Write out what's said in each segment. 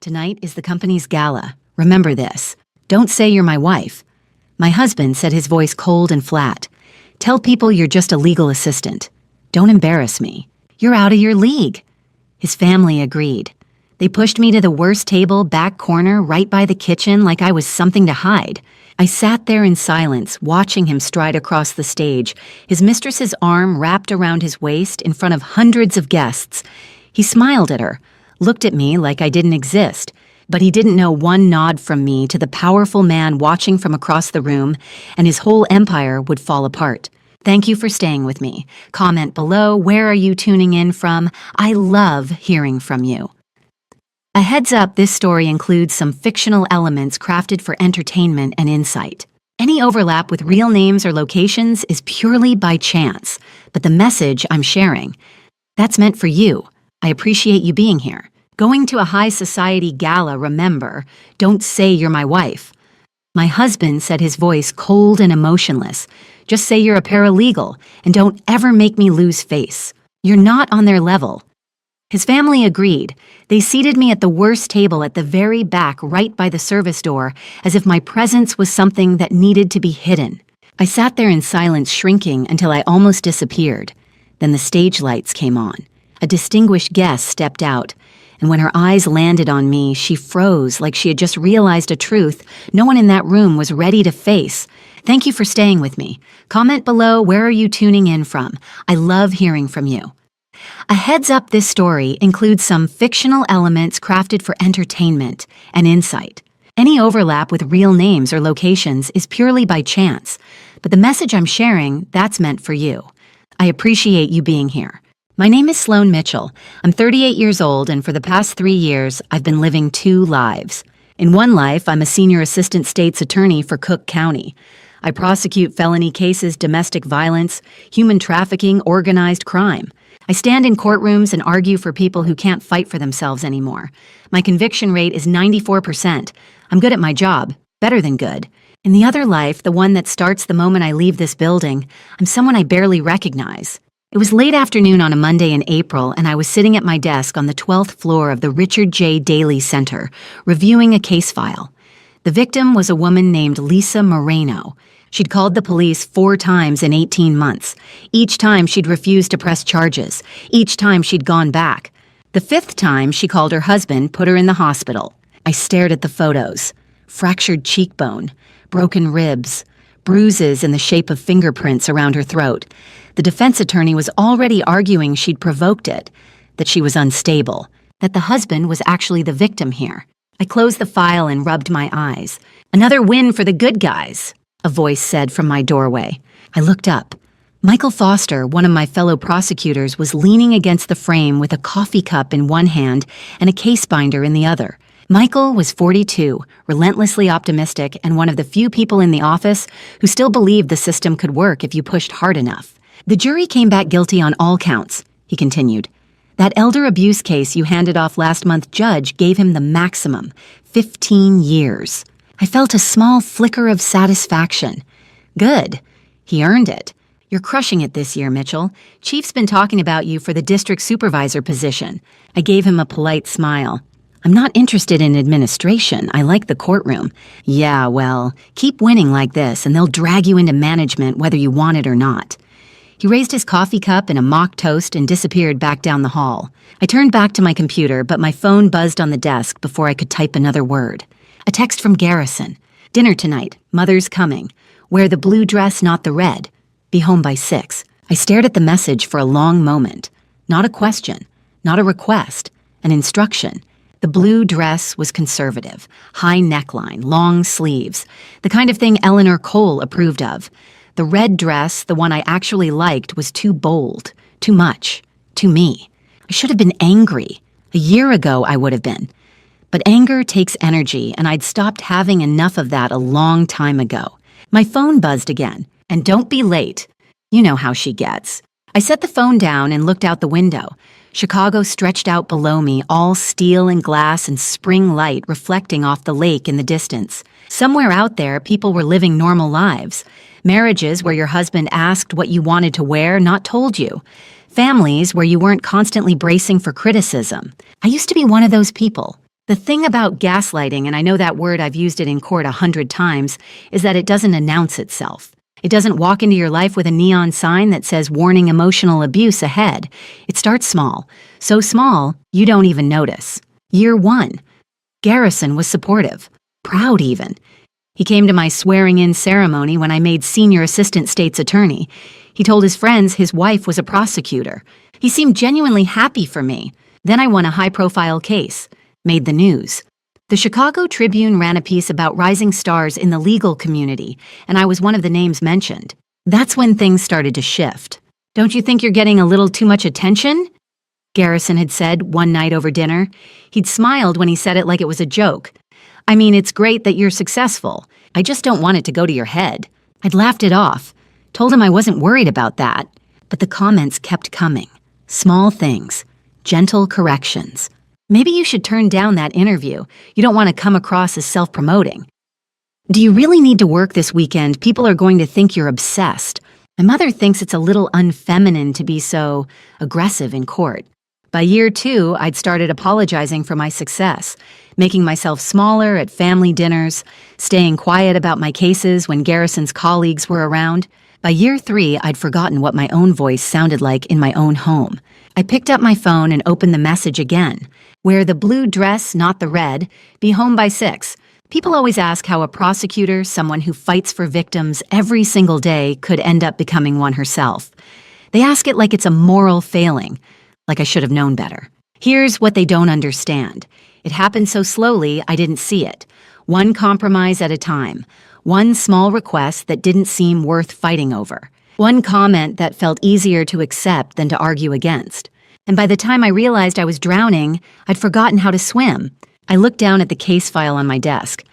Tonight is the company's gala. Remember this. Don't say you're my wife. My husband said, his voice cold and flat. Tell people you're just a legal assistant. Don't embarrass me. You're out of your league. His family agreed. They pushed me to the worst table, back corner, right by the kitchen, like I was something to hide. I sat there in silence, watching him stride across the stage, his mistress's arm wrapped around his waist in front of hundreds of guests. He smiled at her, looked at me like I didn't exist, but he didn't know one nod from me to the powerful man watching from across the room, and his whole empire would fall apart. Thank you for staying with me. Comment below, where are you tuning in from? I love hearing from you. A heads up, this story includes some fictional elements crafted for entertainment and insight. Any overlap with real names or locations is purely by chance, but the message I'm sharing, that's meant for you. I appreciate you being here. Going to a high society gala, remember, don't say you're my wife. My husband said, his voice cold and emotionless. Just say you're a paralegal, and don't ever make me lose face. You're not on their level. His family agreed. They seated me at the worst table at the very back, right by the service door, as if my presence was something that needed to be hidden. I sat there in silence, shrinking until I almost disappeared. Then the stage lights came on. A distinguished guest stepped out, and when her eyes landed on me, she froze like she had just realized a truth no one in that room was ready to face. Thank you for staying with me. Comment below, where are you tuning in from? I love hearing from you. A heads up, this story includes some fictional elements crafted for entertainment and insight. Any overlap with real names or locations is purely by chance, but the message I'm sharing, that's meant for you. I appreciate you being here. My name is Sloan Mitchell. I'm 38 years old, and for the past 3 years, I've been living 2 lives. In one life, I'm a senior assistant state's attorney for Cook County. I prosecute felony cases, domestic violence, human trafficking, organized crime. I stand in courtrooms and argue for people who can't fight for themselves anymore. My conviction rate is 94%. I'm good at my job, better than good. In the other life, the one that starts the moment I leave this building, I'm someone I barely recognize. It was late afternoon on a Monday in April, and I was sitting at my desk on the 12th floor of the Richard J. Daley Center, reviewing a case file. The victim was a woman named Lisa Moreno. She'd called the police 4 times in 18 months. Each time she'd refused to press charges. Each time she'd gone back. The 5th time she called her husband, put her in the hospital. I stared at the photos. Fractured cheekbone, broken ribs, bruises in the shape of fingerprints around her throat. The defense attorney was already arguing she'd provoked it, that she was unstable, that the husband was actually the victim here. I closed the file and rubbed my eyes. Another win for the good guys, a voice said from my doorway. I looked up. Michael Foster, one of my fellow prosecutors, was leaning against the frame with a coffee cup in one hand and a case binder in the other. Michael was 42, relentlessly optimistic, and one of the few people in the office who still believed the system could work if you pushed hard enough. The jury came back guilty on all counts, he continued. That elder abuse case you handed off last month, judge gave him the maximum, 15 years. I felt a small flicker of satisfaction. Good. He earned it. You're crushing it this year, Mitchell. Chief's been talking about you for the district supervisor position. I gave him a polite smile. I'm not interested in administration. I like the courtroom. Yeah, well, keep winning like this and they'll drag you into management whether you want it or not. He raised his coffee cup in a mock toast and disappeared back down the hall. I turned back to my computer, but my phone buzzed on the desk before I could type another word. A text from Garrison. Dinner tonight. Mother's coming. Wear the blue dress, not the red. Be home by 6. I stared at the message for a long moment. Not a question. Not a request. An instruction. The blue dress was conservative. High neckline, long sleeves. The kind of thing Eleanor Cole approved of. The red dress, the one I actually liked, was too bold. Too much. Too me. I should have been angry. A year ago, I would have been. But anger takes energy, and I'd stopped having enough of that a long time ago. My phone buzzed again. And don't be late. You know how she gets. I set the phone down and looked out the window. Chicago stretched out below me, all steel and glass and spring light reflecting off the lake in the distance. Somewhere out there, people were living normal lives. Marriages where your husband asked what you wanted to wear, not told you. Families where you weren't constantly bracing for criticism. I used to be one of those people. The thing about gaslighting, and I know that word, I've used it in court 100 times, is that it doesn't announce itself. It doesn't walk into your life with a neon sign that says warning emotional abuse ahead. It starts small. So small, you don't even notice. Year 1. Garrison was supportive. Proud even. He came to my swearing-in ceremony when I made senior assistant state's attorney. He told his friends his wife was a prosecutor. He seemed genuinely happy for me. Then I won a high-profile case. Made the news. The Chicago Tribune ran a piece about rising stars in the legal community, and I was one of the names mentioned. That's when things started to shift. "Don't you think you're getting a little too much attention?" Garrison had said one night over dinner. He'd smiled when he said it like it was a joke. "I mean, it's great that you're successful. I just don't want it to go to your head." I'd laughed it off, told him I wasn't worried about that, but the comments kept coming. Small things, gentle corrections. "Maybe you should turn down that interview. You don't want to come across as self-promoting." "Do you really need to work this weekend? People are going to think you're obsessed." My mother thinks it's a little unfeminine to be so aggressive in court. By year 2, I'd started apologizing for my success, making myself smaller at family dinners, staying quiet about my cases when Garrison's colleagues were around. By year 3, I'd forgotten what my own voice sounded like in my own home. I picked up my phone and opened the message again. "Wear the blue dress, not the red. Be home by 6. People always ask how a prosecutor, someone who fights for victims every single day, could end up becoming one herself. They ask it like it's a moral failing, like I should have known better. Here's what they don't understand. It happened so slowly, I didn't see it. One compromise at a time. One small request that didn't seem worth fighting over. One comment that felt easier to accept than to argue against. And by the time I realized I was drowning, I'd forgotten how to swim. I looked down at the case file on my desk.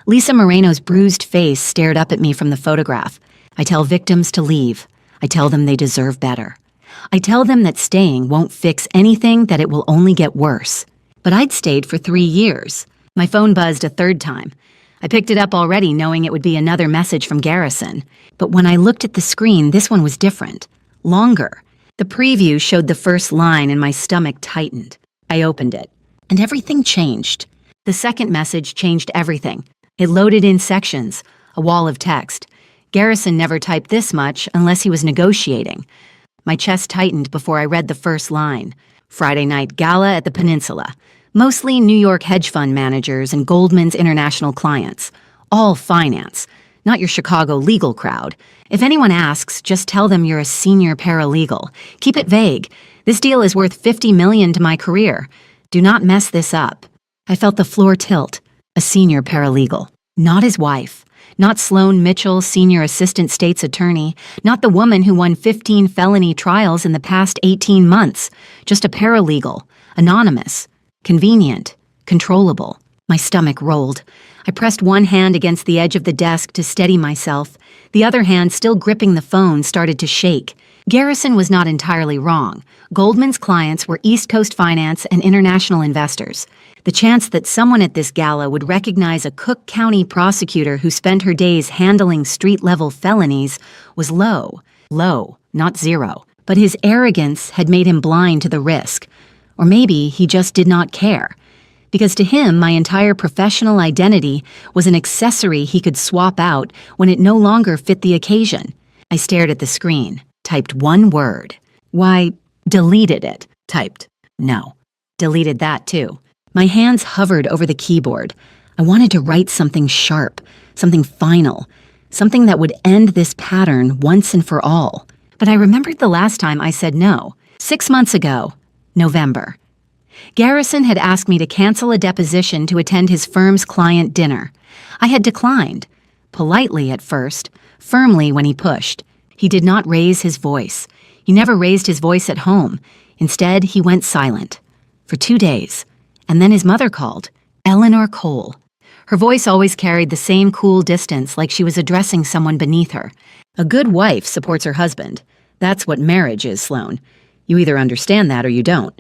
Lisa Moreno's bruised face stared up at me from the photograph. I tell victims to leave. I tell them they deserve better. I tell them that staying won't fix anything, that it will only get worse. But I'd stayed for 3 years. My phone buzzed a third time. I picked it up already, knowing it would be another message from Garrison. But when I looked at the screen, this one was different. Longer. The preview showed the first line and my stomach tightened. I opened it, and everything changed. The second message changed everything. It loaded in sections, a wall of text. Garrison never typed this much unless he was negotiating. My chest tightened before I read the first line. Friday night gala at the Peninsula. Mostly New York hedge fund managers and Goldman's international clients. All finance. Not your Chicago legal crowd. If anyone asks, just tell them you're a senior paralegal. Keep it vague. This deal is worth $50 million to my career. Do not mess this up. I felt the floor tilt. A senior paralegal. Not his wife. Not Sloan Mitchell, senior assistant state's attorney. Not the woman who won 15 felony trials in the past 18 months. Just a paralegal. Anonymous. Convenient. Controllable. My stomach rolled. I pressed one hand against the edge of the desk to steady myself. The other hand, still gripping the phone, started to shake. Garrison was not entirely wrong. Goldman's clients were East Coast finance and international investors. The chance that someone at this gala would recognize a Cook County prosecutor who spent her days handling street-level felonies was low. Low, not zero. But his arrogance had made him blind to the risk. Or maybe he just did not care. Because to him, my entire professional identity was an accessory he could swap out when it no longer fit the occasion. I stared at the screen, typed one word. Why, deleted it, typed. No, deleted that too. My hands hovered over the keyboard. I wanted to write something sharp, something final, something that would end this pattern once and for all. But I remembered the last time I said no, 6 months ago, November. Garrison had asked me to cancel a deposition to attend his firm's client dinner. I had declined, politely at first, firmly when he pushed. He did not raise his voice. He never raised his voice at home. Instead, he went silent. For 2 days. And then his mother called, Eleanor Cole. Her voice always carried the same cool distance, like she was addressing someone beneath her. A good wife supports her husband. That's what marriage is, Sloan. You either understand that or you don't.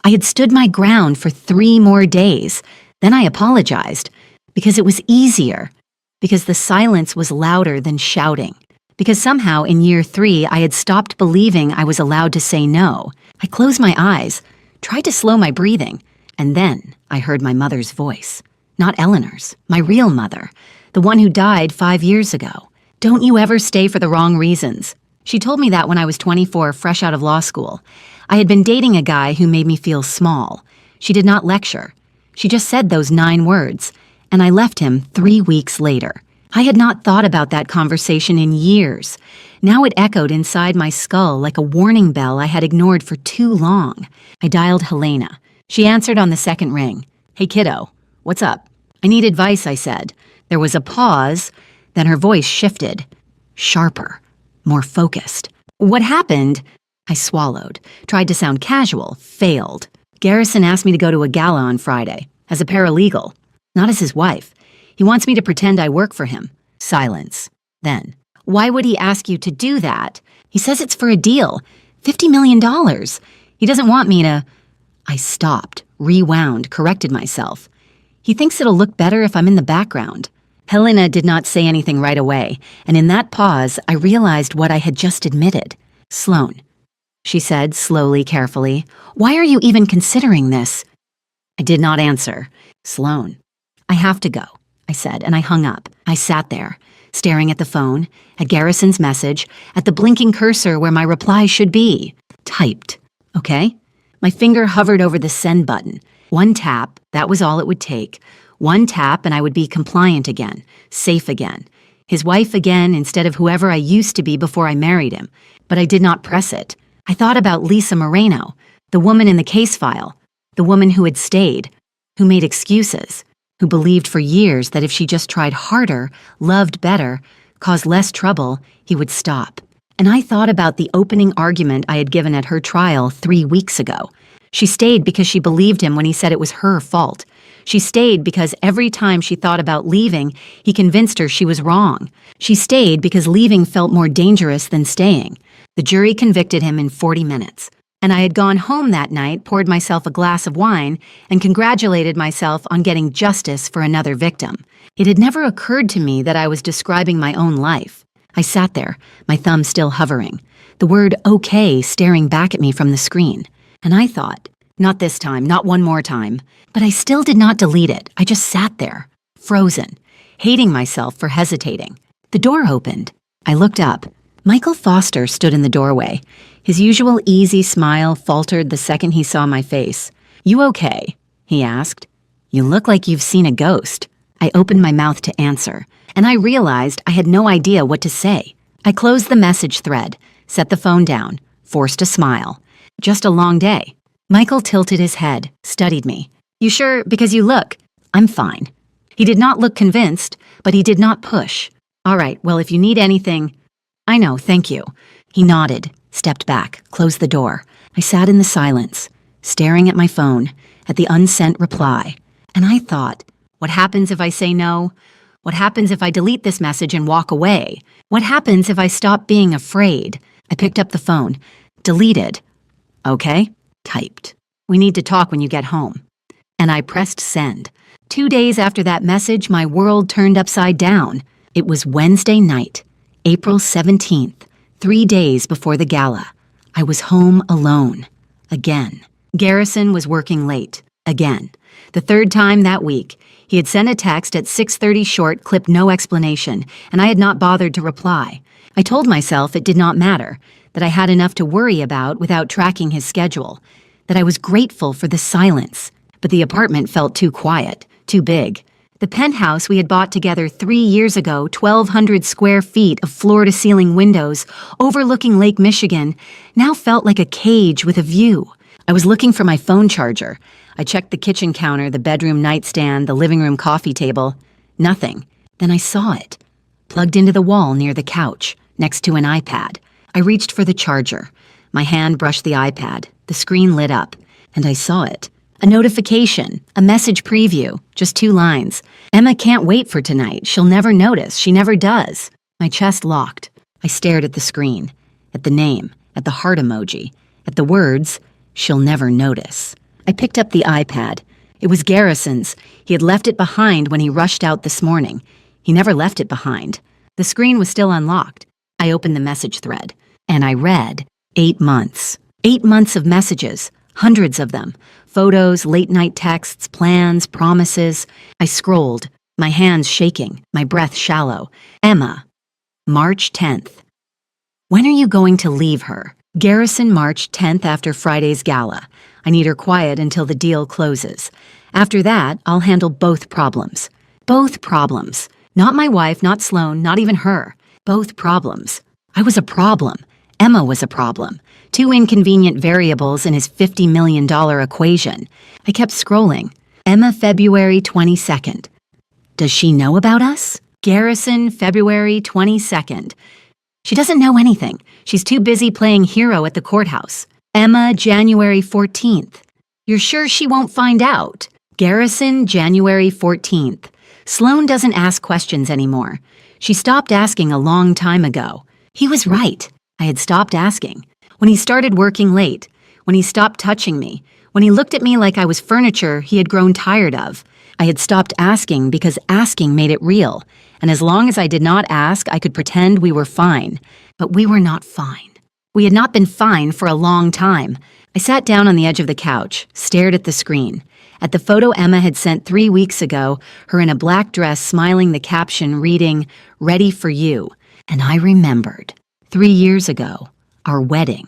I had stood my ground for 3 more days. Then I apologized. Because it was easier. Because the silence was louder than shouting. Because somehow in year 3 I had stopped believing I was allowed to say no. I closed my eyes, tried to slow my breathing. And then I heard my mother's voice. Not Eleanor's, my real mother, the one who died 5 years ago. Don't you ever stay for the wrong reasons. She told me that when I was 24, fresh out of law school. I had been dating a guy who made me feel small. She did not lecture. She just said those 9 words, and I left him 3 weeks later. I had not thought about that conversation in years. Now it echoed inside my skull like a warning bell I had ignored for too long. I dialed Helena. She answered on the second ring. "Hey, kiddo, what's up?" "I need advice," I said. There was a pause, then her voice shifted. Sharper, more focused. "What happened?" I swallowed, tried to sound casual, failed. "Garrison asked me to go to a gala on Friday, as a paralegal, not as his wife. He wants me to pretend I work for him." Silence. Then, "Why would he ask you to do that?" "He says it's for a deal. $50 million. He doesn't want me to—" I stopped, rewound, corrected myself. "He thinks it'll look better if I'm in the background." Helena did not say anything right away, and in that pause, I realized what I had just admitted. "Sloan," she said, slowly, carefully, "why are you even considering this?" I did not answer. "Sloan, I have to go," I said, and I hung up. I sat there, staring at the phone, at Garrison's message, at the blinking cursor where my reply should be. Typed. Okay? My finger hovered over the send button. One tap, that was all it would take. One tap and I would be compliant again, safe again. His wife again instead of whoever I used to be before I married him. But I did not press it. I thought about Lisa Moreno, the woman in the case file, the woman who had stayed, who made excuses, who believed for years that if she just tried harder, loved better, caused less trouble, he would stop. And I thought about the opening argument I had given at her trial 3 weeks ago. She stayed because she believed him when he said it was her fault. She stayed because every time she thought about leaving, he convinced her she was wrong. She stayed because leaving felt more dangerous than staying. The jury convicted him in 40 minutes. And I had gone home that night, poured myself a glass of wine, and congratulated myself on getting justice for another victim. It had never occurred to me that I was describing my own life. I sat there, my thumb still hovering, the word okay staring back at me from the screen. And I thought, not this time, not one more time. But I still did not delete it. I just sat there, frozen, hating myself for hesitating. The door opened. I looked up. Michael Foster stood in the doorway. His usual easy smile faltered the second he saw my face. "You okay?" he asked. "You look like you've seen a ghost." I opened my mouth to answer, and I realized I had no idea what to say. I closed the message thread, set the phone down, forced a smile. "Just a long day." Michael tilted his head, studied me. "You sure? Because you look—" "I'm fine." He did not look convinced, but he did not push. "All right, well, if you need anything—" "I know, thank you." He nodded, stepped back, closed the door. I sat in the silence, staring at my phone, at the unsent reply. And I thought, what happens if I say no? What happens if I delete this message and walk away? What happens if I stop being afraid? I picked up the phone, deleted. "Okay," typed. "We need to talk when you get home." And I pressed send. 2 days after that message, my world turned upside down. It was Wednesday night, April 17th, 3 days before the gala. I was home alone. Again. Garrison was working late. Again. The third time that week. He had sent a text at 6:30 short, clipped no explanation, and I had not bothered to reply. I told myself it did not matter, that I had enough to worry about without tracking his schedule, that I was grateful for the silence. But the apartment felt too quiet, too big. The penthouse we had bought together 3 years ago, 1,200 square feet of floor-to-ceiling windows overlooking Lake Michigan, now felt like a cage with a view. I was looking for my phone charger. I checked the kitchen counter, the bedroom nightstand, the living room coffee table. Nothing. Then I saw it, plugged into the wall near the couch, next to an iPad. I reached for the charger. My hand brushed the iPad. The screen lit up, and I saw it. A notification, a message preview, just 2 lines. "Emma can't wait for tonight. She'll never notice. She never does." My chest locked. I stared at the screen, at the name, at the heart emoji, at the words, "She'll never notice." I picked up the iPad. It was Garrison's. He had left it behind when he rushed out this morning. He never left it behind. The screen was still unlocked. I opened the message thread, and I read 8 months. 8 months of messages, hundreds of them, Photos, late-night texts, plans, promises. I scrolled, my hands shaking, my breath shallow. Emma, March 10th. When are you going to leave her? Garrison, March 10th after Friday's gala. I need her quiet until the deal closes. After that, I'll handle both problems. Both problems. Not my wife, not Sloan, not even her. Both problems. I was a problem. Emma was a problem. Two inconvenient variables in his $50 million equation. I kept scrolling. Emma, February 22nd. Does she know about us? Garrison, February 22nd. She doesn't know anything. She's too busy playing hero at the courthouse. Emma, January 14th. You're sure she won't find out? Garrison, January 14th. Sloan doesn't ask questions anymore. She stopped asking a long time ago. He was right. I had stopped asking. When he started working late, when he stopped touching me, when he looked at me like I was furniture he had grown tired of, I had stopped asking because asking made it real. And as long as I did not ask, I could pretend we were fine. But we were not fine. We had not been fine for a long time. I sat down on the edge of the couch, stared at the screen. At the photo Emma had sent 3 weeks ago, her in a black dress smiling, the caption reading, "Ready for you." And I remembered. 3 years ago, our wedding.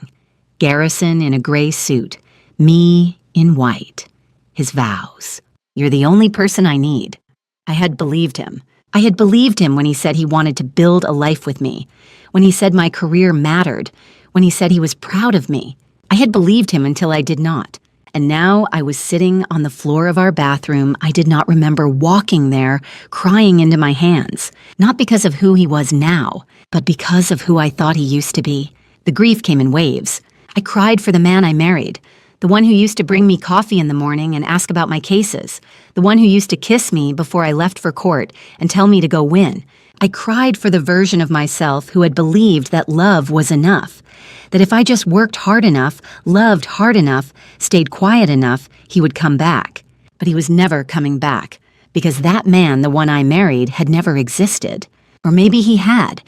Garrison in a gray suit, me in white. His vows. You're the only person I need. I had believed him. I had believed him when he said he wanted to build a life with me, when he said my career mattered, when he said he was proud of me. I had believed him until I did not. And now I was sitting on the floor of our bathroom. I did not remember walking there, crying into my hands, not because of who he was now, but because of who I thought he used to be. The grief came in waves. I cried for the man I married, the one who used to bring me coffee in the morning and ask about my cases, the one who used to kiss me before I left for court and tell me to go win. I cried for the version of myself who had believed that love was enough, that if I just worked hard enough, loved hard enough, stayed quiet enough, he would come back. But he was never coming back, because that man, the one I married, had never existed. Or maybe he had,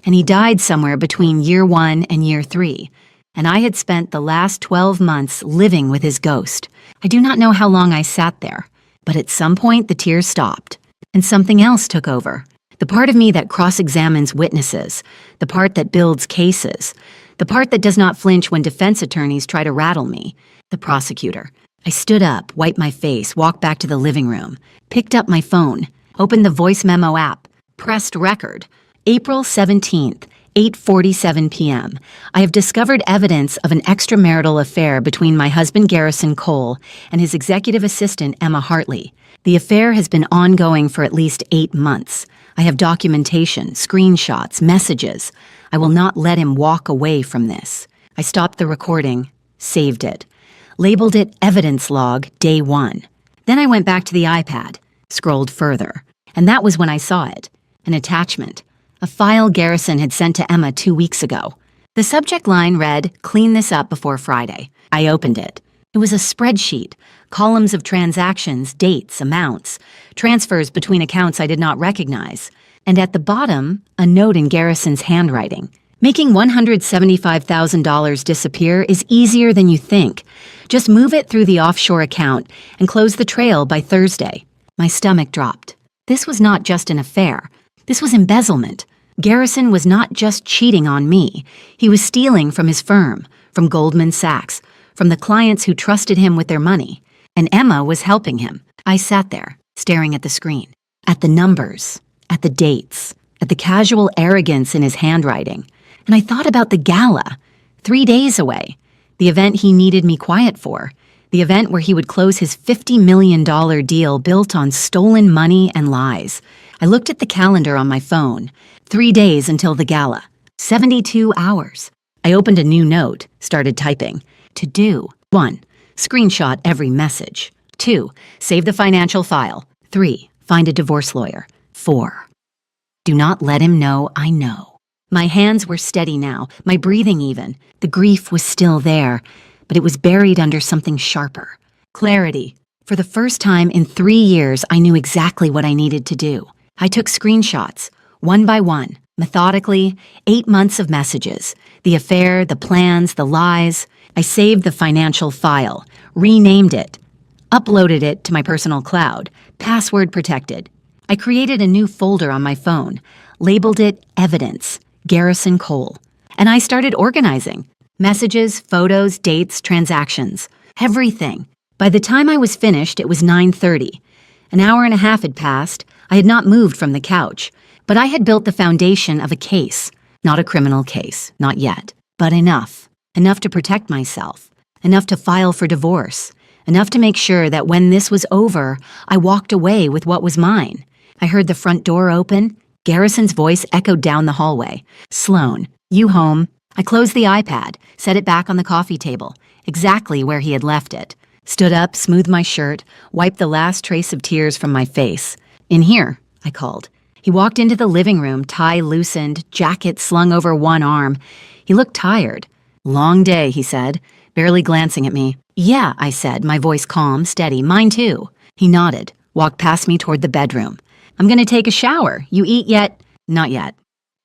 and he died somewhere between year 1 and year 3. And I had spent the last 12 months living with his ghost. I do not know how long I sat there, but at some point the tears stopped, and something else took over. The part of me that cross-examines witnesses, the part that builds cases, the part that does not flinch when defense attorneys try to rattle me, the prosecutor. I stood up, wiped my face, walked back to the living room, picked up my phone, opened the voice memo app, pressed record. April 17th, 8:47 p.m. I have discovered evidence of an extramarital affair between my husband Garrison Cole and his executive assistant Emma Hartley. The affair has been ongoing for at least 8 months. I have documentation, screenshots, messages. I will not let him walk away from this. I stopped the recording, saved it, labeled it Evidence Log Day 1. Then I went back to the iPad, scrolled further, and that was when I saw it, an attachment, a file Garrison had sent to Emma 2 weeks ago. The subject line read, "Clean this up before Friday." I opened it. It was a spreadsheet, columns of transactions, dates, amounts, transfers between accounts I did not recognize, and at the bottom, a note in Garrison's handwriting. Making $175,000 disappear is easier than you think. Just move it through the offshore account and close the trail by Thursday. My stomach dropped. This was not just an affair. This was embezzlement. Garrison was not just cheating on me. He was stealing from his firm, from Goldman Sachs, from the clients who trusted him with their money. And Emma was helping him. I sat there, staring at the screen, at the numbers, at the dates, at the casual arrogance in his handwriting. And I thought about the gala, 3 days away, the event he needed me quiet for, the event where he would close his $50 million deal built on stolen money and lies. I looked at the calendar on my phone. 3 days until the gala. 72 hours. I opened a new note, started typing. To do. 1. Screenshot every message. 2. Save the financial file. 3. Find a divorce lawyer. 4. Do not let him know I know. My hands were steady now, my breathing even. The grief was still there, but it was buried under something sharper. Clarity. For the first time in 3 years, I knew exactly what I needed to do. I took screenshots, one by one, methodically, 8 months of messages, the affair, the plans, the lies. I saved the financial file, renamed it, uploaded it to my personal cloud, password protected. I created a new folder on my phone, labeled it Evidence, Garrison Cole. And I started organizing. Messages, photos, dates, transactions. Everything. By the time I was finished, it was 9:30. An hour and a half had passed. I had not moved from the couch, but I had built the foundation of a case. Not a criminal case, not yet, but enough. Enough to protect myself. Enough to file for divorce. Enough to make sure that when this was over, I walked away with what was mine. I heard the front door open. Garrison's voice echoed down the hallway. "Sloan, you home?" I closed the iPad, set it back on the coffee table, exactly where he had left it. Stood up, smoothed my shirt, wiped the last trace of tears from my face. "In here," I called. He walked into the living room, tie loosened, jacket slung over one arm. He looked tired. "Long day," he said, barely glancing at me. "Yeah," I said, my voice calm, steady. "Mine too." He nodded, walked past me toward the bedroom. "I'm gonna take a shower. You eat yet?" "Not yet."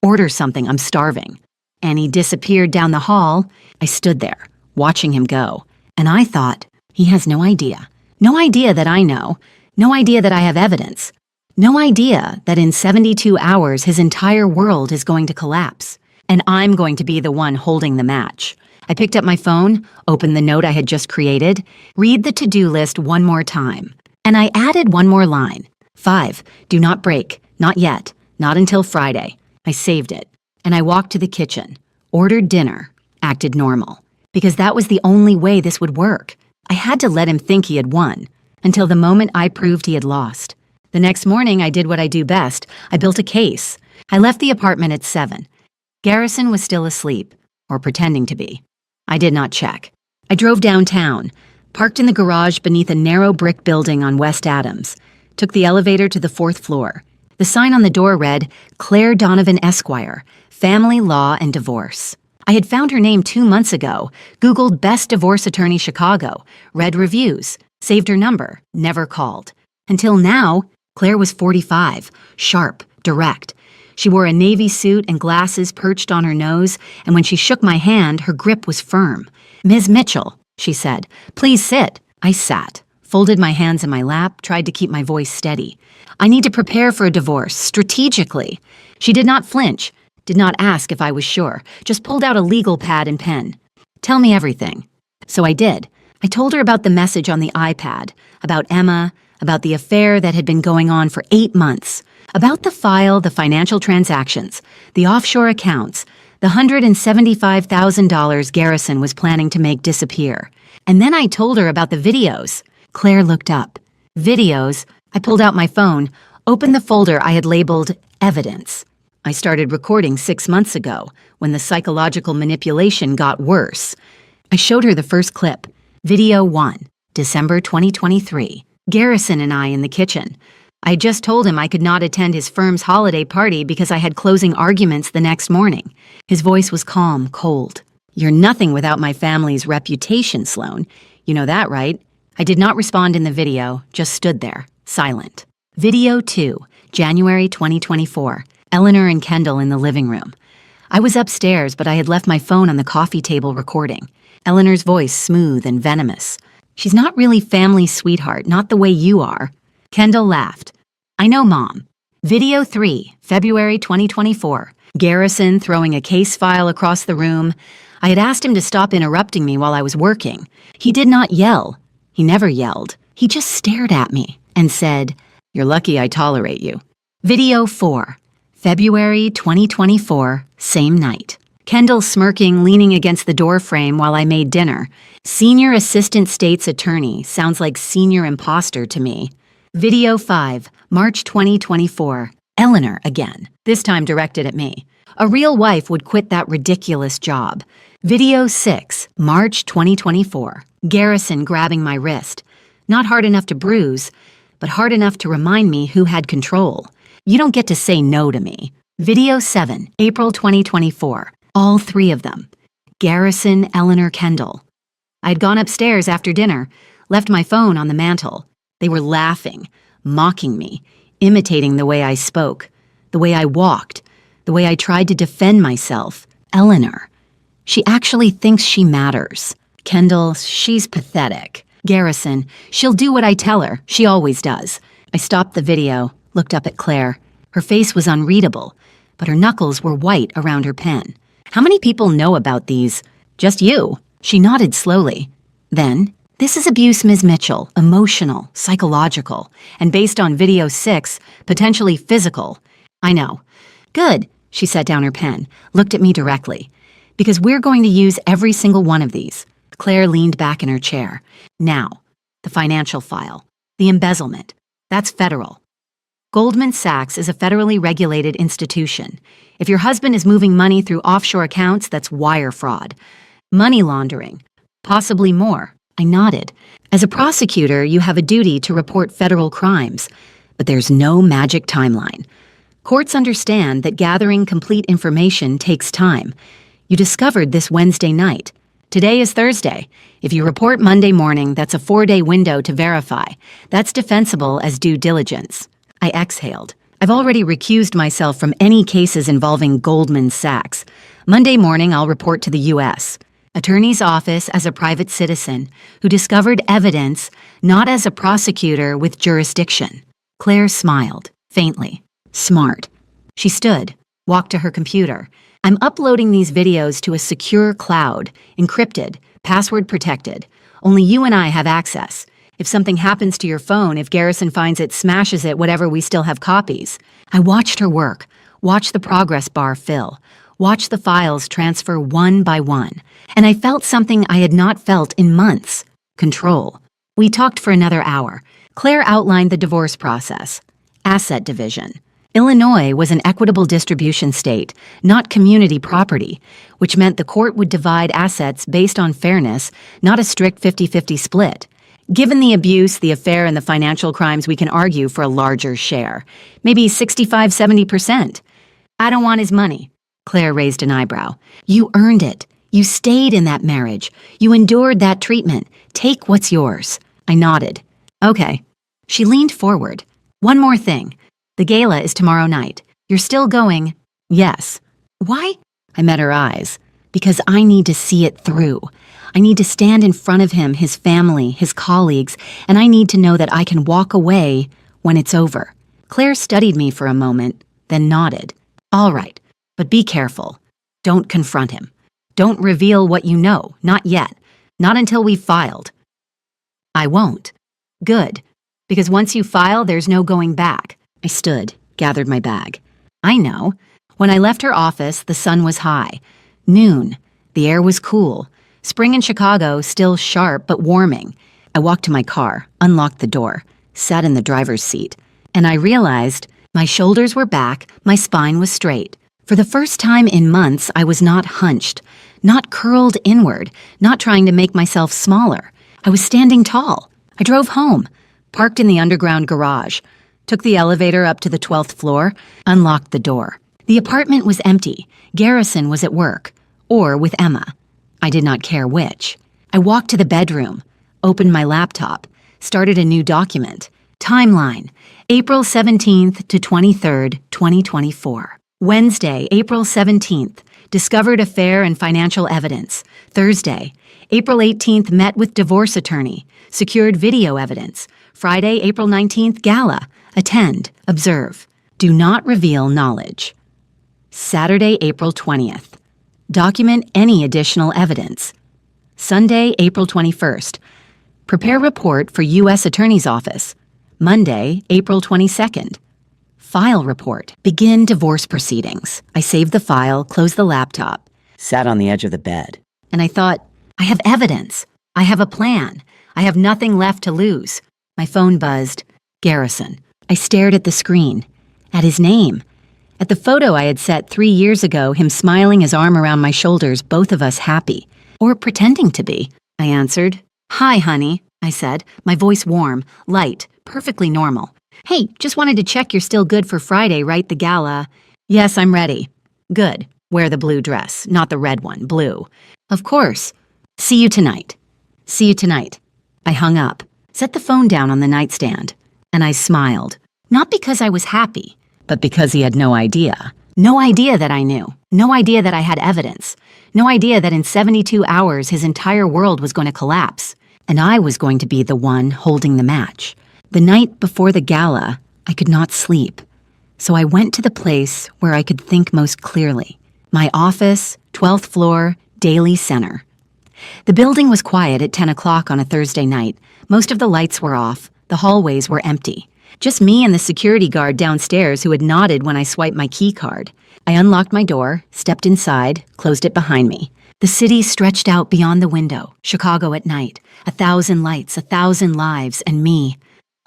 "Order something, I'm starving." And he disappeared down the hall. I stood there, watching him go. And I thought, he has no idea. No idea that I know. No idea that I have evidence. No idea that in 72 hours his entire world is going to collapse. And I'm going to be the one holding the match. I picked up my phone, opened the note I had just created, read the to-do list one more time. And I added one more line. 5. Do not break. Not yet. Not until Friday. I saved it. And I walked to the kitchen, ordered dinner, acted normal. Because that was the only way this would work. I had to let him think he had won, until the moment I proved he had lost. The next morning, I did what I do best. I built a case. I left the apartment at 7. Garrison was still asleep, or pretending to be. I did not check. I drove downtown, parked in the garage beneath a narrow brick building on West Adams, took the elevator to the 4th floor. The sign on the door read, Claire Donovan Esquire, Family Law and Divorce. I had found her name 2 months ago, Googled Best Divorce Attorney Chicago, read reviews, saved her number, never called. Until now, Claire was 45, sharp, direct. She wore a navy suit and glasses perched on her nose, and when she shook my hand, her grip was firm. "Ms. Mitchell," she said, "please sit." I sat, folded my hands in my lap, tried to keep my voice steady. "I need to prepare for a divorce, strategically." She did not flinch, did not ask if I was sure, just pulled out a legal pad and pen. "Tell me everything." So I did. I told her about the message on the iPad, about Emma, about the affair that had been going on for 8 months, about the file, the financial transactions, the offshore accounts, the $175,000 Garrison was planning to make disappear. And then I told her about the videos. Claire looked up. Videos? I pulled out my phone, opened the folder I had labeled Evidence. I started recording 6 months ago, when the psychological manipulation got worse. I showed her the first clip. Video 1, December 2023. Garrison and I in the kitchen. I had just told him I could not attend his firm's holiday party because I had closing arguments the next morning. His voice was calm, cold. "You're nothing without my family's reputation, Sloan. You know that, right?" I did not respond in the video, just stood there, silent. Video 2, January 2024. Eleanor and Kendall in the living room. I was upstairs, but I had left my phone on the coffee table recording. Eleanor's voice smooth and venomous. "She's not really family sweetheart, not the way you are." Kendall laughed. "I know, Mom." Video 3, February 2024. Garrison throwing a case file across the room. I had asked him to stop interrupting me while I was working. He did not yell. He never yelled. He just stared at me and said, "You're lucky I tolerate you." Video 4, February 2024, same night. Kendall smirking, leaning against the doorframe while I made dinner. Senior Assistant State's Attorney sounds like senior imposter to me. Video 5, March 2024. Eleanor again, this time directed at me. A real wife would quit that ridiculous job. Video 6, March 2024. Garrison grabbing my wrist. Not hard enough to bruise, but hard enough to remind me who had control. "You don't get to say no to me." Video 7, April 2024. All 3 of them. Garrison, Eleanor, Kendall. I'd gone upstairs after dinner, left my phone on the mantel. They were laughing, mocking me, imitating the way I spoke, the way I walked, the way I tried to defend myself. Eleanor. She actually thinks she matters. Kendall, she's pathetic. Garrison, she'll do what I tell her. She always does. I stopped the video, looked up at Claire. Her face was unreadable, but her knuckles were white around her pen. How many people know about these? Just you. She nodded slowly. Then, this is abuse, Ms. Mitchell. Emotional, psychological, and based on video 6, potentially physical. I know. Good. She set down her pen, looked at me directly. Because we're going to use every single one of these. Claire leaned back in her chair. Now, the financial file. The embezzlement. That's federal. Goldman Sachs is a federally regulated institution. If your husband is moving money through offshore accounts, that's wire fraud. Money laundering. Possibly more. I nodded. As a prosecutor, you have a duty to report federal crimes. But there's no magic timeline. Courts understand that gathering complete information takes time. You discovered this Wednesday night. Today is Thursday. If you report Monday morning, that's a 4-day window to verify. That's defensible as due diligence. I exhaled. I've already recused myself from any cases involving Goldman Sachs. Monday morning, I'll report to the U.S. Attorney's Office as a private citizen who discovered evidence, not as a prosecutor with jurisdiction. Claire smiled, faintly. Smart. She stood, walked to her computer. I'm uploading these videos to a secure cloud, encrypted, password protected. Only you and I have access. If something happens to your phone, if Garrison finds it, smashes it, whatever, we still have copies. I watched her work, watched the progress bar fill, watched the files transfer one by one, and I felt something I had not felt in months. Control. We talked for another hour. Claire outlined the divorce process. Asset division. Illinois was an equitable distribution state, not community property, which meant the court would divide assets based on fairness, not a strict 50-50 split. Given the abuse, the affair, and the financial crimes, we can argue for a larger share. Maybe 65-70%. I don't want his money. Claire raised an eyebrow. You earned it. You stayed in that marriage. You endured that treatment. Take what's yours. I nodded. Okay. She leaned forward. One more thing. The gala is tomorrow night. You're still going? Yes. Why? I met her eyes. Because I need to see it through. I need to stand in front of him, his family, his colleagues, and I need to know that I can walk away when it's over. Claire studied me for a moment, then nodded. All right, but be careful. Don't confront him. Don't reveal what you know, not yet. Not until we've filed. I won't. Good. Because once you file, there's no going back. I stood, gathered my bag. I know. When I left her office, the sun was high. Noon. The air was cool. Spring in Chicago, still sharp but warming. I walked to my car, unlocked the door, sat in the driver's seat, and I realized my shoulders were back, my spine was straight. For the first time in months, I was not hunched, not curled inward, not trying to make myself smaller. I was standing tall. I drove home, parked in the underground garage, took the elevator up to the 12th floor, unlocked the door. The apartment was empty. Garrison was at work, or with Emma. I did not care which. I walked to the bedroom, opened my laptop, started a new document. Timeline, April 17th to 23rd, 2024. Wednesday, April 17th, discovered affair and financial evidence. Thursday, April 18th, met with divorce attorney, secured video evidence. Friday, April 19th, gala. Attend, observe. Do not reveal knowledge. Saturday, April 20th. Document any additional evidence. Sunday, April 21st. Prepare report for U.S. Attorney's Office. Monday, April 22nd. File report. Begin divorce proceedings. I saved the file, closed the laptop, sat on the edge of the bed. And I thought, I have evidence. I have a plan. I have nothing left to lose. My phone buzzed. Garrison. I stared at the screen, at his name, at the photo I had set 3 years ago, him smiling, his arm around my shoulders, both of us happy. Or pretending to be. I answered. Hi, honey, I said, my voice warm, light, perfectly normal. Hey, just wanted to check you're still good for Friday, right? The gala. Yes, I'm ready. Good. Wear the blue dress, not the red one, blue. Of course. See you tonight. See you tonight. I hung up, set the phone down on the nightstand, and I smiled. Not because I was happy, but because he had no idea. No idea that I knew. No idea that I had evidence. No idea that in 72 hours his entire world was going to collapse. and I was going to be the one holding the match. The night before the gala, I could not sleep, so I went to the place where I could think most clearly. My office, 12th floor, Daily Center. The building was quiet at 10 o'clock on a Thursday night. Most of the lights were off. The hallways were empty. Just me and the security guard downstairs who had nodded when I swiped my key card. I unlocked my door, stepped inside, closed it behind me. The city stretched out beyond the window, Chicago at night, 1,000 lights, 1,000 lives, and me,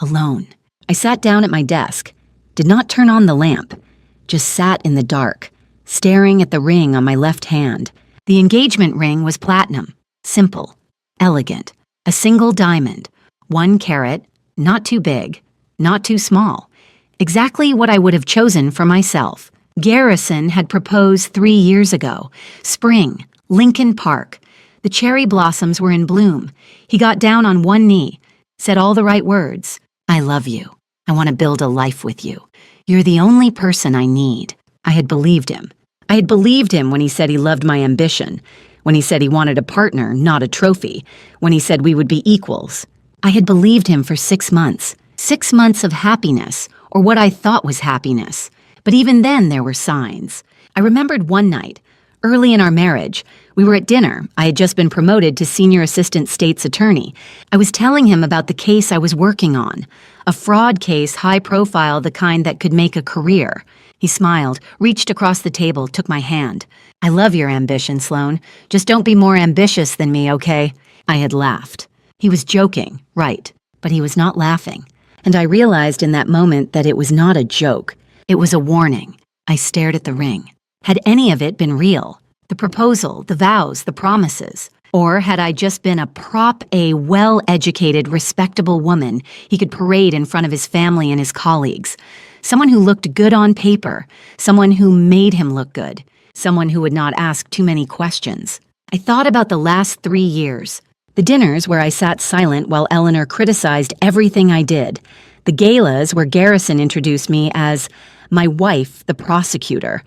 alone. I sat down at my desk, did not turn on the lamp, just sat in the dark, staring at the ring on my left hand. The engagement ring was platinum, simple, elegant, a single diamond, 1 carat, not too big, not too small, exactly what I would have chosen for myself. Garrison had proposed 3 years ago, spring, Lincoln Park. The cherry blossoms were in bloom. He got down on one knee, said all the right words. I love you. I want to build a life with you. You're the only person I need. I had believed him. I had believed him when he said he loved my ambition, when he said he wanted a partner, not a trophy, when he said we would be equals. I had believed him for 6 months, 6 months of happiness, or what I thought was happiness. But even then there were signs. I remembered one night, early in our marriage, we were at dinner. I had just been promoted to senior assistant state's attorney. I was telling him about the case I was working on, a fraud case, high profile, the kind that could make a career. He smiled, reached across the table, took my hand. I love your ambition, Sloan. Just don't be more ambitious than me, okay? I had laughed. He was joking, right, but he was not laughing. And I realized in that moment that it was not a joke. It was a warning. I stared at the ring. Had any of it been real? The proposal, the vows, the promises? Or had I just been a prop, a well-educated, respectable woman he could parade in front of his family and his colleagues? Someone who looked good on paper, someone who made him look good, someone who would not ask too many questions. I thought about the last 3 years. The dinners where I sat silent while Eleanor criticized everything I did. The galas where Garrison introduced me as my wife, the prosecutor,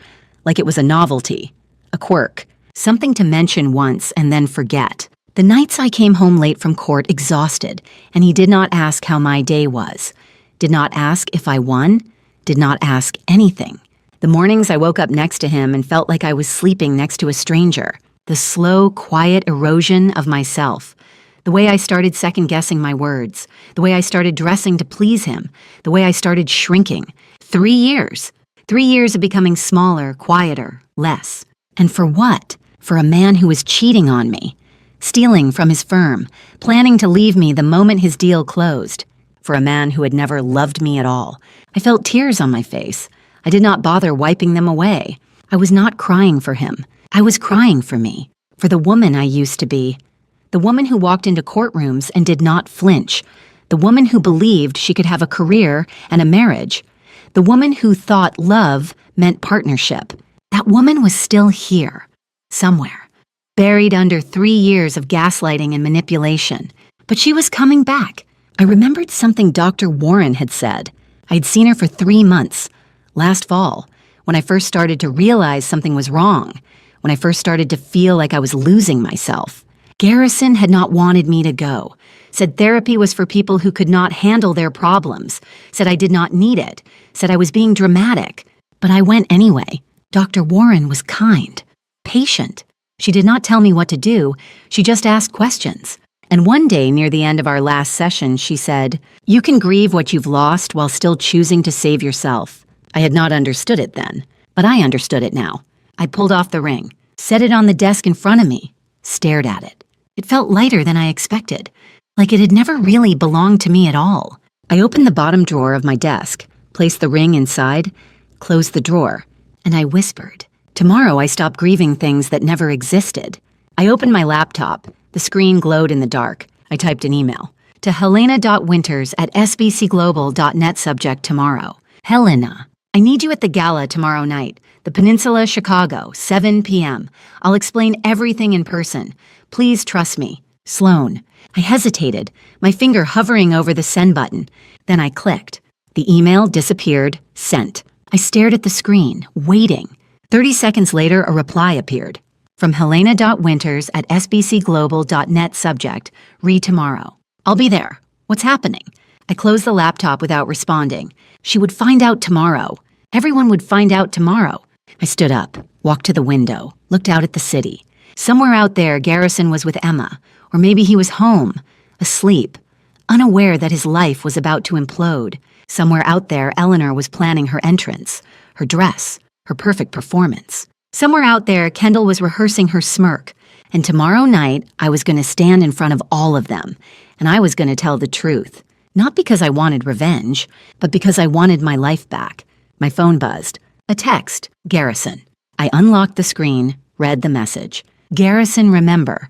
like it was a novelty, a quirk, something to mention once and then forget. The nights I came home late from court exhausted, and he did not ask how my day was, did not ask if I won, did not ask anything. The mornings I woke up next to him and felt like I was sleeping next to a stranger. The slow, quiet erosion of myself. The way I started second-guessing my words. The way I started dressing to please him. The way I started shrinking. 3 years. 3 years of becoming smaller, quieter, less. And for what? For a man who was cheating on me. Stealing from his firm. Planning to leave me the moment his deal closed. For a man who had never loved me at all. I felt tears on my face. I did not bother wiping them away. I was not crying for him. I was crying for me. For the woman I used to be. The woman who walked into courtrooms and did not flinch. The woman who believed she could have a career and a marriage. The woman who thought love meant partnership. That woman was still here, somewhere, buried under 3 years of gaslighting and manipulation. But she was coming back. I remembered something Dr. Warren had said. I'd seen her for 3 months, last fall, when I first started to realize something was wrong, when I first started to feel like I was losing myself. Garrison had not wanted me to go, said therapy was for people who could not handle their problems, said I did not need it, said I was being dramatic. But I went anyway. Dr. Warren was kind, patient. She did not tell me what to do, she just asked questions. And one day near the end of our last session, she said, "You can grieve what you've lost while still choosing to save yourself." I had not understood it then, but I understood it now. I pulled off the ring, set it on the desk in front of me, stared at it. It felt lighter than I expected, like it had never really belonged to me at all. I opened the bottom drawer of my desk, placed the ring inside, closed the drawer, and I whispered, "Tomorrow I stop grieving things that never existed." I opened my laptop. The screen glowed in the dark. I typed an email. To helena.winters@sbcglobal.net, subject tomorrow. Helena, I need you at the gala tomorrow night. The Peninsula, Chicago, 7 p.m. I'll explain everything in person. Please trust me. Sloan. I hesitated, my finger hovering over the send button. Then I clicked. The email disappeared, sent. I stared at the screen, waiting. 30 seconds later, a reply appeared. From helena.winters@sbcglobal.net. Subject, read tomorrow. I'll be there. What's happening? I closed the laptop without responding. She would find out tomorrow. Everyone would find out tomorrow. I stood up, walked to the window, looked out at the city. Somewhere out there, Garrison was with Emma, or maybe he was home, asleep, unaware that his life was about to implode. Somewhere out there, Eleanor was planning her entrance, her dress, her perfect performance. Somewhere out there, Kendall was rehearsing her smirk. And tomorrow night, I was going to stand in front of all of them, and I was going to tell the truth. Not because I wanted revenge, but because I wanted my life back. My phone buzzed. A text, Garrison. I unlocked the screen, read the message. Garrison, remember.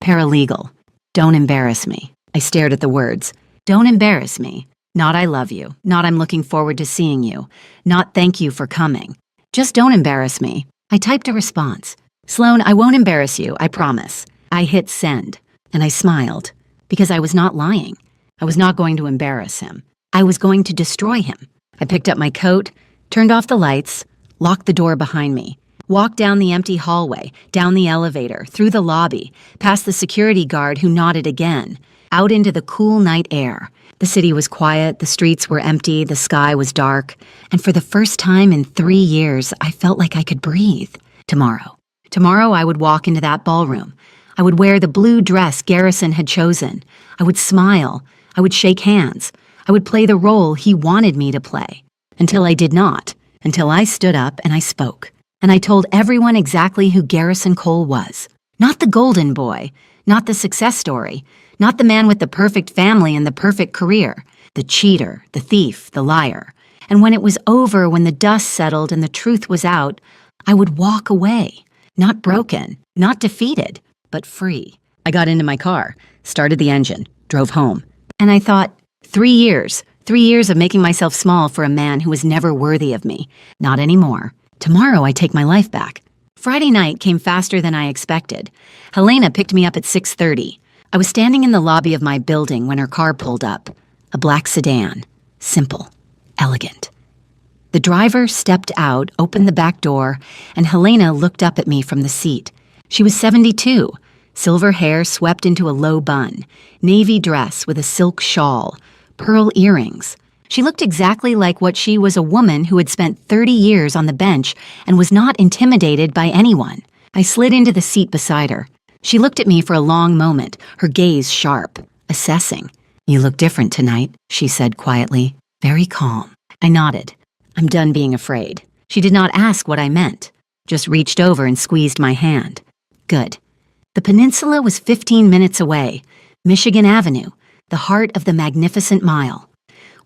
Paralegal. Don't embarrass me. I stared at the words. Don't embarrass me. Not I love you. Not I'm looking forward to seeing you. Not thank you for coming. Just don't embarrass me. I typed a response. Sloan, I won't embarrass you, I promise. I hit send, and I smiled, because I was not lying. I was not going to embarrass him. I was going to destroy him. I picked up my coat, turned off the lights, locked the door behind me, walked down the empty hallway, down the elevator, through the lobby, past the security guard who nodded again, out into the cool night air. The city was quiet, the streets were empty, the sky was dark, and for the first time in 3 years, I felt like I could breathe. Tomorrow I would walk into that ballroom. I would wear the blue dress Garrison had chosen. I would smile. I would shake hands. I would play the role he wanted me to play. Until I did not. Until I stood up and I spoke. And I told everyone exactly who Garrison Cole was. Not the golden boy. Not the success story. Not the man with the perfect family and the perfect career. The cheater, the thief, the liar. And when it was over, when the dust settled and the truth was out, I would walk away. Not broken, not defeated, but free. I got into my car, started the engine, drove home. And I thought, 3 years. 3 years of making myself small for a man who was never worthy of me. Not anymore. Tomorrow I take my life back. Friday night came faster than I expected. Helena picked me up at 6:30. I was standing in the lobby of my building when her car pulled up. A black sedan. Simple. Elegant. The driver stepped out, opened the back door, and Helena looked up at me from the seat. She was 72. Silver hair swept into a low bun. Navy dress with a silk shawl. Pearl earrings. She looked exactly like what she was, a woman who had spent 30 years on the bench and was not intimidated by anyone. I slid into the seat beside her. She looked at me for a long moment, her gaze sharp, assessing. You look different tonight, she said quietly, very calm. I nodded. I'm done being afraid. She did not ask what I meant, just reached over and squeezed my hand. Good. The peninsula was 15 minutes away, Michigan Avenue, the heart of the Magnificent Mile.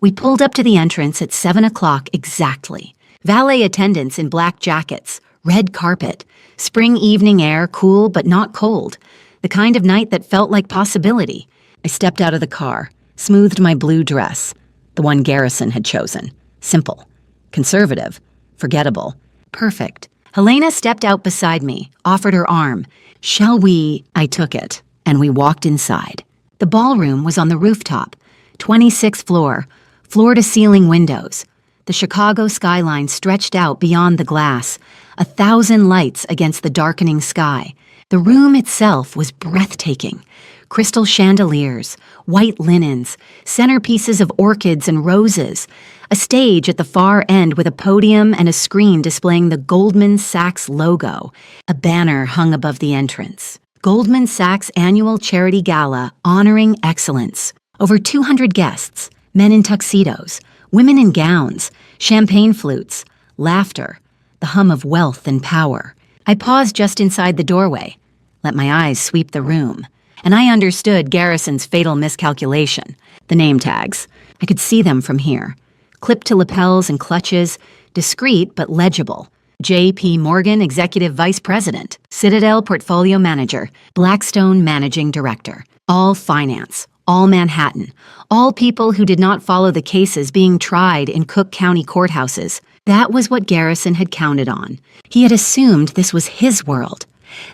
We pulled up to the entrance at 7 o'clock exactly. Valet attendants in black jackets, red carpet, spring evening air, cool but not cold, the kind of night that felt like possibility. I stepped out of the car, smoothed my blue dress, the one Garrison had chosen. Simple. Conservative. Forgettable. Perfect. Helena stepped out beside me, offered her arm. Shall we? I took it, and we walked inside. The ballroom was on the rooftop, 26th floor, floor-to-ceiling windows. The Chicago skyline stretched out beyond the glass, 1,000 lights against the darkening sky. The room itself was breathtaking. Crystal chandeliers, white linens, centerpieces of orchids and roses, a stage at the far end with a podium and a screen displaying the Goldman Sachs logo. A banner hung above the entrance. Goldman Sachs Annual Charity Gala honoring excellence. Over 200 guests, men in tuxedos, women in gowns, champagne flutes, laughter, the hum of wealth and power. I paused just inside the doorway, let my eyes sweep the room, and I understood Garrison's fatal miscalculation. The name tags. I could see them from here. Clipped to lapels and clutches, discreet but legible. J.P. Morgan, Executive Vice President, Citadel Portfolio Manager, Blackstone Managing Director. All finance, all Manhattan, all people who did not follow the cases being tried in Cook County courthouses. That was what Garrison had counted on. He had assumed this was his world,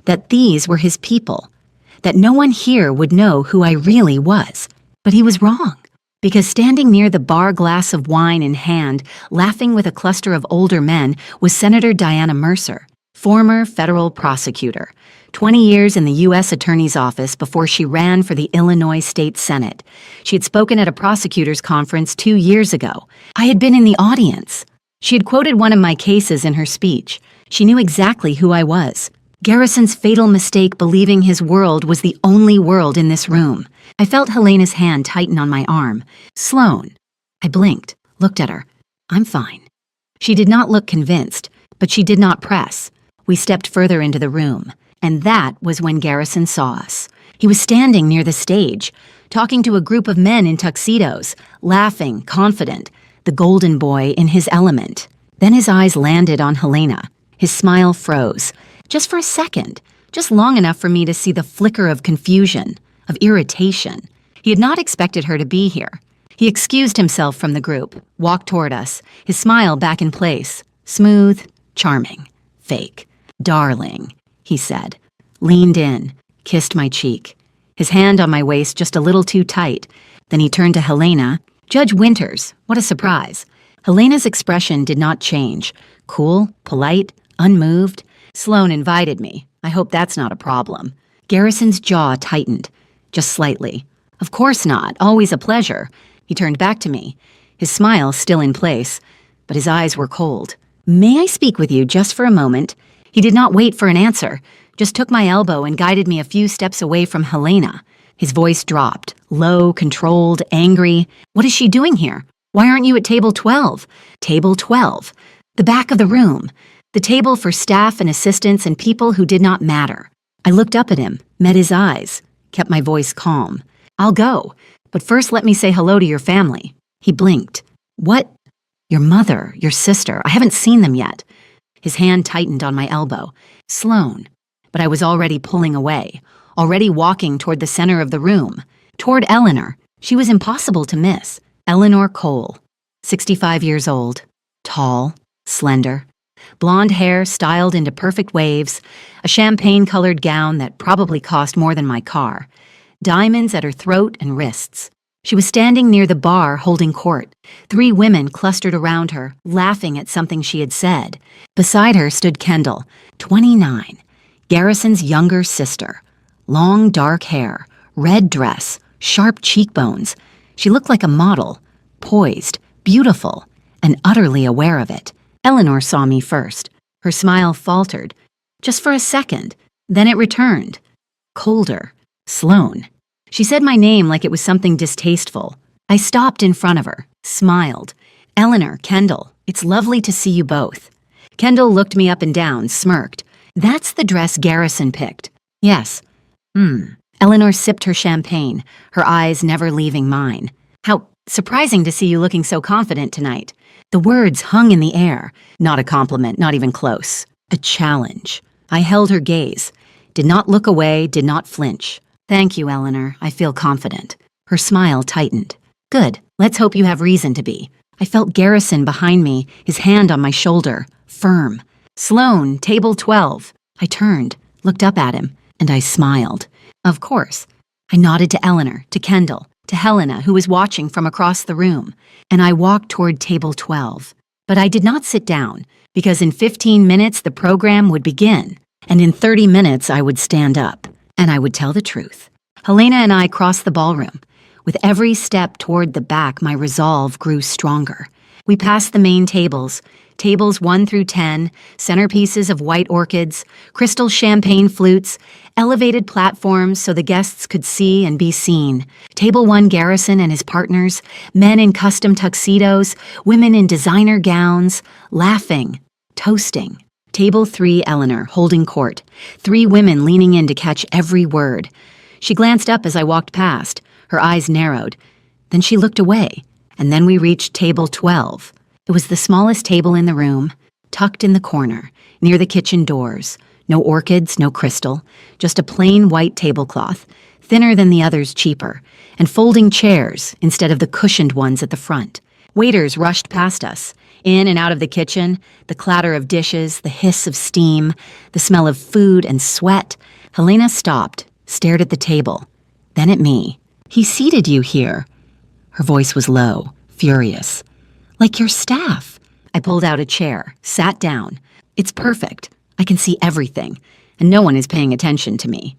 that these were his people, that no one here would know who I really was. But he was wrong. Because standing near the bar, glass of wine in hand, laughing with a cluster of older men, was Senator Diana Mercer, former federal prosecutor, 20 years in the U.S. Attorney's Office before she ran for the Illinois State Senate. She had spoken at a prosecutor's conference 2 years ago. I had been in the audience. She had quoted one of my cases in her speech. She knew exactly who I was. Garrison's fatal mistake believing his world was the only world in this room. I felt Helena's hand tighten on my arm. Sloan. I blinked, looked at her. I'm fine. She did not look convinced, but she did not press. We stepped further into the room, and that was when Garrison saw us. He was standing near the stage, talking to a group of men in tuxedos, laughing, confident, the golden boy in his element. Then his eyes landed on Helena. His smile froze, just for a second, just long enough for me to see the flicker of confusion, of irritation. He had not expected her to be here. He excused himself from the group, walked toward us, his smile back in place. Smooth, charming, fake. Darling, he said. Leaned in, kissed my cheek. His hand on my waist just a little too tight. Then he turned to Helena. Judge Winters, what a surprise. Helena's expression did not change. Cool, polite, unmoved. Sloan invited me. I hope that's not a problem. Garrison's jaw tightened, just slightly. Of course not, always a pleasure. He turned back to me, his smile still in place, but his eyes were cold. May I speak with you just for a moment? He did not wait for an answer, just took my elbow and guided me a few steps away from Helena. His voice dropped, low, controlled, angry. What is she doing here? Why aren't you at table 12? Table 12. The back of the room. The table for staff and assistants and people who did not matter. I looked up at him, met his eyes, kept my voice calm. I'll go, but first let me say hello to your family. He blinked. What? Your mother, your sister. I haven't seen them yet. His hand tightened on my elbow. Sloan. But I was already pulling away, already walking toward the center of the room, toward Eleanor. She was impossible to miss. Eleanor Cole, 65 years old, tall, slender, blonde hair styled into perfect waves, a champagne-colored gown that probably cost more than my car, diamonds at her throat and wrists. She was standing near the bar holding court. 3 women clustered around her, laughing at something she had said. Beside her stood Kendall, 29, Garrison's younger sister. Long dark hair, red dress, sharp cheekbones. She looked like a model, poised, beautiful, and utterly aware of it. Eleanor saw me first. Her smile faltered, just for a second. Then it returned. Colder. Sloan. She said my name like it was something distasteful. I stopped in front of her, smiled. Eleanor, Kendall, it's lovely to see you both. Kendall looked me up and down, smirked. That's the dress Garrison picked. Yes. Eleanor sipped her champagne, her eyes never leaving mine. How surprising to see you looking so confident tonight. The words hung in the air. Not a compliment, not even close. A challenge. I held her gaze. Did not look away, did not flinch. Thank you, Eleanor. I feel confident. Her smile tightened. Good. Let's hope you have reason to be. I felt Garrison behind me, his hand on my shoulder, firm. Sloan, table 12. I turned, looked up at him, and I smiled. Of course. I nodded to Eleanor, to Kendall, to Helena, who was watching from across the room, and I walked toward table 12. But I did not sit down, because in 15 minutes the program would begin, and in 30 minutes I would stand up. And I would tell the truth. Helena and I crossed the ballroom. With every step toward the back, my resolve grew stronger. We passed the main tables, tables 1 through 10, centerpieces of white orchids, crystal champagne flutes, elevated platforms so the guests could see and be seen. Table 1 Garrison and his partners, men in custom tuxedos, women in designer gowns, laughing, toasting. Table 3 Eleanor, holding court. 3 women leaning in to catch every word. She glanced up as I walked past. Her eyes narrowed. Then she looked away, and then we reached table 12. It was the smallest table in the room, tucked in the corner, near the kitchen doors. No orchids, no crystal, just a plain white tablecloth, thinner than the others, cheaper, and folding chairs instead of the cushioned ones at the front. Waiters rushed past us, in and out of the kitchen, the clatter of dishes, the hiss of steam, the smell of food and sweat. Helena stopped, stared at the table, then at me. He seated you here. Her voice was low, furious. Like your staff. I pulled out a chair, sat down. It's perfect. I can see everything, and no one is paying attention to me.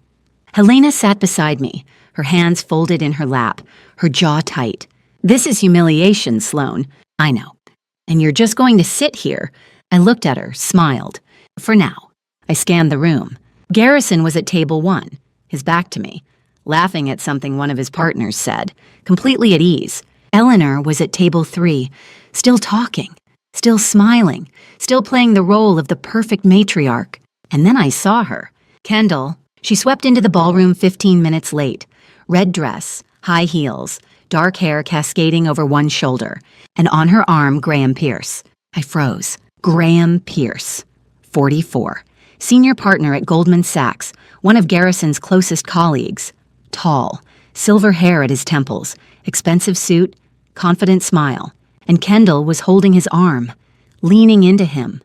Helena sat beside me, her hands folded in her lap, her jaw tight. This is humiliation, Sloane. I know. And you're just going to sit here. I looked at her, smiled. For now. I scanned the room. Garrison was at table 1, his back to me, laughing at something one of his partners said, completely at ease. Eleanor was at table 3, still talking, still smiling, still playing the role of the perfect matriarch. And then I saw her. Kendall. She swept into the ballroom 15 minutes late. Red dress, high heels, dark hair cascading over one shoulder, and on her arm Graham Pierce. I froze. Graham Pierce, 44. Senior partner at Goldman Sachs, one of Garrison's closest colleagues. Tall, silver hair at his temples, expensive suit, confident smile. And Kendall was holding his arm, leaning into him,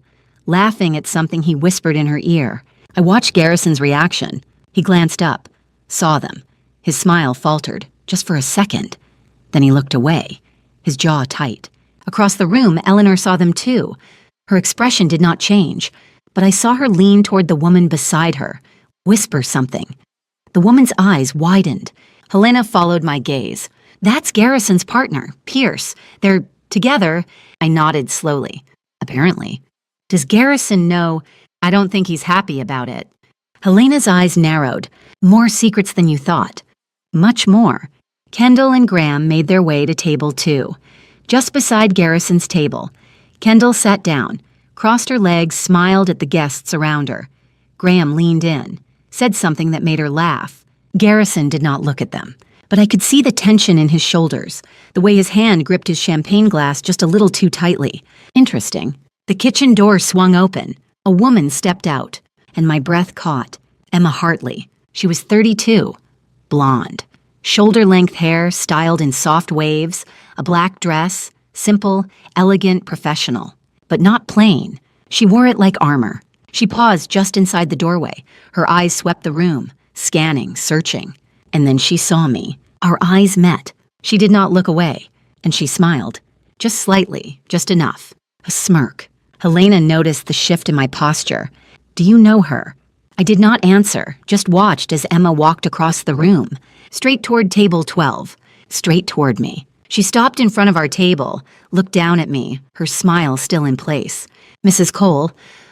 laughing at something he whispered in her ear. I watched Garrison's reaction. He glanced up, saw them. His smile faltered, just for a second. Then he looked away, his jaw tight. Across the room, Eleanor saw them too. Her expression did not change, but I saw her lean toward the woman beside her, whisper something. The woman's eyes widened. Helena followed my gaze. That's Garrison's partner, Pierce. They're together. I nodded slowly. Apparently. Does Garrison know? I don't think he's happy about it. Helena's eyes narrowed. More secrets than you thought. Much more. Kendall and Graham made their way to table 2, just beside Garrison's table. Kendall sat down, crossed her legs, smiled at the guests around her. Graham leaned in, said something that made her laugh. Garrison did not look at them, but I could see the tension in his shoulders, the way his hand gripped his champagne glass just a little too tightly. Interesting. The kitchen door swung open. A woman stepped out, and my breath caught. Emma Hartley. She was 32, blonde, shoulder-length hair styled in soft waves, a black dress, simple, elegant, professional, but not plain. She wore it like armor. She paused just inside the doorway. Her eyes swept the room, scanning, searching. And then she saw me. Our eyes met. She did not look away, and she smiled. Just slightly, just enough. A smirk. Helena noticed the shift in my posture. Do you know her? I did not answer, just watched as Emma walked across the room, straight toward table 12, straight toward me. She stopped in front of our table, looked down at me, her smile still in place. Mrs. Cole,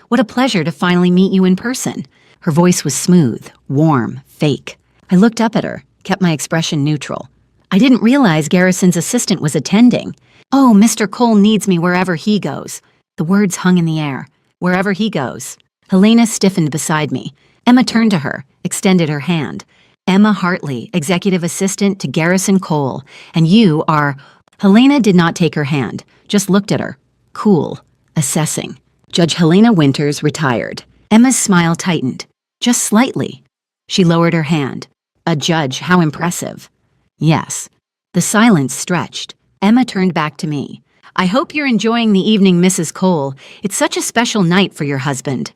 what a pleasure to finally meet you in person. Her voice was smooth, warm, fake. I looked up at her, kept my expression neutral. I didn't realize Garrison's assistant was attending. Oh, Mr. Cole needs me wherever he goes. The words hung in the air. Wherever he goes. Helena stiffened beside me. Emma turned to her, extended her hand. Emma Hartley, executive assistant to Garrison Cole, and you are... Helena did not take her hand, just looked at her. Cool. Assessing. Judge Helena Winters retired. Emma's smile tightened, just slightly. She lowered her hand. A judge, how impressive. Yes. The silence stretched. Emma turned back to me. I hope you're enjoying the evening, Mrs. Cole. It's such a special night for your husband.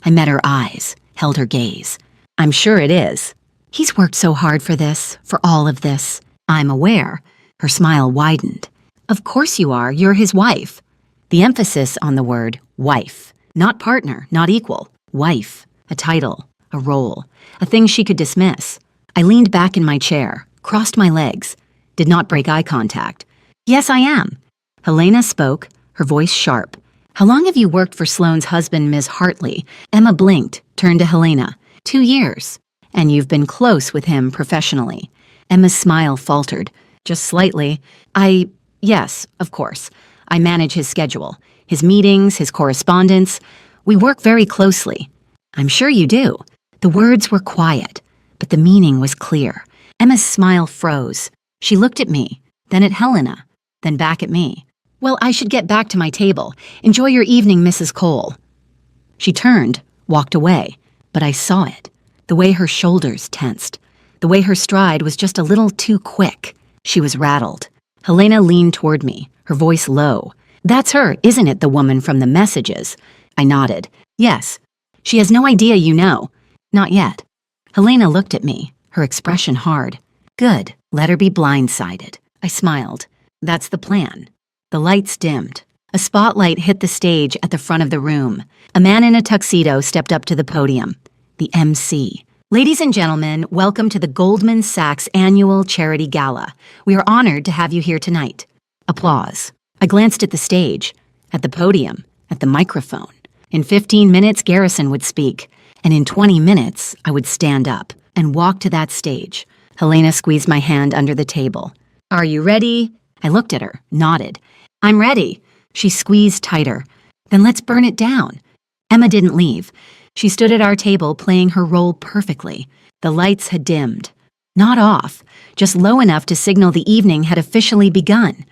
I met her eyes, held her gaze. I'm sure it is. He's worked so hard for this, for all of this. I'm aware. Her smile widened. Of course you are. You're his wife. The emphasis on the word wife. Not partner, not equal. Wife. A title, a role, a thing she could dismiss. I leaned back in my chair, crossed my legs, did not break eye contact. Yes, I am. Helena spoke, her voice sharp. How long have you worked for Sloane's husband, Ms. Hartley? Emma blinked, turned to Helena. 2 years. And you've been close with him professionally. Emma's smile faltered, just slightly. Yes, of course. I manage his schedule, his meetings, his correspondence. We work very closely. I'm sure you do. The words were quiet, but the meaning was clear. Emma's smile froze. She looked at me, then at Helena, then back at me. Well, I should get back to my table. Enjoy your evening, Mrs. Cole. She turned, walked away, but I saw it. The way her shoulders tensed. The way her stride was just a little too quick. She was rattled. Helena leaned toward me, her voice low. That's her, isn't it, the woman from the messages? I nodded. Yes. She has no idea you know. Not yet. Helena looked at me, her expression hard. Good. Let her be blindsided. I smiled. That's the plan. The lights dimmed. A spotlight hit the stage at the front of the room. A man in a tuxedo stepped up to the podium. The MC. Ladies and gentlemen, welcome to the Goldman Sachs Annual Charity Gala. We are honored to have you here tonight. Applause. I glanced at the stage, at the podium, at the microphone. In 15 minutes, Garrison would speak, and in 20 minutes, I would stand up and walk to that stage. Helena squeezed my hand under the table. Are you ready? I looked at her, nodded. I'm ready. She squeezed tighter. Then let's burn it down. Emma didn't leave. She stood at our table playing her role perfectly. The lights had dimmed. Not off, just low enough to signal the evening had officially begun.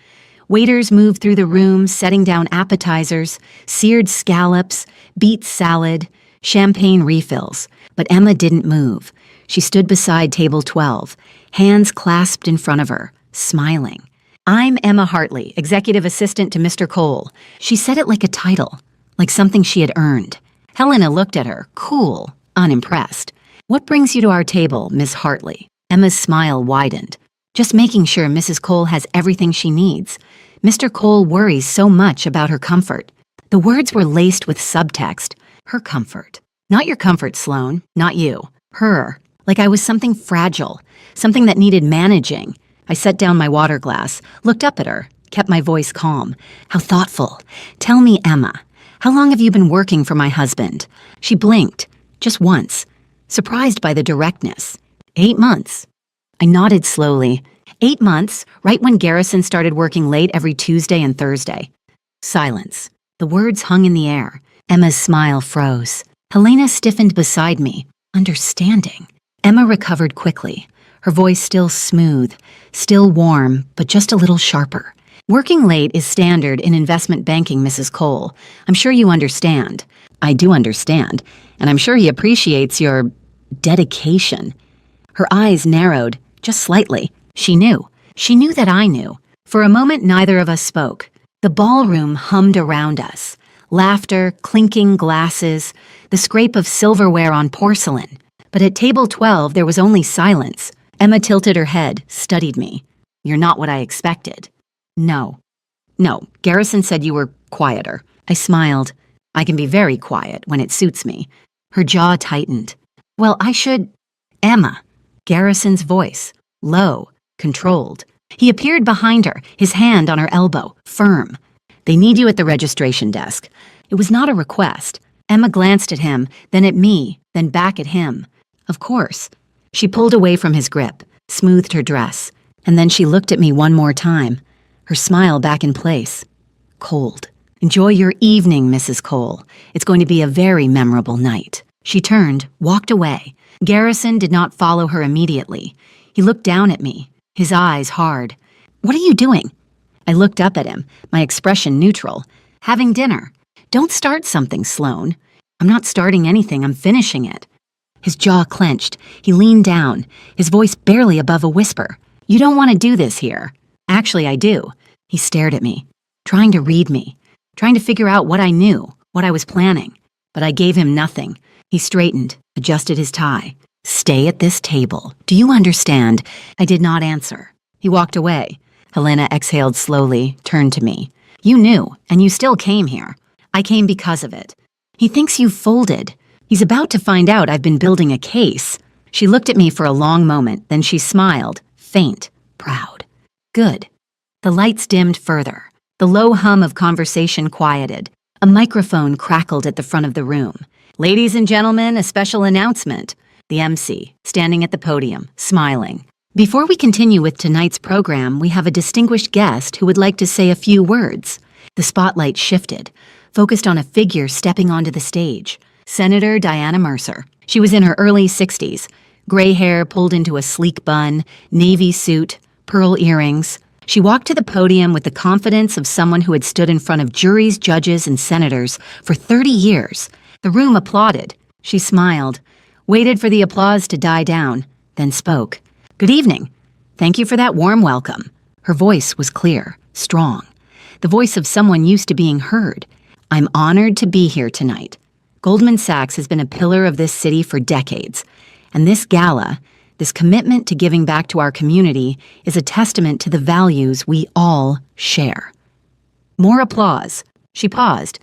Waiters moved through the room, setting down appetizers, seared scallops, beet salad, champagne refills. But Emma didn't move. She stood beside table 12, hands clasped in front of her, smiling. I'm Emma Hartley, executive assistant to Mr. Cole. She said it like a title, like something she had earned. Helena looked at her, cool, unimpressed. What brings you to our table, Miss Hartley? Emma's smile widened. Just making sure Mrs. Cole has everything she needs. Mr. Cole worries so much about her comfort. The words were laced with subtext. Her comfort. Not your comfort, Sloane. Not you. Her. Like I was something fragile. Something that needed managing. I set down my water glass, looked up at her, kept my voice calm. How thoughtful. Tell me, Emma, how long have you been working for my husband? She blinked, just once, surprised by the directness. 8 months. I nodded slowly. 8 months, right when Garrison started working late every Tuesday and Thursday. Silence. The words hung in the air. Emma's smile froze. Helena stiffened beside me, understanding. Emma recovered quickly, her voice still smooth, still warm, but just a little sharper. Working late is standard in investment banking, Mrs. Cole. I'm sure you understand. I do understand, and I'm sure he appreciates your dedication. Her eyes narrowed, just slightly. She knew. She knew that I knew. For a moment, neither of us spoke. The ballroom hummed around us. Laughter, clinking glasses, the scrape of silverware on porcelain. But at table 12, there was only silence. Emma tilted her head, studied me. You're not what I expected. No. Garrison said you were quieter. I smiled. I can be very quiet when it suits me. Her jaw tightened. Well, I should... Emma. Garrison's voice. Low. Controlled. He appeared behind her, his hand on her elbow, firm. They need you at the registration desk. It was not a request. Emma glanced at him, then at me, then back at him. Of course. She pulled away from his grip, smoothed her dress, and then she looked at me one more time, her smile back in place. Cold. Enjoy your evening, Mrs. Cole. It's going to be a very memorable night. She turned, walked away. Garrison did not follow her immediately. He looked down at me, his eyes hard. What are you doing? I looked up at him, my expression neutral. Having dinner. Don't start something, Sloane. I'm not starting anything, I'm finishing it. His jaw clenched. He leaned down, his voice barely above a whisper. You don't want to do this here. Actually, I do. He stared at me, trying to read me, trying to figure out what I knew, what I was planning. But I gave him nothing. He straightened, adjusted his tie. Stay at this table. Do you understand? I did not answer. He walked away. Helena exhaled slowly, turned to me. You knew, and you still came here. I came because of it. He thinks you folded. He's about to find out I've been building a case. She looked at me for a long moment, then she smiled, faint, proud. Good. The lights dimmed further. The low hum of conversation quieted. A microphone crackled at the front of the room. Ladies and gentlemen, a special announcement. The MC, standing at the podium, smiling. Before we continue with tonight's program, we have a distinguished guest who would like to say a few words. The spotlight shifted, focused on a figure stepping onto the stage. Senator Diana Mercer. She was in her early 60s, gray hair pulled into a sleek bun, navy suit, pearl earrings. She walked to the podium with the confidence of someone who had stood in front of juries, judges, and senators for 30 years. The room applauded. She smiled, waited for the applause to die down, then spoke. Good evening. Thank you for that warm welcome. Her voice was clear, strong. The voice of someone used to being heard. I'm honored to be here tonight. Goldman Sachs has been a pillar of this city for decades, and this gala, this commitment to giving back to our community, is a testament to the values we all share. More applause. She paused.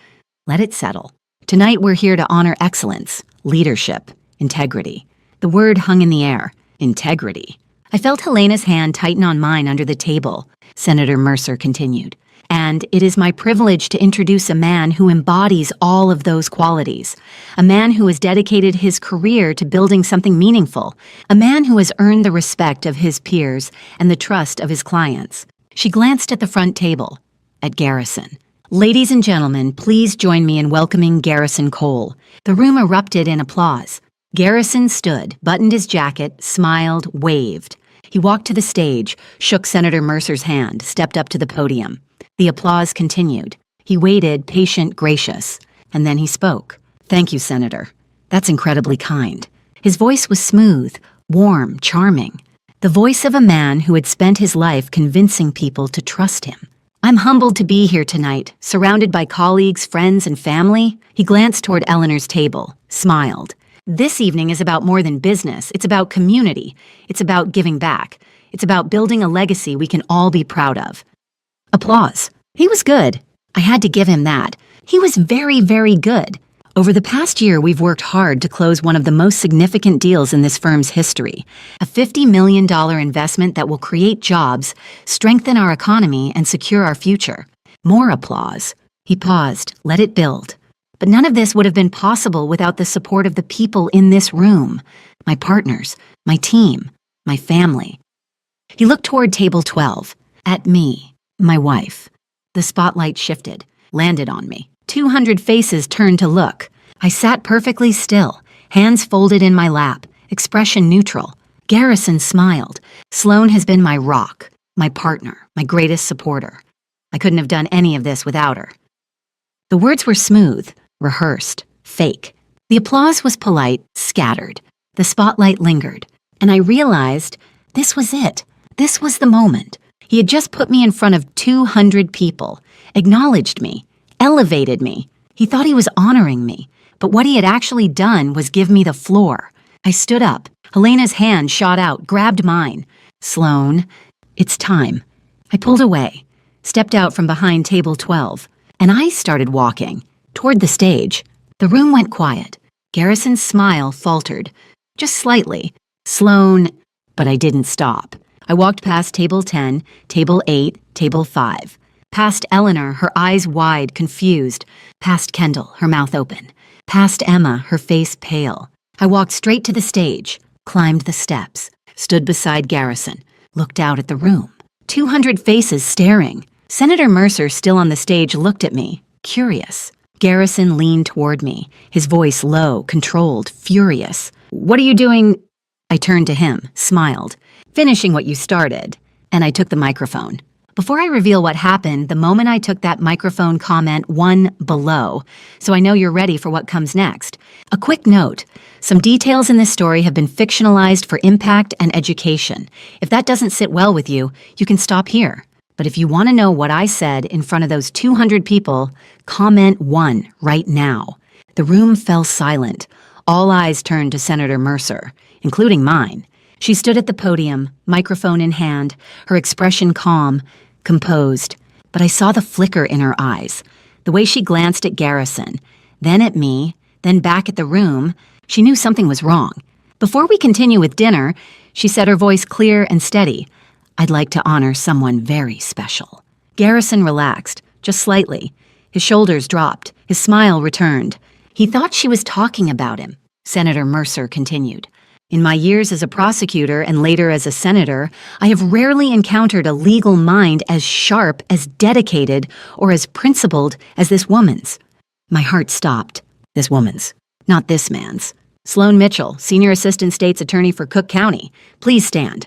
Let it settle. Tonight we're here to honor excellence, leadership, integrity. The word hung in the air. Integrity. I felt Helena's hand tighten on mine under the table. Senator Mercer continued. And it is my privilege to introduce a man who embodies all of those qualities. A man who has dedicated his career to building something meaningful. A man who has earned the respect of his peers and the trust of his clients. She glanced at the front table, at Garrison. Ladies and gentlemen, please join me in welcoming Garrison Cole. The room erupted in applause. Garrison stood, buttoned his jacket, smiled, waved. He walked to the stage, shook Senator Mercer's hand, stepped up to the podium. The applause continued. He waited, patient, gracious, and then he spoke. Thank you, Senator. That's incredibly kind. His voice was smooth, warm, charming. The voice of a man who had spent his life convincing people to trust him. I'm humbled to be here tonight, surrounded by colleagues, friends, and family. He glanced toward Eleanor's table, smiled. This evening is about more than business. It's about community. It's about giving back. It's about building a legacy we can all be proud of. Applause. He was good. I had to give him that. He was very, very good. Over the past year, we've worked hard to close one of the most significant deals in this firm's history. A $50 million investment that will create jobs, strengthen our economy, and secure our future. More applause. He paused, let it build. But none of this would have been possible without the support of the people in this room. My partners, my team, my family. He looked toward table 12, at me. My wife. The spotlight shifted, landed on me. 200 faces turned to look. I sat perfectly still, hands folded in my lap, expression neutral. Garrison smiled. Sloane has been my rock, my partner, my greatest supporter. I couldn't have done any of this without her. The words were smooth, rehearsed, fake. The applause was polite, scattered. The spotlight lingered, and I realized this was it. This was the moment. He had just put me in front of 200 people, acknowledged me, elevated me. He thought he was honoring me, but what he had actually done was give me the floor. I stood up. Helena's hand shot out, grabbed mine. Sloane, it's time. I pulled away, stepped out from behind table 12, and I started walking toward the stage. The room went quiet. Garrison's smile faltered, just slightly. Sloane, but I didn't stop. I walked past table 10, table 8, table 5. Past Eleanor, her eyes wide, confused. Past Kendall, her mouth open. Past Emma, her face pale. I walked straight to the stage, climbed the steps, stood beside Garrison, looked out at the room. 200 faces staring. Senator Mercer, still on the stage, looked at me, curious. Garrison leaned toward me, his voice low, controlled, furious. What are you doing? I turned to him, smiled. Finishing what you started, and I took the microphone. Before I reveal what happened, the moment I took that microphone comment one below, so I know you're ready for what comes next. A quick note, some details in this story have been fictionalized for impact and education. If that doesn't sit well with you, you can stop here. But if you want to know what I said in front of those 200 people, comment 1 right now. The room fell silent. All eyes turned to Senator Mercer, including mine. She stood at the podium, microphone in hand, her expression calm, composed. But I saw the flicker in her eyes, the way she glanced at Garrison, then at me, then back at the room. She knew something was wrong. Before we continue with dinner, she said, her voice clear and steady, I'd like to honor someone very special. Garrison relaxed, just slightly. His shoulders dropped. His smile returned. He thought she was talking about him. Senator Mercer continued. In my years as a prosecutor and later as a senator, I have rarely encountered a legal mind as sharp, as dedicated, or as principled as this woman's. My heart stopped. This woman's, not this man's. Sloane Mitchell, Senior Assistant State's Attorney for Cook County. Please stand.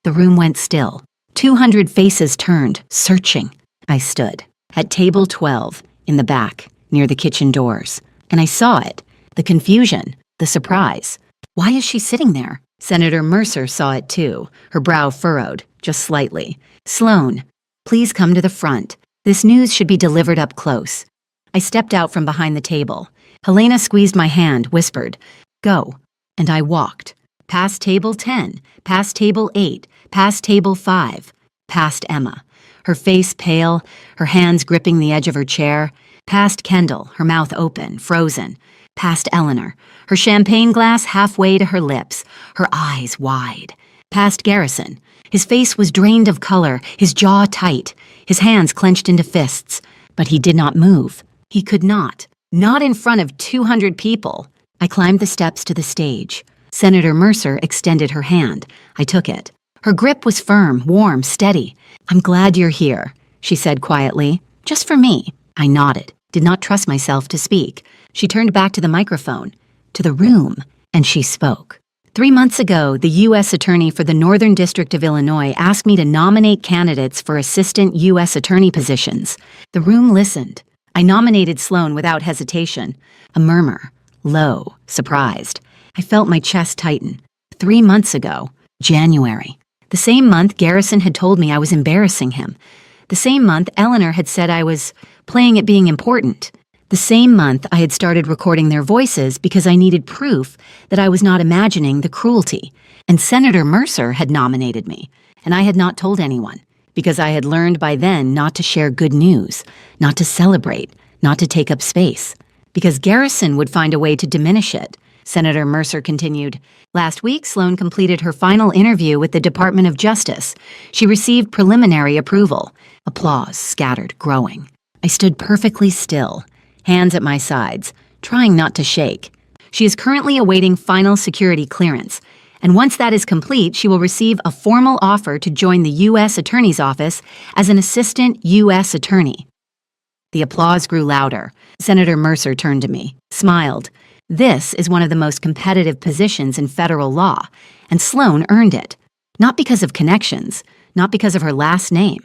The room went still. 200 faces turned, searching. I stood at table 12, in the back, near the kitchen doors, and I saw it, the confusion, the surprise. Why is she sitting there? Senator Mercer saw it too, her brow furrowed, just slightly. Sloane, please come to the front. This news should be delivered up close. I stepped out from behind the table. Helena squeezed my hand, whispered, Go. And I walked. Past table 10, past table 8, past table 5, past Emma. her face pale, her hands gripping the edge of her chair. Past Kendall, her mouth open, frozen. Past Eleanor, her champagne glass halfway to her lips, her eyes wide. Past Garrison. His face was drained of color, his jaw tight, his hands clenched into fists. But he did not move. He could not. Not in front of 200 people. I climbed the steps to the stage. Senator Mercer extended her hand. I took it. Her grip was firm, warm, steady. "I'm glad you're here," she said quietly. "Just for me." I nodded, did not trust myself to speak. She turned back to the microphone, to the room, and she spoke. 3 months ago, the U.S. Attorney for the Northern District of Illinois asked me to nominate candidates for assistant U.S. Attorney positions. The room listened. I nominated Sloan without hesitation. A murmur, low, surprised. I felt my chest tighten. 3 months ago, January. The same month Garrison had told me I was embarrassing him. The same month Eleanor had said I was playing at being important. The same month I had started recording their voices because I needed proof that I was not imagining the cruelty. And Senator Mercer had nominated me, and I had not told anyone, because I had learned by then not to share good news, not to celebrate, not to take up space, because Garrison would find a way to diminish it. Senator Mercer continued, "Last week, Sloan completed her final interview with the Department of Justice. She received preliminary approval." Applause scattered, growing. I stood perfectly still, hands at my sides, trying not to shake. "She is currently awaiting final security clearance, and once that is complete, she will receive a formal offer to join the U.S. Attorney's Office as an assistant U.S. attorney." The applause grew louder. Senator Mercer turned to me, smiled. "This is one of the most competitive positions in federal law, and Sloan earned it. Not because of connections, not because of her last name,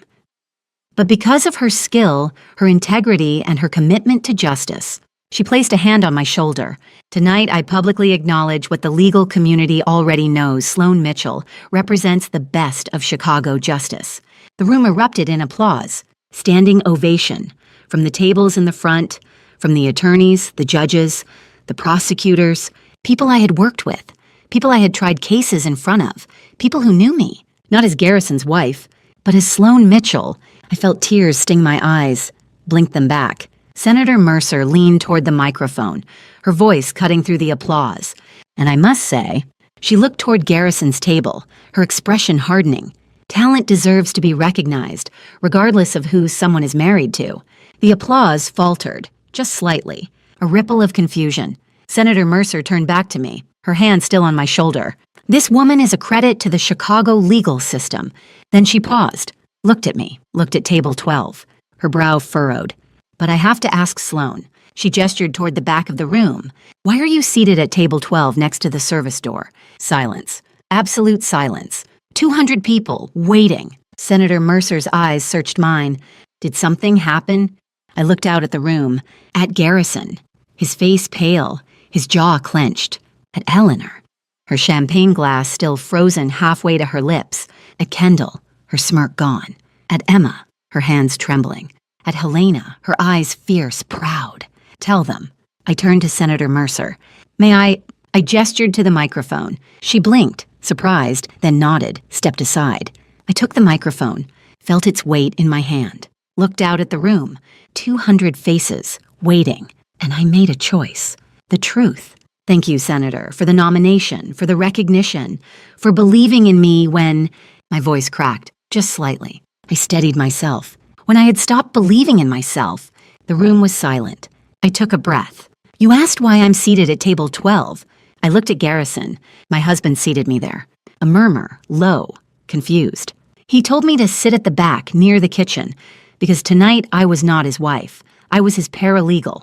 but because of her skill, her integrity, and her commitment to justice." She placed a hand on my shoulder. "Tonight, I publicly acknowledge what the legal community already knows. Sloan Mitchell represents the best of Chicago justice." The room erupted in applause, standing ovation, from the tables in the front, from the attorneys, the judges, the prosecutors, people I had worked with, people I had tried cases in front of, people who knew me, not as Garrison's wife, but as Sloan Mitchell. I felt tears sting my eyes, blinked them back. Senator Mercer leaned toward the microphone, her voice cutting through the applause. And I must say, she looked toward Garrison's table, her expression hardening. Talent deserves to be recognized, regardless of who someone is married to. The applause faltered, just slightly, a ripple of confusion. Senator Mercer turned back to me, her hand still on my shoulder. "This woman is a credit to the Chicago legal system." Then she paused, looked at me, looked at table 12, her brow furrowed. "But I have to ask Sloan." She gestured toward the back of the room. "Why are you seated at table 12 next to the service door?" Silence. Absolute silence. 200 people, waiting. Senator Mercer's eyes searched mine. Did something happen? I looked out at the room, at Garrison, his face pale, his jaw clenched. At Eleanor, her champagne glass still frozen halfway to her lips. At Kendall, her smirk gone. At Emma, her hands trembling. At Helena, her eyes fierce, proud. "Tell them." I turned to Senator Mercer. "May I gestured to the microphone. She blinked, surprised, then nodded, stepped aside. I took the microphone, felt its weight in my hand, looked out at the room. 200 faces, waiting, and I made a choice. The truth. "Thank you, Senator, for the nomination, for the recognition, for believing in me when—" My voice cracked, just slightly. I steadied myself. When I had stopped believing in myself, the room was silent. I took a breath. "You asked why I'm seated at table 12. I looked at Garrison. My husband seated me there. A murmur, low, confused. He told me to sit at the back, near the kitchen, because tonight I was not his wife. I was his paralegal.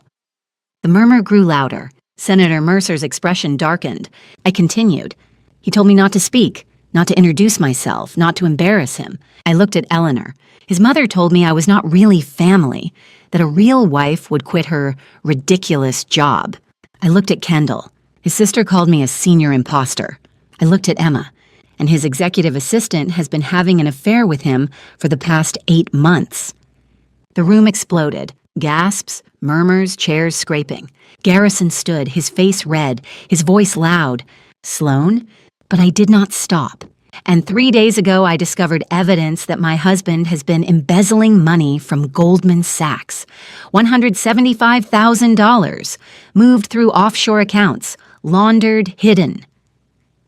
The murmur grew louder. Senator Mercer's expression darkened. I continued. He told me not to speak, not to introduce myself, not to embarrass him. I looked at Eleanor. His mother told me I was not really family, that a real wife would quit her ridiculous job. I looked at Kendall. His sister called me a senior imposter. I looked at Emma, and his executive assistant has been having an affair with him for the past 8 months. The room exploded. Gasps, murmurs, chairs scraping. Garrison stood, his face red, his voice loud. "Sloan?" But I did not stop. And 3 days ago, I discovered evidence that my husband has been embezzling money from Goldman Sachs. $175,000, moved through offshore accounts, laundered, hidden.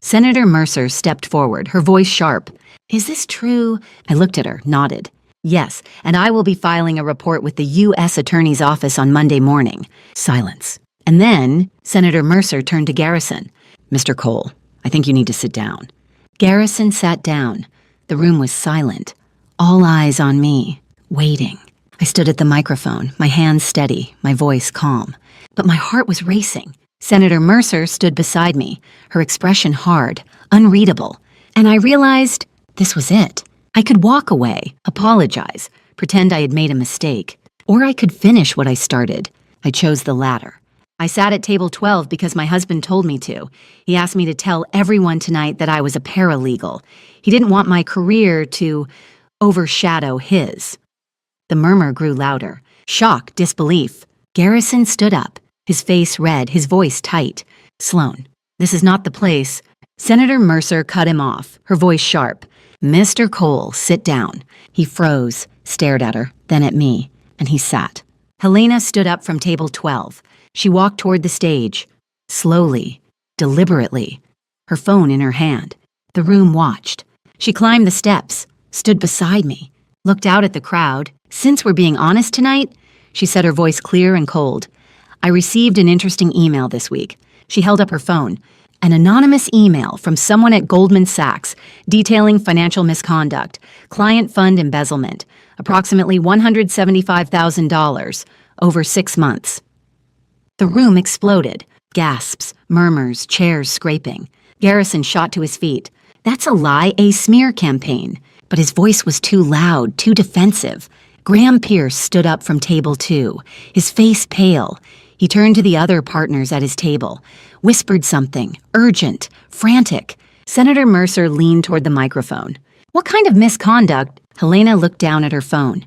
Senator Mercer stepped forward, her voice sharp. Is this true? I looked at her, nodded. Yes, and I will be filing a report with the U.S. Attorney's Office on Monday morning. Silence. And then Senator Mercer turned to Garrison. Mr. Cole, I think you need to sit down. Garrison sat down. The room was silent. All eyes on me, waiting. I stood at the microphone, my hands steady, my voice calm. But my heart was racing. Senator Mercer stood beside me, her expression hard, unreadable. And I realized this was it. I could walk away, apologize, pretend I had made a mistake. Or I could finish what I started. I chose the latter. I sat at table 12 because my husband told me to. He asked me to tell everyone tonight that I was a paralegal. He didn't want my career to overshadow his. The murmur grew louder. Shock, disbelief. Garrison stood up, his face red, his voice tight. Sloan, this is not the place. Senator Mercer cut him off, her voice sharp. Mr. Cole, sit down. He froze, stared at her, then at me, and he sat. Helena stood up from table 12. She walked toward the stage, slowly, deliberately, her phone in her hand. The room watched. She climbed the steps, stood beside me, looked out at the crowd. Since we're being honest tonight, she said, her voice clear and cold. I received an interesting email this week. She held up her phone. An anonymous email from someone at Goldman Sachs detailing financial misconduct, client fund embezzlement, approximately $175,000 over 6 months. The room exploded. Gasps, murmurs, chairs scraping. Garrison shot to his feet. That's a lie, a smear campaign. But his voice was too loud, too defensive. Graham Pierce stood up from table 2, his face pale. He turned to the other partners at his table, whispered something, urgent, frantic. Senator Mercer leaned toward the microphone. What kind of misconduct? Helena looked down at her phone.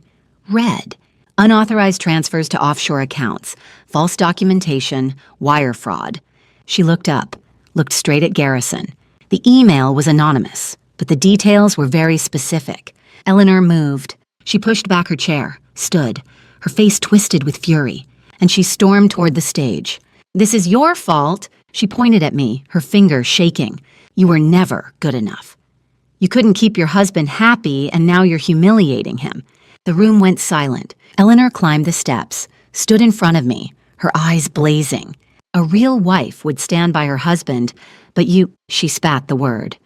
Read. Unauthorized transfers to offshore accounts, false documentation, wire fraud. She looked up, looked straight at Garrison. The email was anonymous, but the details were very specific. Eleanor moved. She pushed back her chair, stood, her face twisted with fury, and she stormed toward the stage. This is your fault, she pointed at me, her finger shaking. You were never good enough. You couldn't keep your husband happy, and now you're humiliating him. The room went silent. Eleanor climbed the steps, stood in front of me, her eyes blazing. A real wife would stand by her husband, but she spat the word.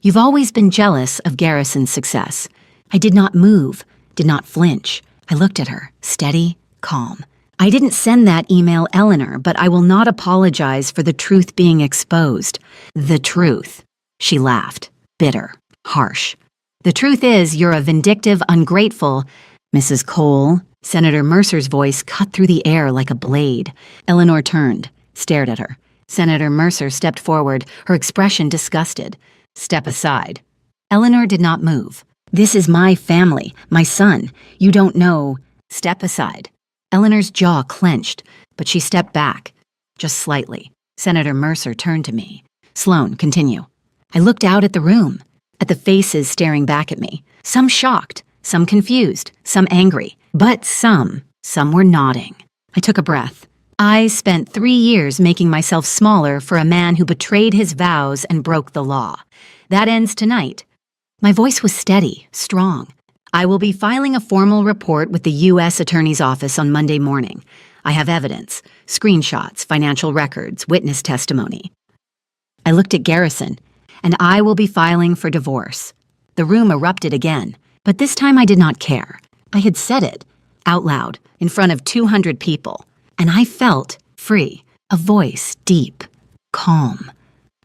You've always been jealous of Garrison's success. I did not move, did not flinch. I looked at her, steady, calm. I didn't send that email, Eleanor, but I will not apologize for the truth being exposed. The truth. She laughed, bitter, harsh. The truth is, you're a vindictive, ungrateful... Mrs. Cole, Senator Mercer's voice cut through the air like a blade. Eleanor turned, stared at her. Senator Mercer stepped forward, her expression disgusted. Step aside. Eleanor did not move. This is my family, my son. You don't know. Step aside. Eleanor's jaw clenched, but she stepped back, just slightly. Senator Mercer turned to me. Sloan, continue. I looked out at the room, at the faces staring back at me. Some shocked, some confused, some angry, but some were nodding. I took a breath. I spent 3 years making myself smaller for a man who betrayed his vows and broke the law. That ends tonight. My voice was steady, strong. I will be filing a formal report with the U.S. Attorney's Office on Monday morning. I have evidence, screenshots, financial records, witness testimony. I looked at Garrison, and I will be filing for divorce. The room erupted again, but this time I did not care. I had said it, out loud, in front of 200 people, and I felt free, a voice deep, calm,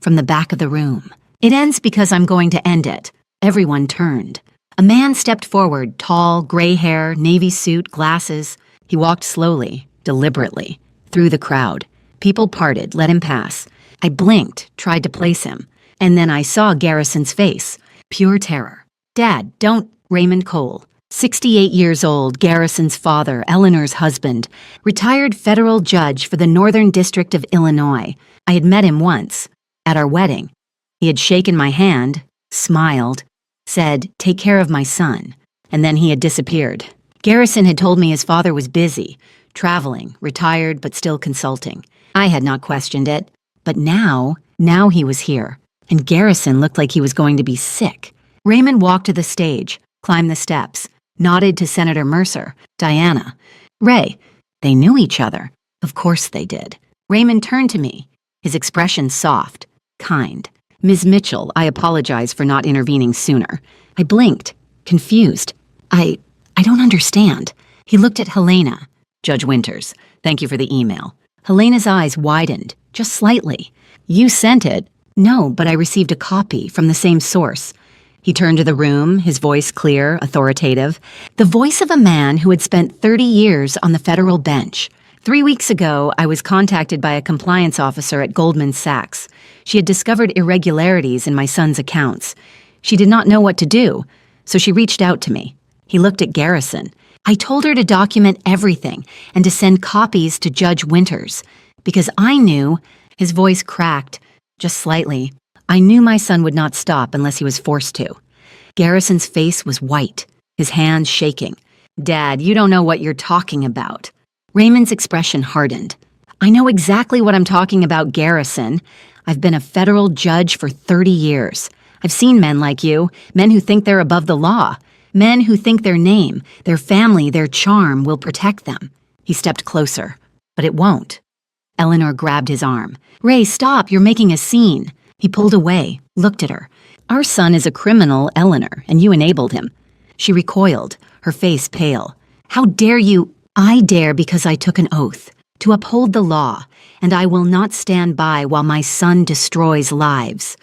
from the back of the room. It ends because I'm going to end it. Everyone turned. A man stepped forward, tall, gray hair, navy suit, glasses. He walked slowly, deliberately, through the crowd. People parted, let him pass. I blinked, tried to place him, and then I saw Garrison's face. Pure terror. Dad, don't... Raymond Cole, 68 years old, Garrison's father, Eleanor's husband, retired federal judge for the Northern District of Illinois. I had met him once, at our wedding. He had shaken my hand, smiled, said, "Take care of my son," and then he had disappeared. Garrison had told me his father was busy, traveling, retired but still consulting. I had not questioned it, but now he was here, and Garrison looked like he was going to be sick. Raymond walked to the stage, climbed the steps, nodded to Senator Mercer, Diana, Ray. They knew each other. Of course they did. Raymond turned to me, his expression soft, kind. "Ms. Mitchell, I apologize for not intervening sooner." I blinked, confused. I don't understand." He looked at Helena. "Judge Winters, thank you for the email." Helena's eyes widened, just slightly. "You sent it?" "No, but I received a copy from the same source." He turned to the room, his voice clear, authoritative. The voice of a man who had spent 30 years on the federal bench. 3 weeks ago, I was contacted by a compliance officer at Goldman Sachs. She had discovered irregularities in my son's accounts. She did not know what to do, so she reached out to me. He looked at Garrison. I told her to document everything and to send copies to Judge Winters, because I knew, his voice cracked, just slightly, I knew my son would not stop unless he was forced to. Garrison's face was white, his hands shaking. "Dad, you don't know what you're talking about." Raymond's expression hardened. "I know exactly what I'm talking about, Garrison. I've been a federal judge for 30 years. I've seen men like you, men who think they're above the law, men who think their name, their family, their charm will protect them." He stepped closer, but it won't. Eleanor grabbed his arm. "Ray, stop, you're making a scene." He pulled away, looked at her. "Our son is a criminal, Eleanor, and you enabled him." She recoiled, her face pale. "How dare you?" "I dare because I took an oath to uphold the law, and I will not stand by while my son destroys lives."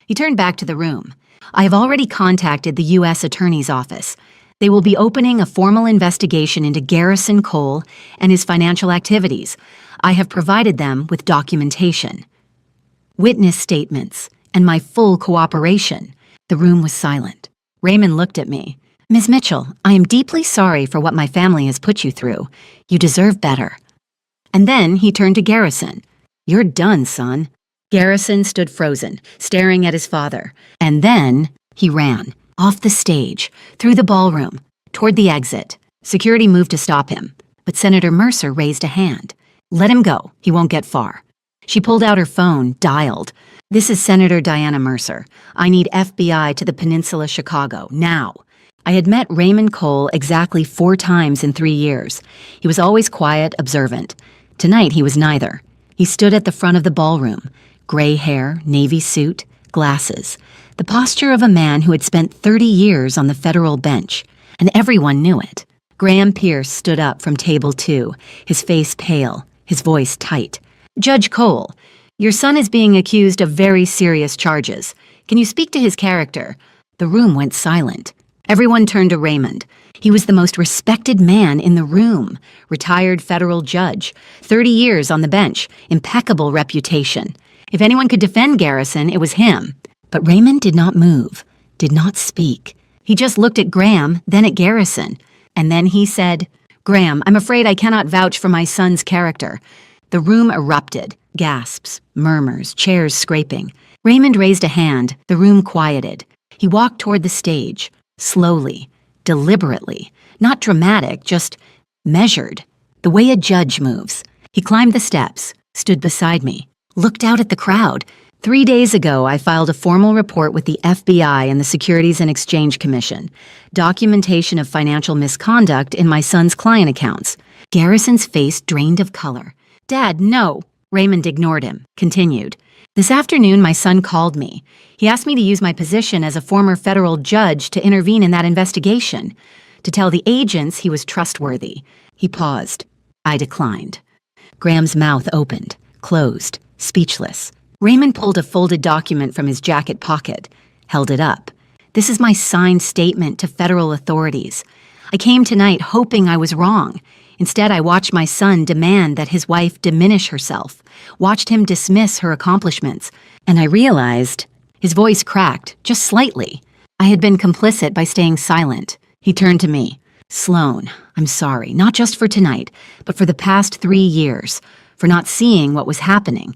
He turned back to the room. "I have already contacted the U.S. Attorney's Office. They will be opening a formal investigation into Garrison Cole and his financial activities. I have provided them with documentation, witness statements, and my full cooperation." The room was silent. Raymond looked at me. "Ms. Mitchell, I am deeply sorry for what my family has put you through. You deserve better." And then he turned to Garrison. "You're done, son." Garrison stood frozen, staring at his father. And then he ran, off the stage, through the ballroom, toward the exit. Security moved to stop him, but Senator Mercer raised a hand. "Let him go. He won't get far." She pulled out her phone, dialed. "This is Senator Diana Mercer. I need FBI to the Peninsula, Chicago, now." I had met Raymond Cole exactly 4 times in 3 years. He was always quiet, observant. Tonight he was neither. He stood at the front of the ballroom, gray hair, navy suit, glasses, the posture of a man who had spent 30 years on the federal bench, and everyone knew it. Graham Pierce stood up from table 2, his face pale, his voice tight. "Judge Cole, your son is being accused of very serious charges. Can you speak to his character?" The room went silent. Everyone turned to Raymond. He was the most respected man in the room, retired federal judge, 30 years on the bench, impeccable reputation. If anyone could defend Garrison, it was him. But Raymond did not move, did not speak. He just looked at Graham, then at Garrison. And then he said, "Graham, I'm afraid I cannot vouch for my son's character." The room erupted, gasps, murmurs, chairs scraping. Raymond raised a hand, the room quieted. He walked toward the stage. Slowly, deliberately, not dramatic, just measured, the way a judge moves. He climbed the steps, stood beside me, looked out at the crowd. 3 days ago, I filed a formal report with the FBI and the Securities and Exchange Commission. Documentation of financial misconduct in my son's client accounts. Garrison's face drained of color. "Dad, no." Raymond ignored him, continued. "This afternoon, my son called me. He asked me to use my position as a former federal judge to intervene in that investigation, to tell the agents he was trustworthy." He paused. I declined. Graham's mouth opened, closed, speechless. Raymond pulled a folded document from his jacket pocket, held it up. "This is my signed statement to federal authorities. I came tonight hoping I was wrong. Instead, I watched my son demand that his wife diminish herself, watched him dismiss her accomplishments, and I realized," his voice cracked, just slightly, "I had been complicit by staying silent." He turned to me. "Sloan, I'm sorry, not just for tonight, but for the past 3 years, for not seeing what was happening."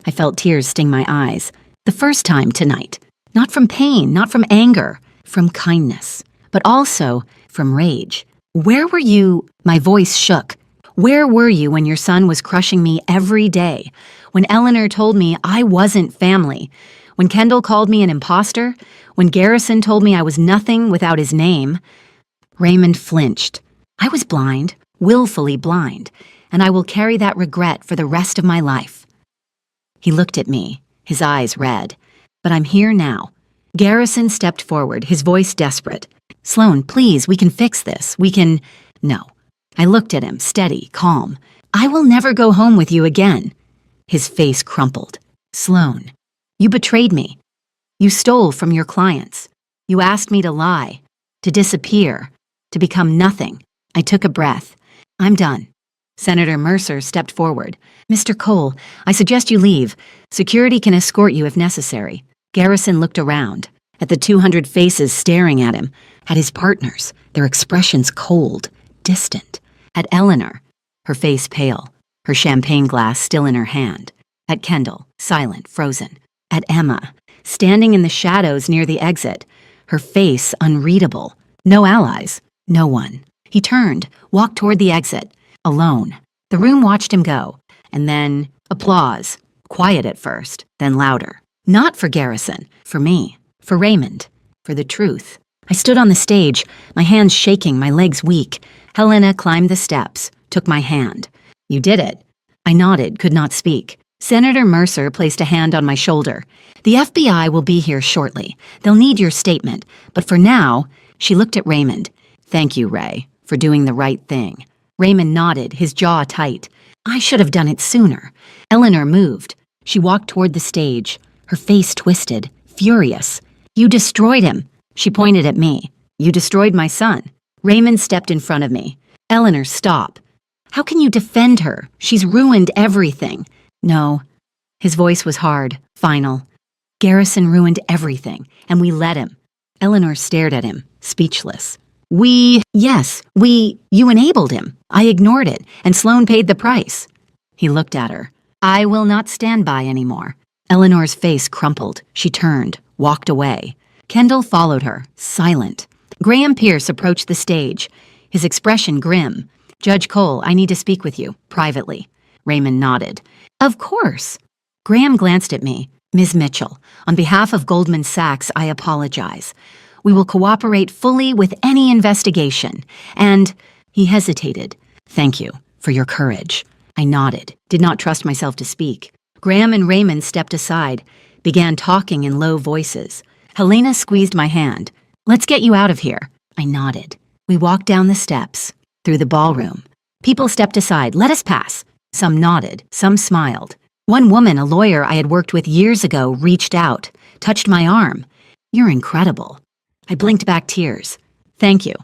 I felt tears sting my eyes. "The first time tonight. Not from pain, not from anger, from kindness, but also from rage. Where were you? My voice shook. Where were you when your son was crushing me every day? When Eleanor told me I wasn't family? When Kendall called me an imposter? When Garrison told me I was nothing without his name? Raymond flinched. I was blind, willfully blind, and I will carry that regret for the rest of my life. He looked at me, his eyes red. But I'm here now. Garrison stepped forward, his voice desperate. Sloan, please, we can fix this. We can... No. I looked at him, steady, calm. I will never go home with you again. His face crumpled. Sloan, you betrayed me. You stole from your clients. You asked me to lie, to disappear, to become nothing. I took a breath. I'm done. Senator Mercer stepped forward. Mr. Cole, I suggest you leave. Security can escort you if necessary. Garrison looked around, at the 200 faces staring at him, at his partners, their expressions cold, distant, at Eleanor, her face pale, her champagne glass still in her hand, at Kendall, silent, frozen, at Emma, standing in the shadows near the exit, her face unreadable. No allies, no one. He turned, walked toward the exit, alone. The room watched him go, and then applause, quiet at first, then louder. Not for Garrison, for me, for Raymond, for the truth. I stood on the stage, my hands shaking, my legs weak. Helena climbed the steps, took my hand. You did it. I nodded, could not speak. Senator Mercer placed a hand on my shoulder. The FBI will be here shortly. They'll need your statement. But for now, she looked at Raymond. Thank you, Ray, for doing the right thing. Raymond nodded, his jaw tight. I should have done it sooner. Eleanor moved. She walked toward the stage, her face twisted, furious. You destroyed him. She pointed at me. You destroyed my son. Raymond stepped in front of me. Eleanor, stop. How can you defend her? She's ruined everything. No. His voice was hard, final. Garrison ruined everything, and we let him. Eleanor stared at him, speechless. You enabled him. I ignored it, and Sloan paid the price. He looked at her. I will not stand by anymore. Eleanor's face crumpled. She turned, walked away. Kendall followed her, silent. Graham Pierce approached the stage, his expression grim. Judge Cole, I need to speak with you, privately. Raymond nodded. Of course. Graham glanced at me. Ms. Mitchell, on behalf of Goldman Sachs, I apologize. We will cooperate fully with any investigation. And he hesitated. Thank you for your courage. I nodded, did not trust myself to speak. Graham and Raymond stepped aside, began talking in low voices. Helena squeezed my hand. Let's get you out of here. I nodded. We walked down the steps, through the ballroom. People stepped aside. Let us pass. Some nodded, some smiled. One woman, a lawyer I had worked with years ago, reached out, touched my arm. You're incredible. I blinked back tears. Thank you.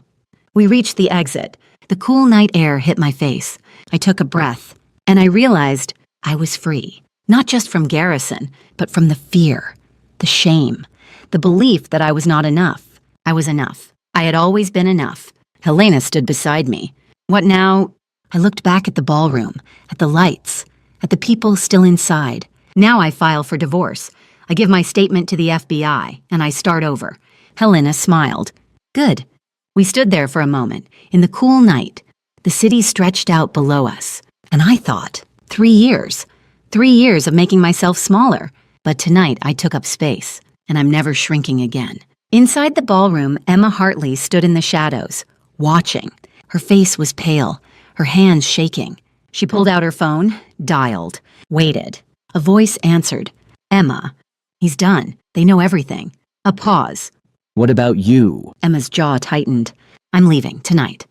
We reached the exit. The cool night air hit my face. I took a breath, and I realized I was free. Not just from Garrison, but from the fear, the shame, the belief that I was not enough. I was enough. I had always been enough. Helena stood beside me. What now? I looked back at the ballroom, at the lights, at the people still inside. Now I file for divorce. I give my statement to the FBI, and I start over. Helena smiled. Good. We stood there for a moment, in the cool night. The city stretched out below us. And I thought, 3 years. 3 years of making myself smaller. But tonight I took up space, and I'm never shrinking again. Inside the ballroom, Emma Hartley stood in the shadows, watching. Her face was pale, her hands shaking. She pulled out her phone, dialed, waited. A voice answered. Emma. He's done. They know everything. A pause. What about you? Emma's jaw tightened. I'm leaving, tonight.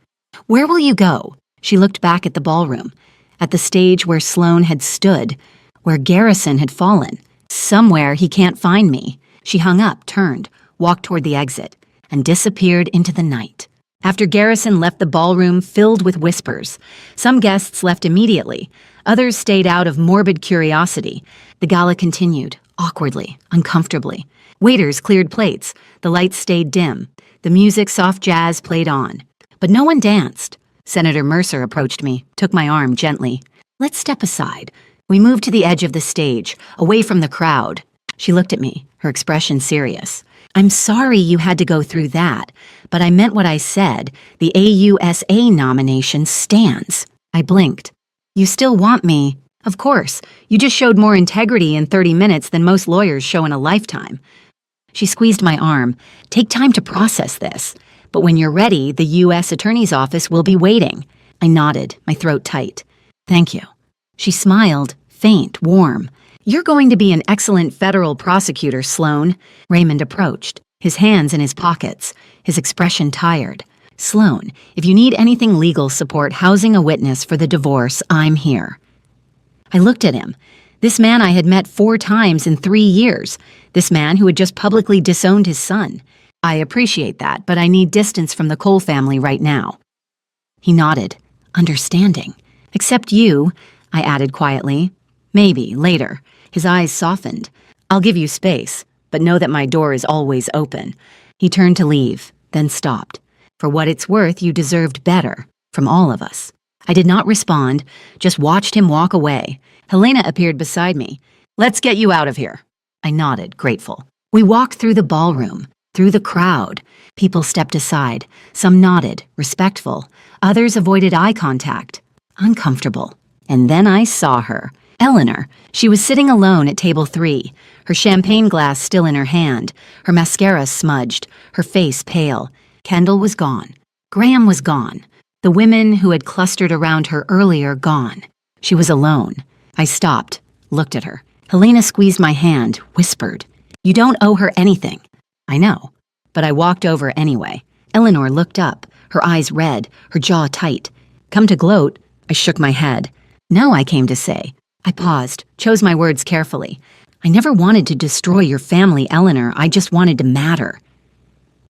Where will you go? She looked back at the ballroom, at the stage where Sloan had stood, where Garrison had fallen. Somewhere he can't find me. She hung up, turned, walked toward the exit, and disappeared into the night. After Garrison left the ballroom filled with whispers, some guests left immediately. Others stayed out of morbid curiosity. The gala continued, awkwardly, uncomfortably. Waiters cleared plates. The lights stayed dim. The music, soft jazz, played on. But no one danced. Senator Mercer approached me, took my arm gently. Let's step aside. We moved to the edge of the stage, away from the crowd. She looked at me, her expression serious. I'm sorry you had to go through that, but I meant what I said. The AUSA nomination stands. I blinked. You still want me? Of course. You just showed more integrity in 30 minutes than most lawyers show in a lifetime. She squeezed my arm. Take time to process this. But when you're ready, the U.S. Attorney's Office will be waiting. I nodded, my throat tight. Thank you. She smiled, faint, warm. You're going to be an excellent federal prosecutor, Sloan. Raymond approached, his hands in his pockets, his expression tired. Sloan, if you need anything legal support housing a witness for the divorce, I'm here. I looked at him. This man I had met 4 times in 3 years. This man who had just publicly disowned his son. I appreciate that, but I need distance from the Cole family right now. He nodded, understanding. Except you, I added quietly. Maybe, later. His eyes softened. I'll give you space, but know that my door is always open. He turned to leave, then stopped. For what it's worth, you deserved better, from all of us. I did not respond, just watched him walk away. Helena appeared beside me. Let's get you out of here. I nodded, grateful. We walked through the ballroom, through the crowd. People stepped aside. Some nodded, respectful. Others avoided eye contact, uncomfortable. And then I saw her. Eleanor. She was sitting alone at table 3, her champagne glass still in her hand, her mascara smudged, her face pale. Kendall was gone. Graham was gone. The women who had clustered around her earlier gone. She was alone. I stopped, looked at her. Helena squeezed my hand, whispered, You don't owe her anything. I know, but I walked over anyway. Eleanor looked up, her eyes red, her jaw tight. Come to gloat, I shook my head. No, I came to say. I paused, chose my words carefully. I never wanted to destroy your family, Eleanor. I just wanted to matter.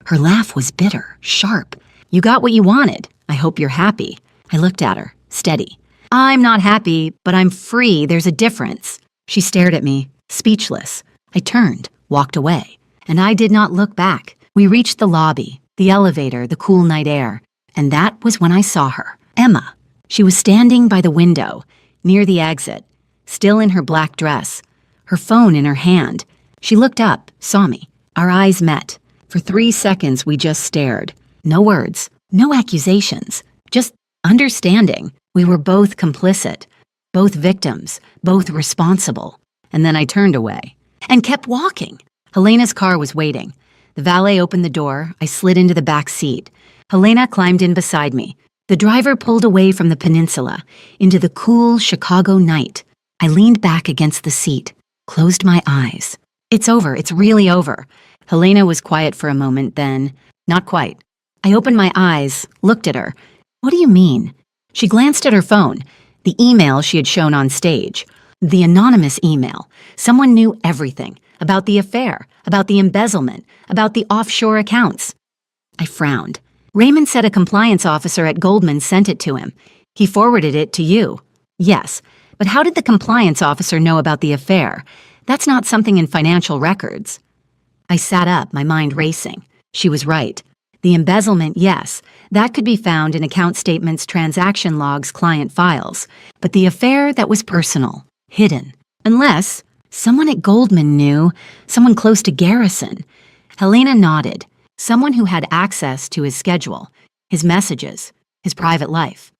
Her laugh was bitter, sharp. You got what you wanted. I hope you're happy. I looked at her, steady. I'm not happy, but I'm free. There's a difference. She stared at me, speechless. I turned, walked away, and I did not look back. We reached the lobby, the elevator, the cool night air, and that was when I saw her, Emma. She was standing by the window, near the exit, still in her black dress, her phone in her hand. She looked up, saw me. Our eyes met. For 3 seconds, we just stared. No words, no accusations, just understanding. We were both complicit, both victims, both responsible. And then I turned away and kept walking. Helena's car was waiting. The valet opened the door. I slid into the back seat. Helena climbed in beside me. The driver pulled away from the peninsula into the cool Chicago night. I leaned back against the seat, closed my eyes. It's over. It's really over. Helena was quiet for a moment, then, not quite. I opened my eyes, looked at her. What do you mean? She glanced at her phone, the email she had shown on stage. The anonymous email. Someone knew everything about the affair, about the embezzlement, about the offshore accounts. I frowned. Raymond said a compliance officer at Goldman sent it to him. He forwarded it to you. Yes, but how did the compliance officer know about the affair? That's not something in financial records. I sat up, my mind racing. She was right. The embezzlement, yes, that could be found in account statements, transaction logs, client files. But the affair, that was personal, hidden. Unless someone at Goldman knew, someone close to Garrison. Helena nodded. Someone who had access to his schedule, his messages, his private life.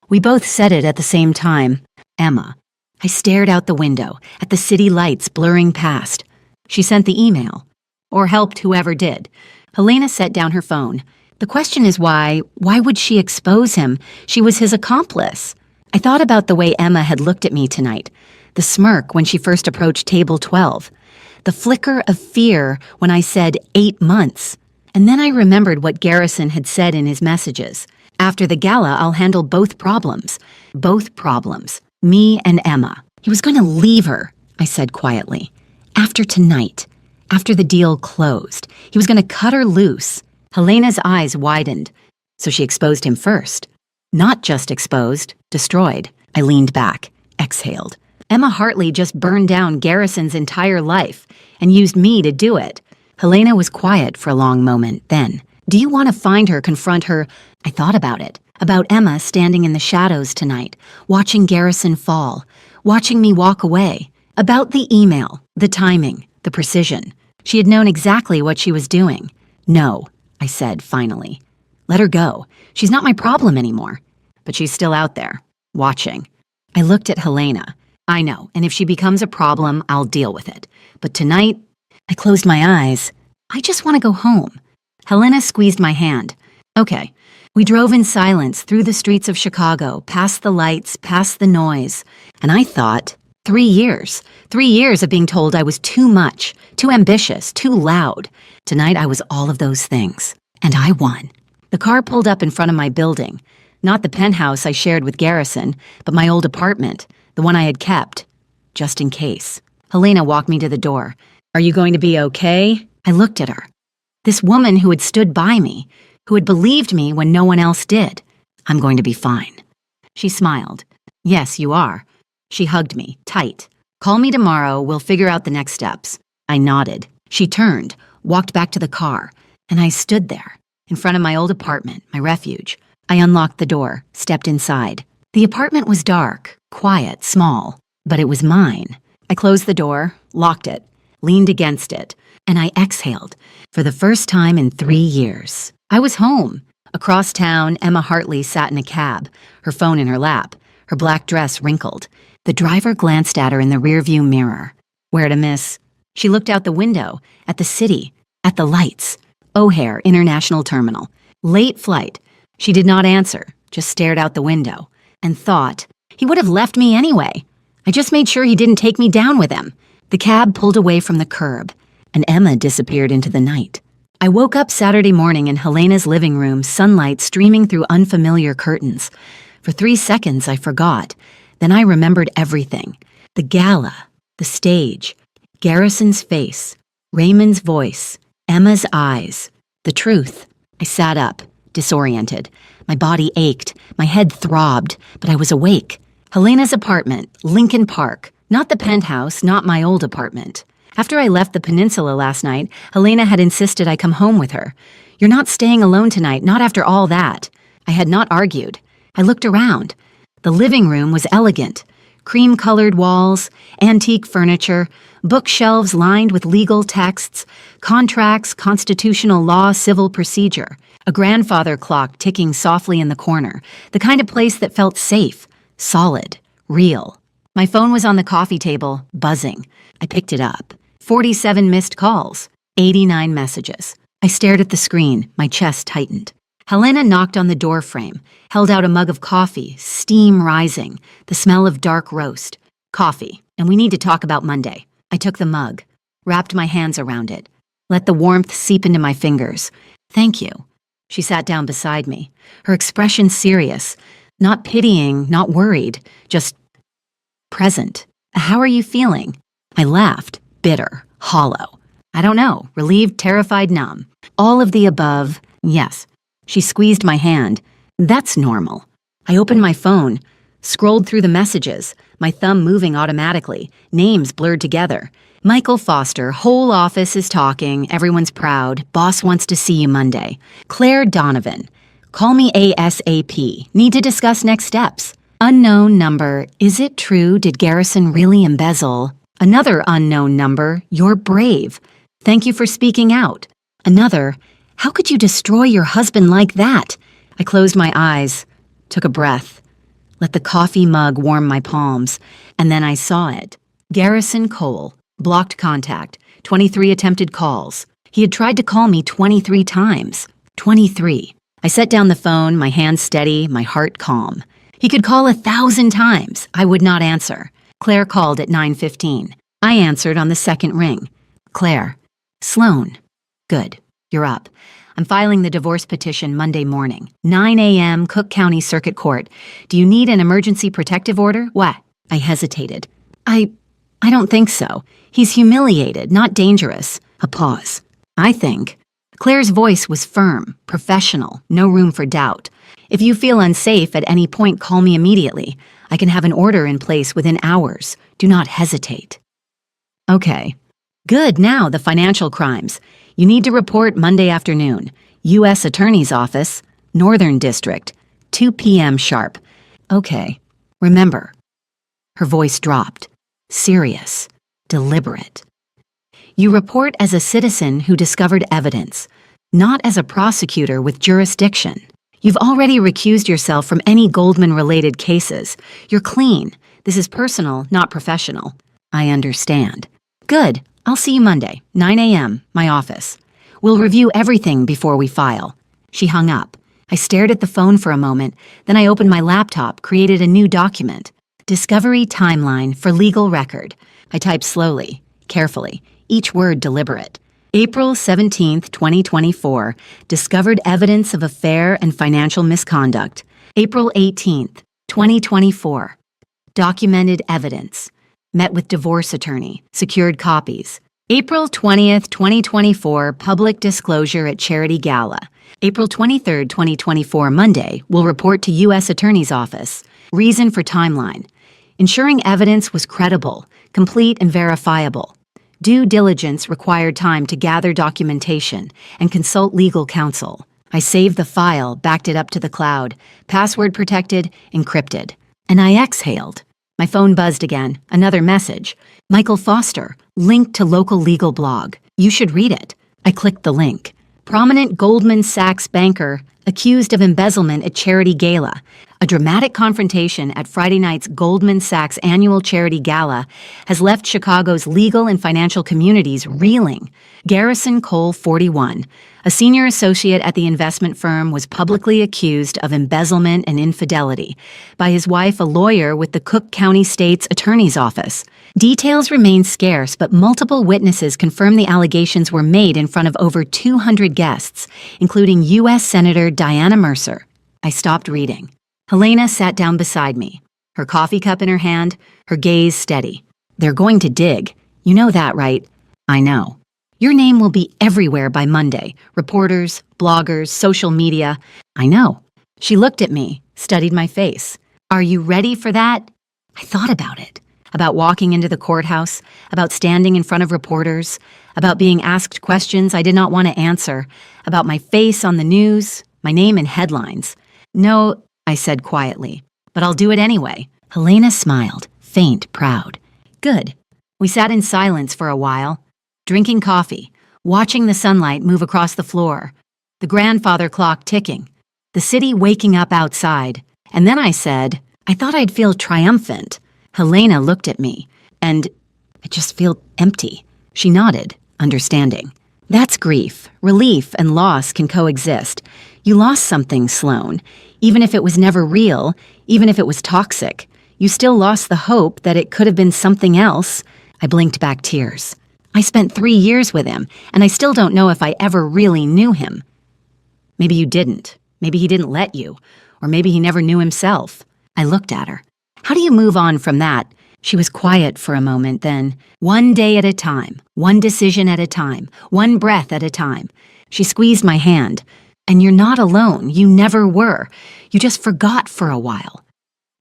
We both said it at the same time. Emma. I stared out the window, at the city lights blurring past. She sent the email. Or helped whoever did. Helena set down her phone. The question is why would she expose him? She was his accomplice. I thought about the way Emma had looked at me tonight. The smirk when she first approached table 12. The flicker of fear when I said 8 months. And then I remembered what Garrison had said in his messages. After the gala, I'll handle both problems. Both problems. Me and Emma. He was going to leave her, I said quietly. After tonight. After the deal closed. He was going to cut her loose. Helena's eyes widened. So she exposed him first. Not just exposed, destroyed. I leaned back, exhaled. Emma Hartley just burned down Garrison's entire life and used me to do it. Helena was quiet for a long moment, then. Do you want to find her, confront her? I thought about it. About Emma standing in the shadows tonight, watching Garrison fall, watching me walk away. About the email, the timing, the precision. She had known exactly what she was doing. No, I said finally. Let her go. She's not my problem anymore. But she's still out there, watching. I looked at Helena. I know, and if she becomes a problem, I'll deal with it. But tonight, I closed my eyes. I just want to go home. Helena squeezed my hand. Okay. We drove in silence through the streets of Chicago, past the lights, past the noise. And I thought, 3 years. 3 years of being told I was too much, too ambitious, too loud. Tonight I was all of those things. And I won. The car pulled up in front of my building. Not the penthouse I shared with Garrison, but my old apartment, the one I had kept, just in case. Helena walked me to the door. Are you going to be okay? I looked at her. This woman who had stood by me, who had believed me when no one else did. I'm going to be fine. She smiled. Yes, you are. She hugged me, tight. Call me tomorrow, we'll figure out the next steps. I nodded. She turned, walked back to the car, and I stood there, in front of my old apartment, my refuge. I unlocked the door, stepped inside. The apartment was dark, quiet, small, but it was mine. I closed the door, locked it, leaned against it, and I exhaled for the first time in 3 years. I was home. Across town, Emma Hartley sat in a cab, her phone in her lap, her black dress wrinkled. The driver glanced at her in the rearview mirror. Where to miss? She looked out the window, at the city, at the lights. O'Hare International Terminal. Late flight. She did not answer, just stared out the window, and thought, he would have left me anyway. I just made sure he didn't take me down with him. The cab pulled away from the curb, and Emma disappeared into the night. I woke up Saturday morning in Helena's living room, sunlight streaming through unfamiliar curtains. For 3 seconds, I forgot. Then I remembered everything. The gala, the stage, Garrison's face, Raymond's voice, Emma's eyes, the truth. I sat up, disoriented. My body ached, my head throbbed, but I was awake. Helena's apartment, Lincoln Park. Not the penthouse, not my old apartment. After I left the peninsula last night, Helena had insisted I come home with her. You're not staying alone tonight, not after all that. I had not argued. I looked around. The living room was elegant. Cream-colored walls, antique furniture, bookshelves lined with legal texts, contracts, constitutional law, civil procedure. A grandfather clock ticking softly in the corner, the kind of place that felt safe, solid, real. My phone was on the coffee table, buzzing. I picked it up. 47 missed calls, 89 messages. I stared at the screen, my chest tightened. Helena knocked on the door frame, held out a mug of coffee, steam rising, the smell of dark roast. Coffee, and we need to talk about Monday. I took the mug, wrapped my hands around it, let the warmth seep into my fingers. Thank you. She sat down beside me, her expression serious, not pitying, not worried, just present. How are you feeling? I laughed, bitter, hollow. I don't know, relieved, terrified, numb. All of the above, yes. She squeezed my hand. That's normal. I opened my phone, scrolled through the messages, my thumb moving automatically, names blurred together. Michael Foster, whole office is talking, everyone's proud, boss wants to see you Monday. Claire Donovan, call me ASAP, need to discuss next steps. Unknown number, is it true, did Garrison really embezzle? Another unknown number, you're brave. Thank you for speaking out. Another, how could you destroy your husband like that? I closed my eyes, took a breath, let the coffee mug warm my palms, and then I saw it. Garrison Cole, blocked contact, 23 attempted calls. He had tried to call me 23 times. 23. I set down the phone, my hands steady, my heart calm. He could call 1,000 times. I would not answer. Claire called at 9:15. I answered on the second ring. Claire. Sloan. Good. You're up. I'm filing the divorce petition Monday morning. 9 a.m., Cook County Circuit Court. Do you need an emergency protective order? What? I hesitated. I don't think so. He's humiliated, not dangerous. A pause. I think. Claire's voice was firm, professional, no room for doubt. If you feel unsafe at any point, call me immediately. I can have an order in place within hours. Do not hesitate. Okay. Good, now the financial crimes. You need to report Monday afternoon. U.S. Attorney's Office, Northern District, 2 p.m. sharp. Okay. Remember. Her voice dropped. Serious. Deliberate. You report as a citizen who discovered evidence, not as a prosecutor with jurisdiction. You've already recused yourself from any Goldman-related cases. You're clean. This is personal, not professional. I understand. Good. I'll see you Monday, 9 a.m., my office. We'll review everything before we file. She hung up. I stared at the phone for a moment, then I opened my laptop, created a new document. Discovery timeline for legal record. I typed slowly, carefully, each word deliberate. April 17, 2024, discovered evidence of affair and financial misconduct. April 18, 2024, documented evidence. Met with divorce attorney, secured copies. April 20th, 2024, public disclosure at Charity Gala. April 23rd, 2024, Monday, will report to U.S. Attorney's Office. Reason for timeline. Ensuring evidence was credible, complete and verifiable. Due diligence required time to gather documentation and consult legal counsel. I saved the file, backed it up to the cloud, password protected, encrypted. And I exhaled. My phone buzzed again, another message. Michael Foster, link to local legal blog. You should read it. I clicked the link. Prominent Goldman Sachs banker accused of embezzlement at Charity Gala. A dramatic confrontation at Friday night's Goldman Sachs annual Charity Gala has left Chicago's legal and financial communities reeling. Garrison Cole, 41, a senior associate at the investment firm, was publicly accused of embezzlement and infidelity by his wife, a lawyer with the Cook County State's Attorney's Office. Details remain scarce, but multiple witnesses confirm the allegations were made in front of over 200 guests, including U.S. Senator Diana Mercer. I stopped reading. Helena sat down beside me, her coffee cup in her hand, her gaze steady. They're going to dig. You know that, right? I know. Your name will be everywhere by Monday. Reporters, bloggers, social media. I know. She looked at me, studied my face. Are you ready for that? I thought about it. About walking into the courthouse, about standing in front of reporters, about being asked questions I did not want to answer, about my face on the news, my name in headlines. No, I said quietly, but I'll do it anyway. Helena smiled, faint, proud. Good. We sat in silence for a while, drinking coffee, watching the sunlight move across the floor, the grandfather clock ticking, the city waking up outside. And then I said, I thought I'd feel triumphant. Helena looked at me, and I just feel empty. She nodded, understanding. That's grief. Relief and loss can coexist. You lost something, Sloan. Even if it was never real, even if it was toxic, you still lost the hope that it could have been something else. I blinked back tears. I spent 3 years with him, and I still don't know if I ever really knew him. Maybe you didn't. Maybe he didn't let you. Or maybe he never knew himself. I looked at her. How do you move on from that? She was quiet for a moment, then, one day at a time, one decision at a time, one breath at a time. She squeezed my hand. And you're not alone. You never were. You just forgot for a while.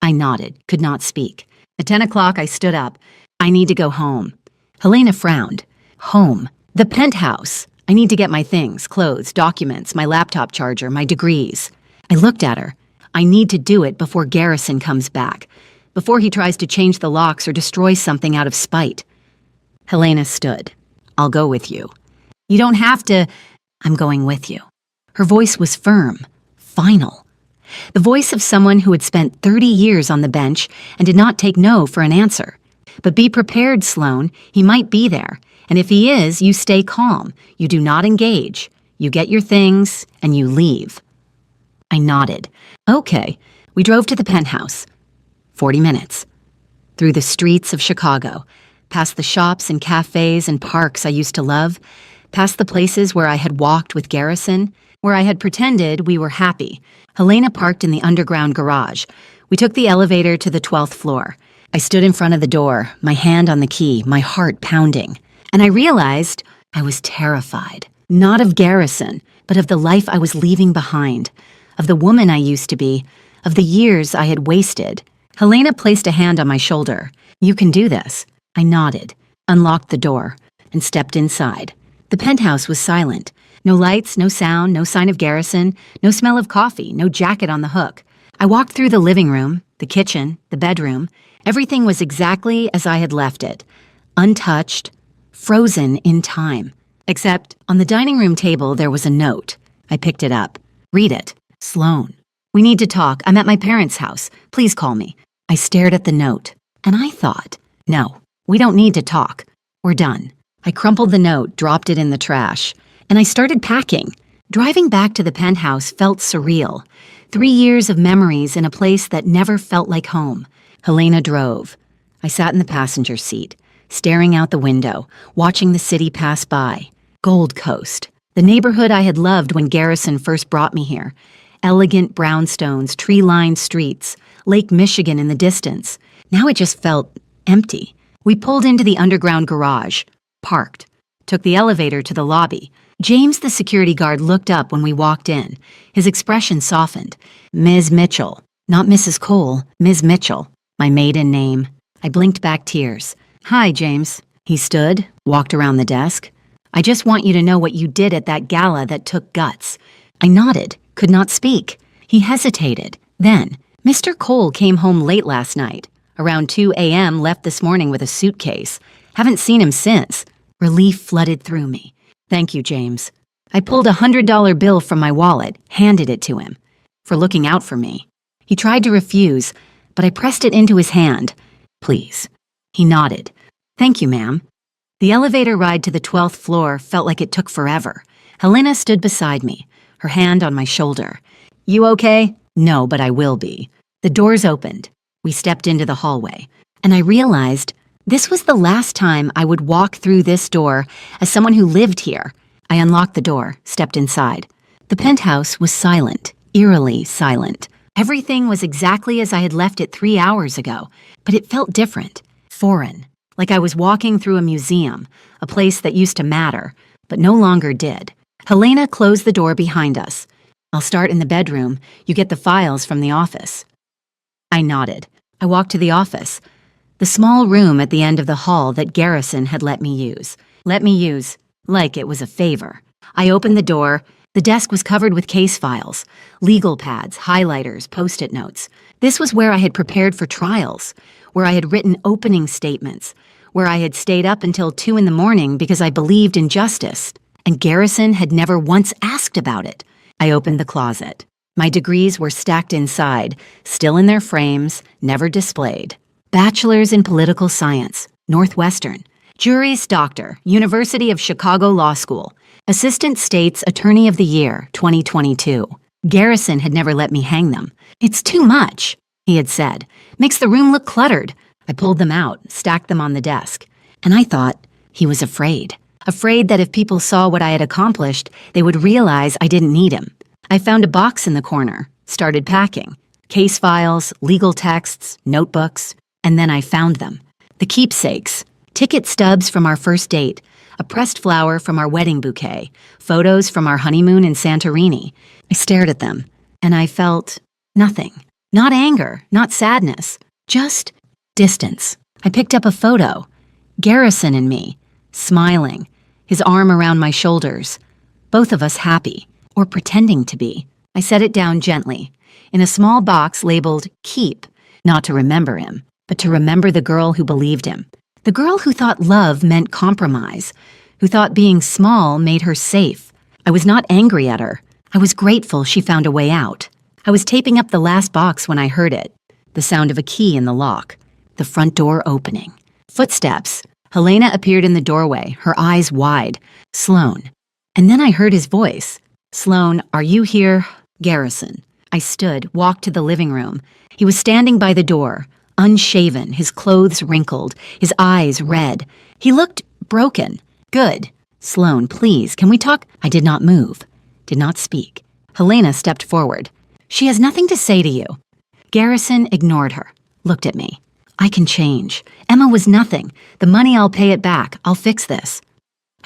I nodded, could not speak. At 10 o'clock, I stood up. I need to go home. Helena frowned. Home. The penthouse. I need to get my things, clothes, documents, my laptop charger, my degrees. I looked at her. I need to do it before Garrison comes back, before he tries to change the locks or destroy something out of spite. Helena stood. I'll go with you. You don't have to. I'm going with you. Her voice was firm, final. The voice of someone who had spent 30 years on the bench and did not take no for an answer. But be prepared, Sloan. He might be there. And if he is, you stay calm. You do not engage. You get your things, and you leave. I nodded. Okay. We drove to the penthouse. 40 minutes. Through the streets of Chicago, past the shops and cafes and parks I used to love, past the places where I had walked with Garrison, where I had pretended we were happy. Helena parked in the underground garage. We took the elevator to the 12th floor. I stood in front of the door, my hand on the key, my heart pounding. And I realized I was terrified. Not of Garrison, but of the life I was leaving behind, of the woman I used to be, of the years I had wasted. Helena placed a hand on my shoulder. You can do this. I nodded, unlocked the door, and stepped inside. The penthouse was silent. No lights, no sound, no sign of Garrison, no smell of coffee, no jacket on the hook. I walked through the living room, the kitchen, the bedroom. Everything was exactly as I had left it. Untouched, frozen in time. Except on the dining room table there was a note. I picked it up. Read it. Sloan. We need to talk. I'm at my parents' house. Please call me. I stared at the note, and I thought, no, we don't need to talk. We're done. I crumpled the note, dropped it in the trash, and I started packing. Driving back to the penthouse felt surreal. 3 years of memories in a place that never felt like home. Helena drove. I sat in the passenger seat, staring out the window, watching the city pass by. Gold Coast, the neighborhood I had loved when Garrison first brought me here. Elegant brownstones, tree-lined streets, Lake Michigan in the distance. Now it just felt empty. We pulled into the underground garage, parked, took the elevator to the lobby. James, the security guard, looked up when we walked in. His expression softened. Ms. Mitchell. Not Mrs. Cole, Ms. Mitchell. My maiden name. I blinked back tears. Hi, James. He stood, walked around the desk. I just want you to know what you did at that gala that took guts. I nodded, could not speak. He hesitated. Then, Mr. Cole came home late last night. Around 2 a.m., left this morning with a suitcase. Haven't seen him since. Relief flooded through me. Thank you, James. I pulled a $100 bill from my wallet, handed it to him. For looking out for me. He tried to refuse, but I pressed it into his hand. Please. He nodded. Thank you, ma'am. The elevator ride to the 12th floor felt like it took forever. Helena stood beside me, her hand on my shoulder. You okay? No, but I will be. The doors opened. We stepped into the hallway, and I realized this was the last time I would walk through this door as someone who lived here. I unlocked the door, stepped inside. The penthouse was silent, eerily silent. Everything was exactly as I had left it 3 hours ago, but it felt different, foreign, like I was walking through a museum, a place that used to matter, but no longer did. Helena closed the door behind us. I'll start in the bedroom. You get the files from the office. I nodded. I walked to the office, the small room at the end of the hall that Garrison had let me use. Like it was a favor. I opened the door. The desk was covered with case files, legal pads, highlighters, post-it notes. This was where I had prepared for trials, where I had written opening statements, where I had stayed up until 2 in the morning because I believed in justice, and Garrison had never once asked about it. I opened the closet. My degrees were stacked inside, still in their frames, never displayed. Bachelor's in Political Science, Northwestern. Juris Doctor, University of Chicago Law School. Assistant State's Attorney of the Year, 2022. Garrison had never let me hang them. It's too much, he had said. Makes the room look cluttered. I pulled them out, stacked them on the desk. And I thought he was afraid. Afraid that if people saw what I had accomplished, they would realize I didn't need him. I found a box in the corner, started packing. Case files, legal texts, notebooks, and then I found them. The keepsakes, ticket stubs from our first date, a pressed flower from our wedding bouquet, photos from our honeymoon in Santorini. I stared at them, and I felt nothing. Not anger, not sadness, just distance. I picked up a photo. Garrison and me, smiling, his arm around my shoulders. Both of us happy. Or pretending to be. I set it down gently, in a small box labeled Keep, not to remember him, but to remember the girl who believed him. The girl who thought love meant compromise, who thought being small made her safe. I was not angry at her. I was grateful she found a way out. I was taping up the last box when I heard it, the sound of a key in the lock, the front door opening. Footsteps. Helena appeared in the doorway, her eyes wide. Sloan. And then I heard his voice. Sloan, are you here? Garrison. I stood, walked to the living room. He was standing by the door, unshaven, his clothes wrinkled, his eyes red. He looked broken. Good. Sloan, please, can we talk? I did not move, did not speak. Helena stepped forward. She has nothing to say to you. Garrison ignored her, looked at me. I can change. Emma was nothing. The money, I'll pay it back. I'll fix this.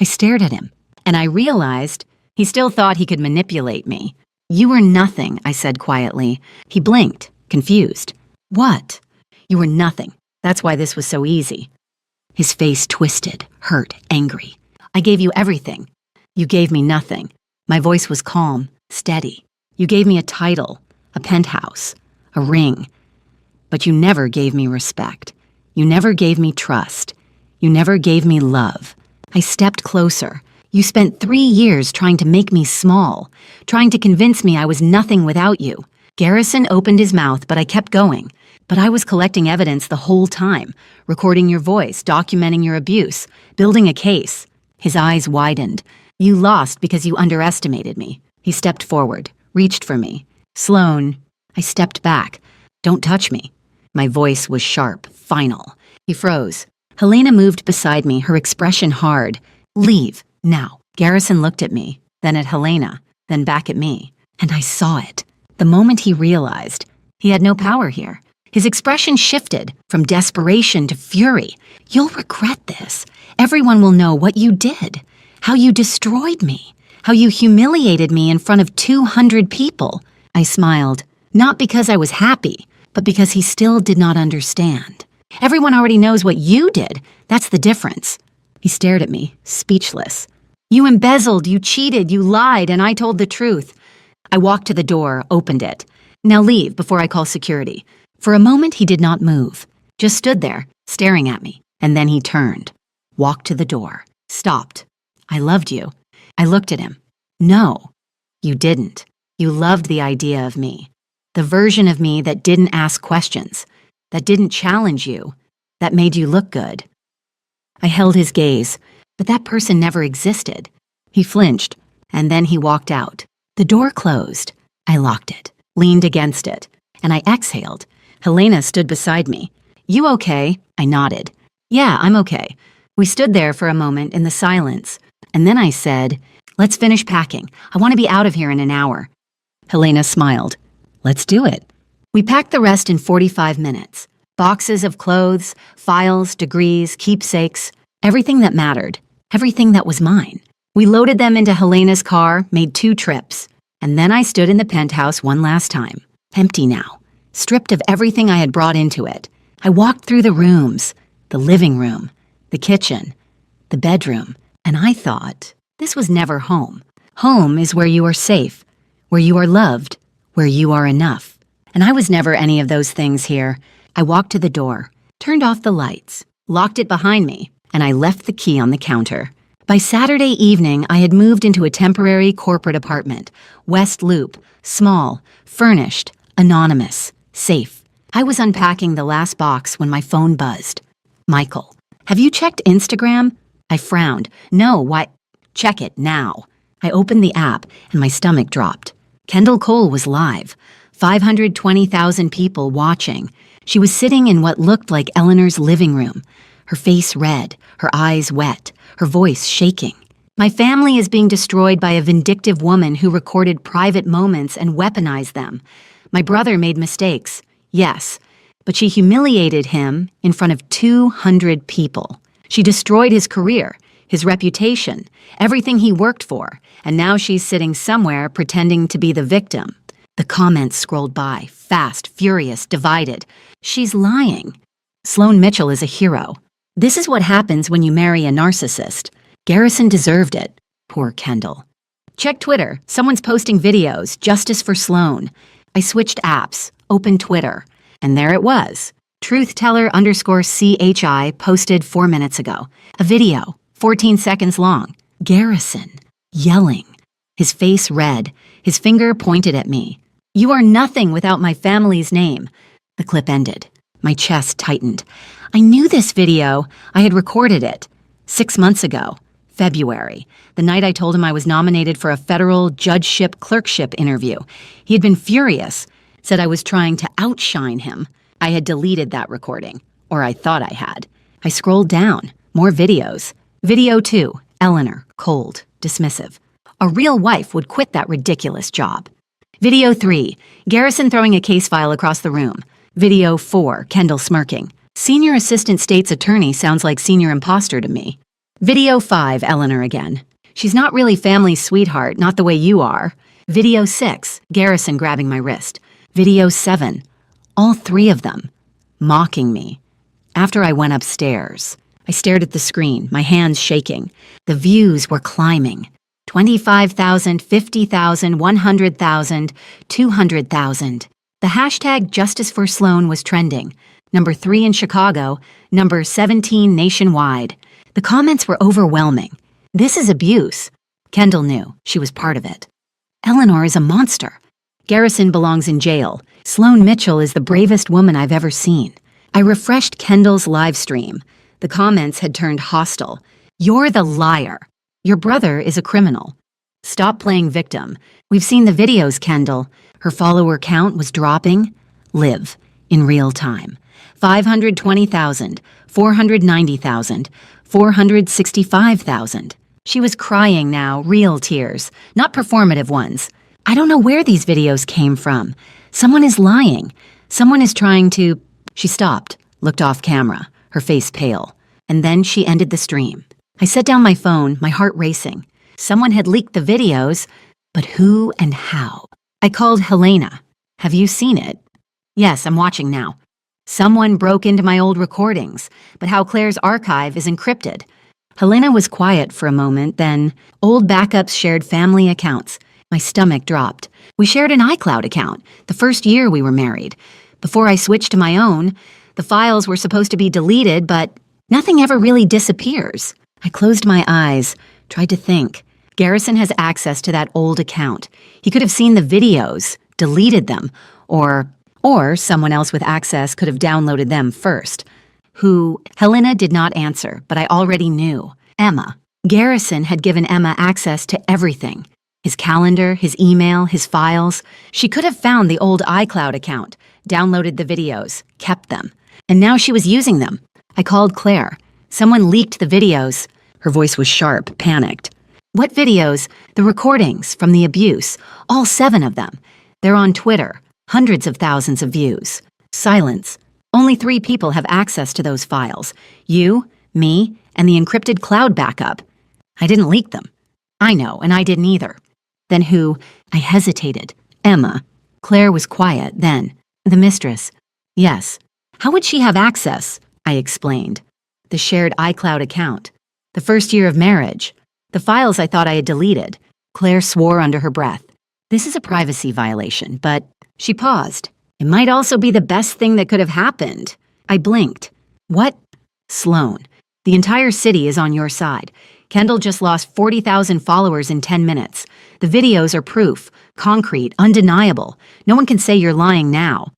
I stared at him, and I realized he still thought he could manipulate me. You were nothing, I said quietly. He blinked, confused. What? You were nothing. That's why this was so easy. His face twisted, hurt, angry. I gave you everything. You gave me nothing. My voice was calm, steady. You gave me a title, a penthouse, a ring. But you never gave me respect. You never gave me trust. You never gave me love. I stepped closer. You spent 3 years trying to make me small, trying to convince me I was nothing without you. Garrison opened his mouth, but I kept going. But I was collecting evidence the whole time, recording your voice, documenting your abuse, building a case. His eyes widened. You lost because you underestimated me. He stepped forward, reached for me. Sloan. I stepped back. Don't touch me. My voice was sharp, final. He froze. Helena moved beside me, her expression hard. Leave, now. Garrison looked at me, then at Helena, then back at me. And I saw it. The moment he realized he had no power here. His expression shifted from desperation to fury. You'll regret this. Everyone will know what you did, how you destroyed me, how you humiliated me in front of 200 people. I smiled, not because I was happy, but because he still did not understand. Everyone already knows what you did. That's the difference. He stared at me, speechless. You embezzled, you cheated, you lied, and I told the truth. I walked to the door, opened it. Now leave before I call security. For a moment, he did not move, just stood there, staring at me. And then he turned, walked to the door, stopped. I loved you. I looked at him. No, you didn't. You loved the idea of me. The version of me that didn't ask questions, that didn't challenge you, that made you look good. I held his gaze, but that person never existed. He flinched, and then he walked out. The door closed. I locked it, leaned against it, and I exhaled. Helena stood beside me. You okay? I nodded. Yeah, I'm okay. We stood there for a moment in the silence, and then I said, let's finish packing. I want to be out of here in an hour. Helena smiled. Let's do it. We packed the rest in 45 minutes. Boxes of clothes, files, degrees, keepsakes, everything that mattered, everything that was mine. We loaded them into Helena's car, made 2 trips, and then I stood in the penthouse one last time, empty now, stripped of everything I had brought into it. I walked through the rooms, the living room, the kitchen, the bedroom, and I thought, this was never home. Home is where you are safe, where you are loved, where you are enough. And I was never any of those things here. I walked to the door, turned off the lights, locked it behind me, and I left the key on the counter. By Saturday evening, I had moved into a temporary corporate apartment, West Loop, small, furnished, anonymous, safe. I was unpacking the last box when my phone buzzed. Michael, have you checked Instagram? I frowned. No, why? Check it now. I opened the app and my stomach dropped. Kendall Cole was live. 520,000 people watching. She was sitting in what looked like Eleanor's living room, her face red, her eyes wet, her voice shaking. My family is being destroyed by a vindictive woman who recorded private moments and weaponized them. My brother made mistakes, yes, but she humiliated him in front of 200 people. She destroyed his career, his reputation, everything he worked for, and now she's sitting somewhere pretending to be the victim. The comments scrolled by, fast, furious, divided. She's lying. Sloan Mitchell is a hero. This is what happens when you marry a narcissist. Garrison deserved it. Poor Kendall. Check Twitter. Someone's posting videos. Justice for Sloan. I switched apps, opened Twitter, and there it was. Truthteller_CHI posted 4 minutes ago. A video, 14 seconds long. Garrison, yelling. His face red, his finger pointed at me. You are nothing without my family's name. The clip ended. My chest tightened. I knew this video. I had recorded it. 6 months ago, February, the night I told him I was nominated for a federal judgeship clerkship interview. He had been furious, said I was trying to outshine him. I had deleted that recording, or I thought I had. I scrolled down. More videos. Video 2, Eleanor, cold, dismissive. A real wife would quit that ridiculous job. Video 3, Garrison throwing a case file across the room. Video 4, Kendall smirking. Senior assistant state's attorney sounds like senior imposter to me. Video 5, Eleanor again. She's not really family's sweetheart, not the way you are. Video 6, Garrison grabbing my wrist. Video 7, all 3 of them, mocking me. After I went upstairs, I stared at the screen, my hands shaking. The views were climbing. 25,000, 50,000, 100,000, 200,000. The hashtag Justice for Sloan was trending. Number 3 in Chicago, number 17 nationwide. The comments were overwhelming. This is abuse. Kendall knew. She was part of it. Eleanor is a monster. Garrison belongs in jail. Sloane Mitchell is the bravest woman I've ever seen. I refreshed Kendall's live stream. The comments had turned hostile. You're the liar. Your brother is a criminal. Stop playing victim. We've seen the videos, Kendall. Her follower count was dropping. Live in real time. 520,000, 490,000, 465,000. She was crying now, real tears, not performative ones. I don't know where these videos came from. Someone is lying. Someone is trying to... She stopped, looked off camera, her face pale. And then she ended the stream. I set down my phone, my heart racing. Someone had leaked the videos, but who and how? I called Helena. Have you seen it? Yes, I'm watching now. Someone broke into my old recordings, but how Claire's archive is encrypted. Helena was quiet for a moment, then old backups shared family accounts. My stomach dropped. We shared an iCloud account, the first year we were married. Before I switched to my own, the files were supposed to be deleted, but nothing ever really disappears. I closed my eyes, tried to think. Garrison has access to that old account. He could have seen the videos, deleted them, or someone else with access could have downloaded them first. Who? Helena did not answer, but I already knew. Emma. Garrison had given Emma access to everything. His calendar, his email, his files. She could have found the old iCloud account, downloaded the videos, kept them. And now she was using them. I called Claire. Someone leaked the videos. Her voice was sharp, panicked. What videos? The recordings from the abuse. All 7 of them. They're on Twitter. Hundreds of thousands of views. Silence. Only 3 people have access to those files. You, me, and the encrypted cloud backup. I didn't leak them. I know, and I didn't either. Then who? I hesitated. Emma. Claire was quiet then. The mistress. Yes. How would she have access? I explained. The shared iCloud account. The first year of marriage. The files I thought I had deleted. Claire swore under her breath. This is a privacy violation, but she paused. It might also be the best thing that could have happened. I blinked. What? Sloane. The entire city is on your side. Kendall just lost 40,000 followers in 10 minutes. The videos are proof. Concrete, undeniable. No one can say you're lying now.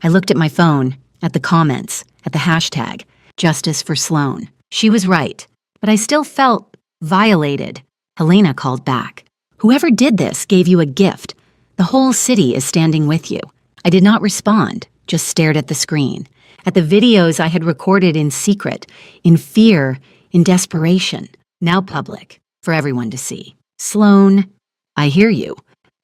I looked at my phone, at the comments, at the hashtag, Justice for Sloane. She was right, but I still felt violated. Helena called back. Whoever did this gave you a gift. The whole city is standing with you. I did not respond, just stared at the screen, at the videos I had recorded in secret, in fear, in desperation, now public, for everyone to see. Sloane, I hear you.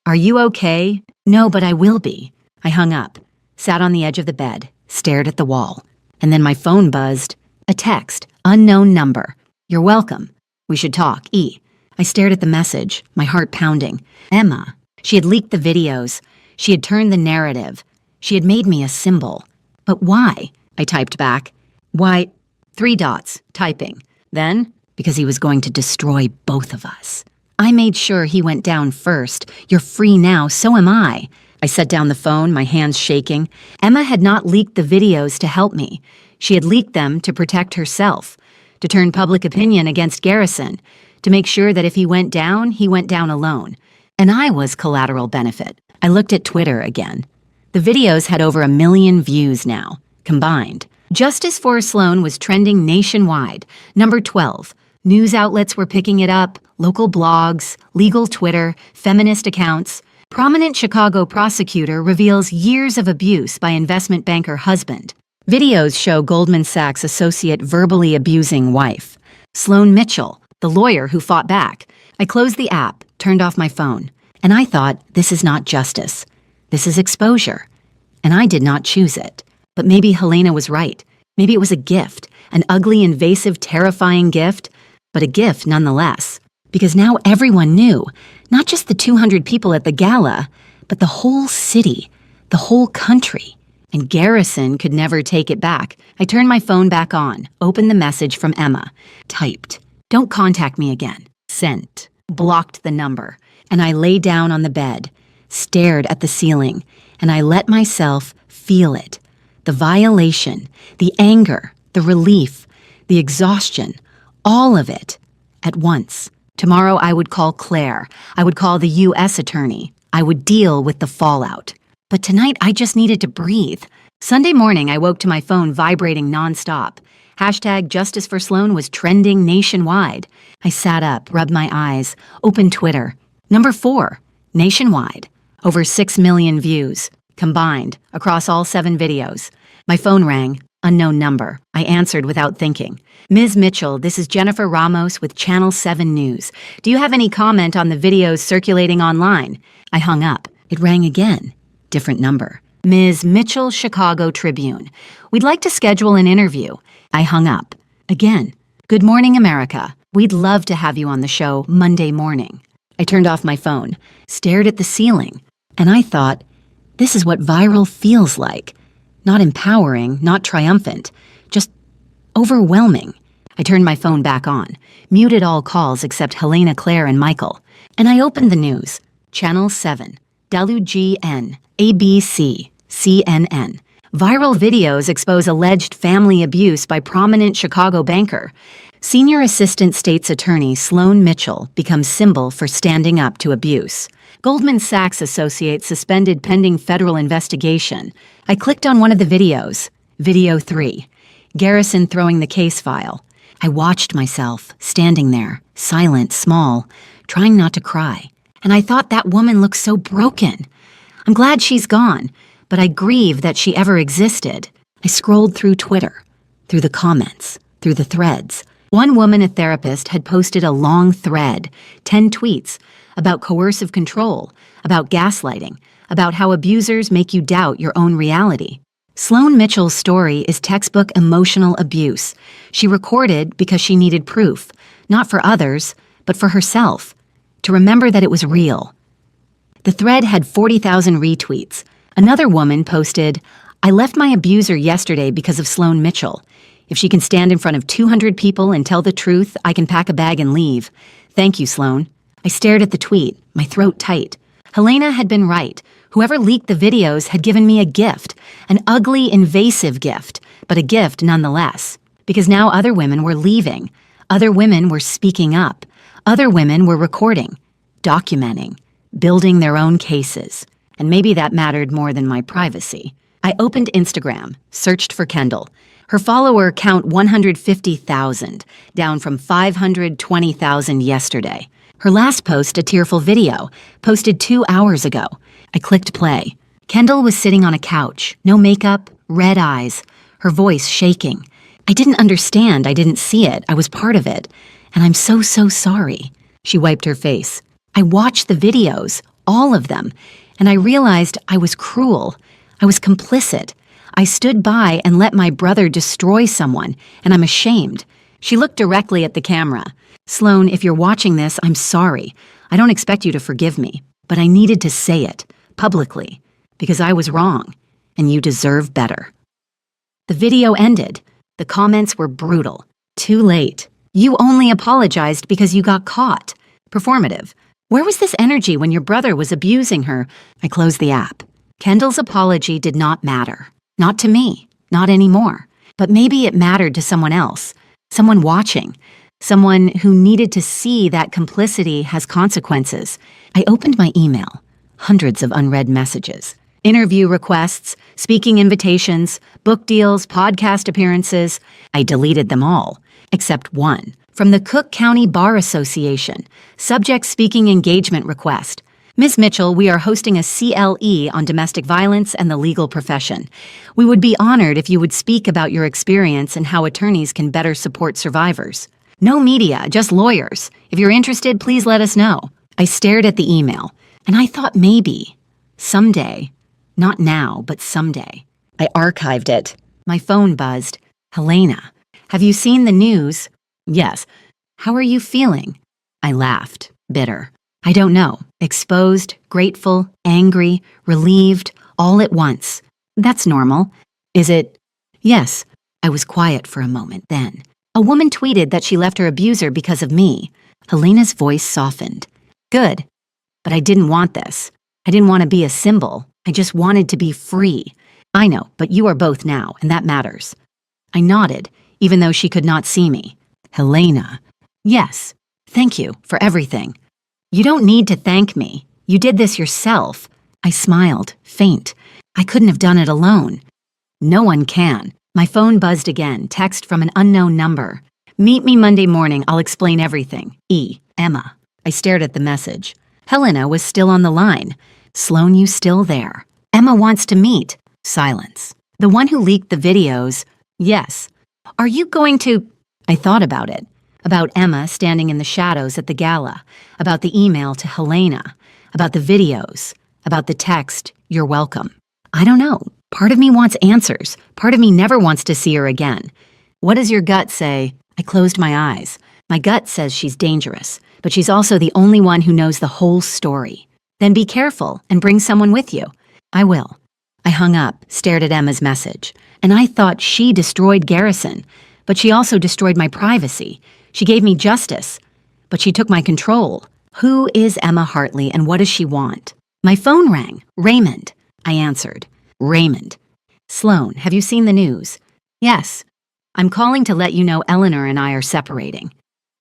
Are you okay? No, but I will be. I hung up, sat on the edge of the bed, stared at the wall, and then my phone buzzed. A text, unknown number. You're welcome. We should talk, E. I stared at the message, my heart pounding. Emma. She had leaked the videos. She had turned the narrative. She had made me a symbol. But why? I typed back. Why? 3 dots, typing. Then, because he was going to destroy both of us. I made sure he went down first. You're free now, so am I. I set down the phone, my hands shaking. Emma had not leaked the videos to help me. She had leaked them to protect herself, to turn public opinion against Garrison, to make sure that if he went down alone. And I was collateral benefit. I looked at Twitter again. The videos had over 1 million views now, combined. Justice for Sloane was trending nationwide, number 12. News outlets were picking it up, local blogs, legal Twitter, feminist accounts. Prominent Chicago prosecutor reveals years of abuse by investment banker husband. Videos show Goldman Sachs associate verbally abusing wife. Sloane Mitchell, the lawyer who fought back. I closed the app, turned off my phone, and I thought, this is not justice. This is exposure. And I did not choose it. But maybe Helena was right. Maybe it was a gift, an ugly, invasive, terrifying gift, but a gift nonetheless. Because now everyone knew, not just the 200 people at the gala, but the whole city, the whole country. And Garrison could never take it back. I turned my phone back on, opened the message from Emma, typed, "Don't contact me again." Sent, blocked the number, and I lay down on the bed, stared at the ceiling, and I let myself feel it. The violation, the anger, the relief, the exhaustion, All of it. At once. Tomorrow I would call Claire. I would call the U.S. attorney. I would deal with the fallout. But tonight I just needed to breathe. Sunday morning I woke to my phone vibrating nonstop. Hashtag Justice for Sloan was trending nationwide. I sat up, rubbed my eyes, opened Twitter. Number 4. Nationwide. Over 6 million views. Combined. Across all 7 videos. My phone rang. Unknown number. I answered without thinking. Ms. Mitchell, this is Jennifer Ramos with Channel 7 News. Do you have any comment on the videos circulating online? I hung up. It rang again. Different number. Ms. Mitchell, Chicago Tribune. We'd like to schedule an interview. I hung up. Again. Good morning, America. We'd love to have you on the show Monday morning. I turned off my phone, stared at the ceiling, and I thought, this is what viral feels like. Not empowering, not triumphant, just overwhelming. I turned my phone back on, muted all calls except Helena, Claire, and Michael, and I opened the news. Channel 7, WGN, ABC, CNN. Viral videos expose alleged family abuse by prominent Chicago banker. Senior Assistant State's Attorney Sloan Mitchell becomes symbol for standing up to abuse. Goldman Sachs associate suspended pending federal investigation. I clicked on one of the videos. Video 3. Garrison throwing the case file. I watched myself, standing there, silent, small, trying not to cry. And I thought that woman looked so broken. I'm glad she's gone, but I grieve that she ever existed. I scrolled through Twitter, through the comments, through the threads. One woman, a therapist, had posted a long thread, 10 tweets, about coercive control, about gaslighting, about how abusers make you doubt your own reality. Sloan Mitchell's story is textbook emotional abuse. She recorded because she needed proof, not for others, but for herself, to remember that it was real. The thread had 40,000 retweets. Another woman posted, I left my abuser yesterday because of Sloan Mitchell. If she can stand in front of 200 people and tell the truth, I can pack a bag and leave. Thank you, Sloan. I stared at the tweet, my throat tight. Helena had been right. Whoever leaked the videos had given me a gift, an ugly, invasive gift, but a gift nonetheless. Because now other women were leaving. Other women were speaking up. Other women were recording, documenting, building their own cases. And maybe that mattered more than my privacy. I opened Instagram, searched for Kendall. Her follower count 150,000, down from 520,000 yesterday. Her last post, a tearful video, posted 2 hours ago. I clicked play. Kendall was sitting on a couch, no makeup, red eyes, her voice shaking. I didn't understand, I didn't see it, I was part of it. And I'm so sorry. She wiped her face. I watched the videos, all of them, and I realized I was cruel. I was complicit. I stood by and let my brother destroy someone, and I'm ashamed. She looked directly at the camera. Sloan, if you're watching this, I'm sorry. I don't expect you to forgive me, but I needed to say it, publicly, because I was wrong, and you deserve better. The video ended. The comments were brutal. Too late. You only apologized because you got caught. Performative. Where was this energy when your brother was abusing her? I closed the app. Kendall's apology did not matter. Not to me. Not anymore. But maybe it mattered to someone else. Someone watching. Someone who needed to see that complicity has consequences. I opened my email. Hundreds of unread messages. Interview requests, speaking invitations, book deals, podcast appearances. I deleted them all, except one. From the Cook County Bar Association, subject speaking engagement request. Ms. Mitchell, we are hosting a CLE on domestic violence and the legal profession. We would be honored if you would speak about your experience and how attorneys can better support survivors. No media, just lawyers. If you're interested, please let us know. I stared at the email, and I thought maybe, someday, not now, but someday. I archived it. My phone buzzed. Helena, have you seen the news? Yes. How are you feeling? I laughed, bitter. I don't know. Exposed, grateful, angry, relieved, all at once. That's normal. Is it? Yes. I was quiet for a moment then. A woman tweeted that she left her abuser because of me. Helena's voice softened. Good. But I didn't want this. I didn't want to be a symbol. I just wanted to be free. I know, but you are both now, and that matters. I nodded, even though she could not see me. Helena. Yes. Thank you for everything. You don't need to thank me. You did this yourself. I smiled, faint. I couldn't have done it alone. No one can. My phone buzzed again, text from an unknown number. Meet me Monday morning, I'll explain everything. Emma. I stared at the message. Helena was still on the line. Sloan, you still there? Emma wants to meet. Silence. The one who leaked the videos? Yes. Are you going to... I thought about it. About Emma standing in the shadows at the gala. About the email to Helena. About the videos. About the text, you're welcome. I don't know. Part of me wants answers. Part of me never wants to see her again. What does your gut say? I closed my eyes. My gut says she's dangerous, but she's also the only one who knows the whole story. Then be careful and bring someone with you. I will. I hung up, stared at Emma's message, and I thought she destroyed Garrison, but she also destroyed my privacy. She gave me justice, but she took my control. Who is Emma Hartley and what does she want? My phone rang. Raymond. I answered. Raymond. Sloan, have you seen the news? Yes. I'm calling to let you know Eleanor and I are separating.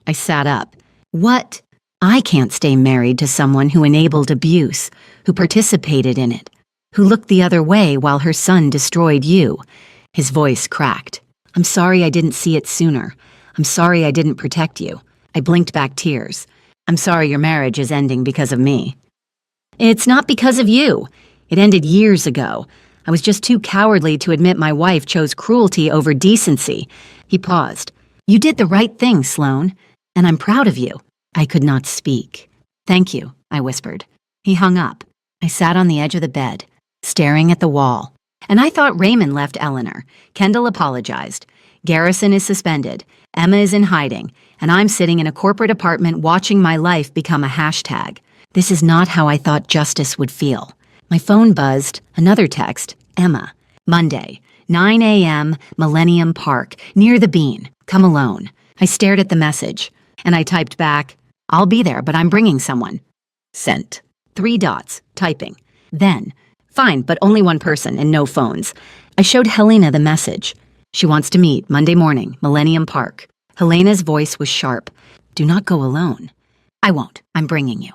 I sat up. What? I can't stay married to someone who enabled abuse, who participated in it, who looked the other way while her son destroyed you. His voice cracked. I'm sorry I didn't see it sooner. I'm sorry I didn't protect you. I blinked back tears. I'm sorry your marriage is ending because of me. It's not because of you. It ended years ago. I was just too cowardly to admit my wife chose cruelty over decency. He paused. You did the right thing, Sloan, and I'm proud of you. I could not speak. Thank you, I whispered. He hung up. I sat on the edge of the bed, staring at the wall. And I thought Raymond left Eleanor. Kendall apologized. Garrison is suspended. Emma is in hiding. And I'm sitting in a corporate apartment watching my life become a hashtag. This is not how I thought justice would feel. My phone buzzed. Another text. Emma. Monday. 9 a.m. Millennium Park. Near the Bean. Come alone. I stared at the message. And I typed back, I'll be there, but I'm bringing someone. Sent. 3 dots. Typing. Then, fine, but only one person and no phones. I showed Helena the message. She wants to meet Monday morning, Millennium Park. Helena's voice was sharp. Do not go alone. I won't. I'm bringing you.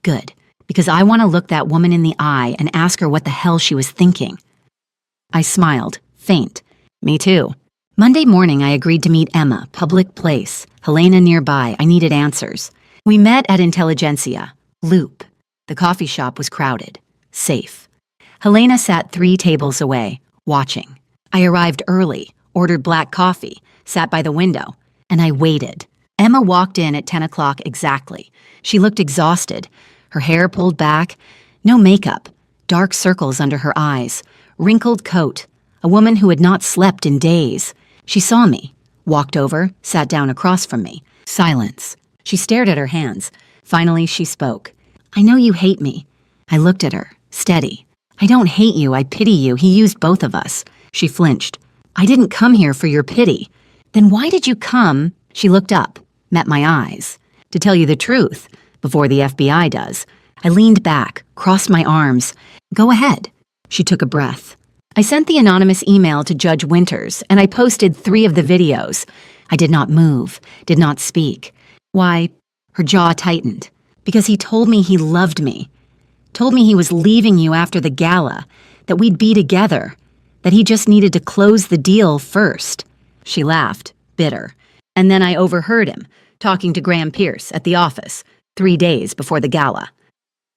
Good, because I want to look that woman in the eye and ask her what the hell she was thinking. I smiled, faint. Me too. Monday morning, I agreed to meet Emma, public place. Helena nearby. I needed answers. We met at Intelligentsia. Loop. The coffee shop was crowded. Safe. Helena sat 3 tables away, watching. I arrived early, ordered black coffee, sat by the window, and I waited. Emma walked in at 10 o'clock exactly. She looked exhausted. Her hair pulled back. No makeup. Dark circles under her eyes. Wrinkled coat. A woman who had not slept in days. She saw me, walked over, sat down across from me. Silence. She stared at her hands. Finally, she spoke. I know you hate me. I looked at her, steady. I don't hate you, I pity you. He used both of us. She flinched. I didn't come here for your pity. Then why did you come? She looked up, met my eyes. To tell you the truth, before the FBI does. I leaned back, crossed my arms. Go ahead. She took a breath. I sent the anonymous email to Judge Winters, and I posted 3 of the videos. I did not move, did not speak. Why? Her jaw tightened. Because he told me he loved me. Told me he was leaving you after the gala, that we'd be together, that he just needed to close the deal first. She laughed, bitter. And then I overheard him, talking to Graham Pierce at the office, 3 days before the gala.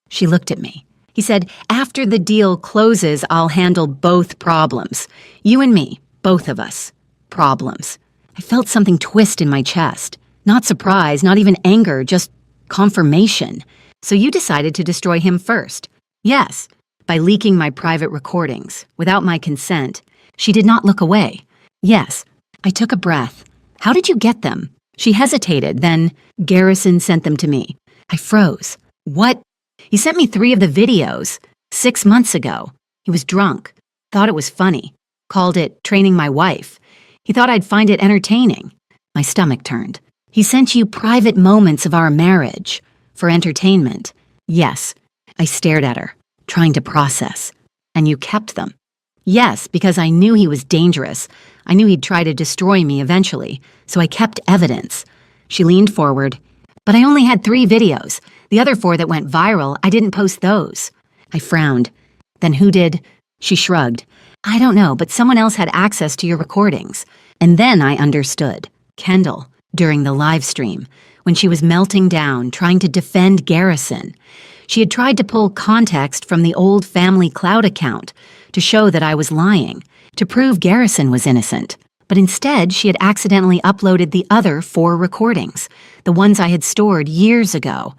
She looked at me. He said, after the deal closes, I'll handle both problems. You and me, both of us. Problems. I felt something twist in my chest. Not surprise, not even anger, just confirmation. So you decided to destroy him first. Yes, by leaking my private recordings, without my consent. She did not look away. Yes, I took a breath. How did you get them? She hesitated, then Garrison sent them to me. I froze. What? He sent me 3 of the videos, 6 months ago. He was drunk, thought it was funny, called it training my wife. He thought I'd find it entertaining. My stomach turned. He sent you private moments of our marriage for entertainment. Yes. I stared at her, trying to process. And you kept them. Yes, because I knew he was dangerous. I knew he'd try to destroy me eventually, so I kept evidence. She leaned forward. But I only had 3 videos. The other 4 that went viral, I didn't post those. I frowned. Then who did? She shrugged. I don't know, but someone else had access to your recordings. And then I understood. Kendall, during the live stream, when she was melting down, trying to defend Garrison. She had tried to pull context from the old family cloud account to show that I was lying, to prove Garrison was innocent. But instead, she had accidentally uploaded the other 4 recordings, the ones I had stored years ago,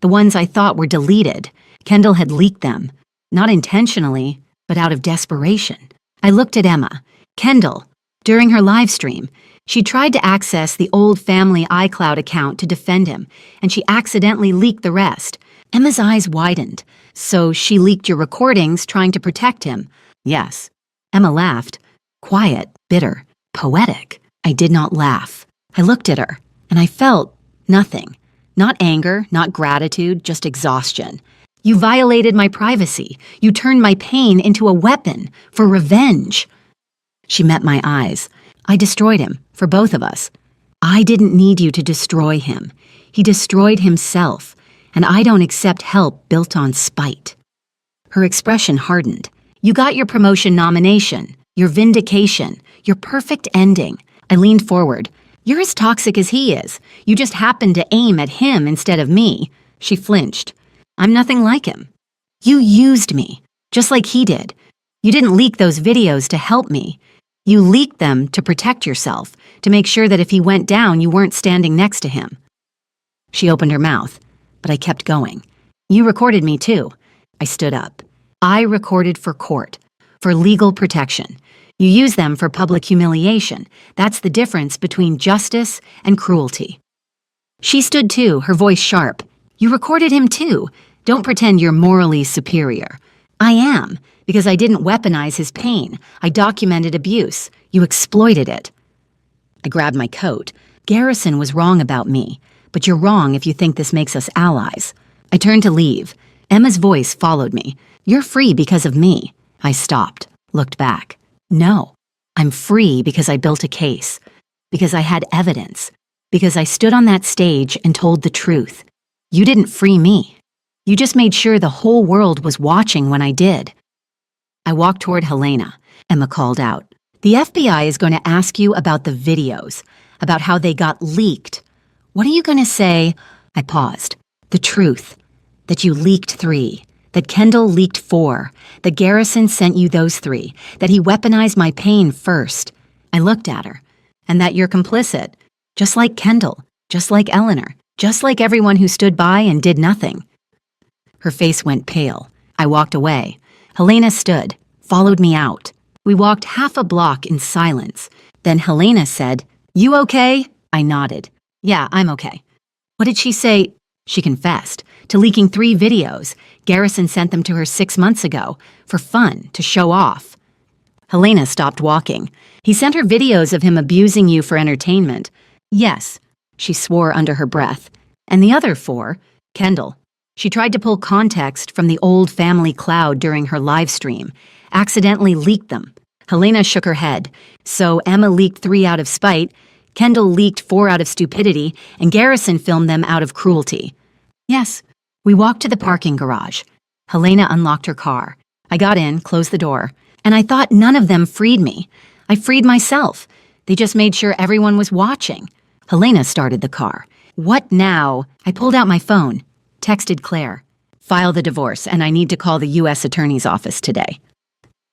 the ones I thought were deleted. Kendall had leaked them, not intentionally, but out of desperation. I looked at Emma. Kendall, during her live stream, she tried to access the old family iCloud account to defend him, and she accidentally leaked the rest. Emma's eyes widened. So she leaked your recordings trying to protect him? Yes. Emma laughed. Quiet, bitter, poetic. I did not laugh. I looked at her, and I felt nothing. Not anger, not gratitude, just exhaustion. You violated my privacy. You turned my pain into a weapon for revenge. She met my eyes. I destroyed him, for both of us. I didn't need you to destroy him. He destroyed himself, and I don't accept help built on spite. Her expression hardened. You got your promotion nomination, your vindication, your perfect ending. I leaned forward. You're as toxic as he is. You just happened to aim at him instead of me. She flinched. I'm nothing like him. You used me, just like he did. You didn't leak those videos to help me. You leaked them to protect yourself, to make sure that if he went down, you weren't standing next to him. She opened her mouth, but I kept going. You recorded me too. I stood up. I recorded for court, for legal protection. You use them for public humiliation. That's the difference between justice and cruelty. She stood too, her voice sharp. You recorded him too. Don't pretend you're morally superior. I am, because I didn't weaponize his pain. I documented abuse. You exploited it. I grabbed my coat. Garrison was wrong about me, but you're wrong if you think this makes us allies. I turned to leave. Emma's voice followed me. You're free because of me. I stopped, looked back. No, I'm free because I built a case, because I had evidence, because I stood on that stage and told the truth. You didn't free me. You just made sure the whole world was watching when I did. I walked toward Helena. Emma called out. The FBI is going to ask you about the videos, about how they got leaked. What are you going to say? I paused. The truth. That you leaked 3. That Kendall leaked 4. That Garrison sent you those 3. That he weaponized my pain first. I looked at her. And that you're complicit. Just like Kendall. Just like Eleanor. Just like everyone who stood by and did nothing. Her face went pale. I walked away. Helena stood, followed me out. We walked half a block in silence. Then Helena said, You okay? I nodded. Yeah, I'm okay. What did she say? She confessed to leaking 3 videos. Garrison sent them to her 6 months ago, for fun, to show off. Helena stopped walking. He sent her videos of him abusing you for entertainment. Yes, she swore under her breath. And the other 4, Kendall. She tried to pull context from the old family cloud during her live stream, accidentally leaked them. Helena shook her head. So Emma leaked 3 out of spite, Kendall leaked 4 out of stupidity, and Garrison filmed them out of cruelty. Yes. We walked to the parking garage. Helena unlocked her car. I got in, closed the door, and I thought none of them freed me. I freed myself. They just made sure everyone was watching. Helena started the car. What now? I pulled out my phone. Texted Claire. File the divorce, and I need to call the U.S. Attorney's Office today.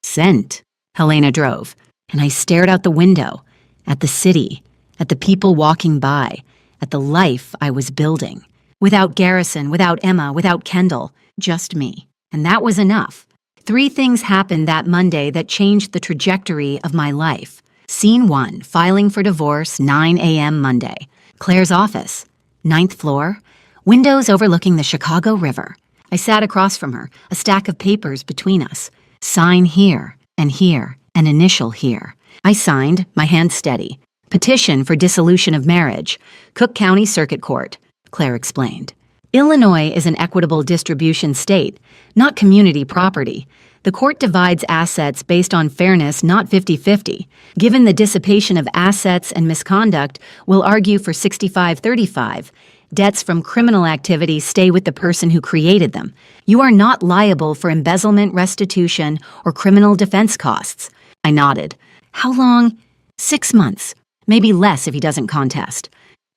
Sent. Helena drove, and I stared out the window, at the city, at the people walking by, at the life I was building. Without Garrison, without Emma, without Kendall, just me. And that was enough. 3 things happened that Monday that changed the trajectory of my life. Scene 1, filing for divorce, 9 a.m. Monday. Claire's office, 9th floor, windows overlooking the Chicago River. I sat across from her, a stack of papers between us. Sign here, and initial here. I signed, my hand steady. Petition for dissolution of marriage. Cook County Circuit Court, Claire explained. Illinois is an equitable distribution state, not community property. The court divides assets based on fairness, not 50-50. Given the dissipation of assets and misconduct, we'll argue for 65-35. Debts from criminal activity stay with the person who created them. You are not liable for embezzlement, restitution, or criminal defense costs. I nodded. How long? 6 months. Maybe less if he doesn't contest.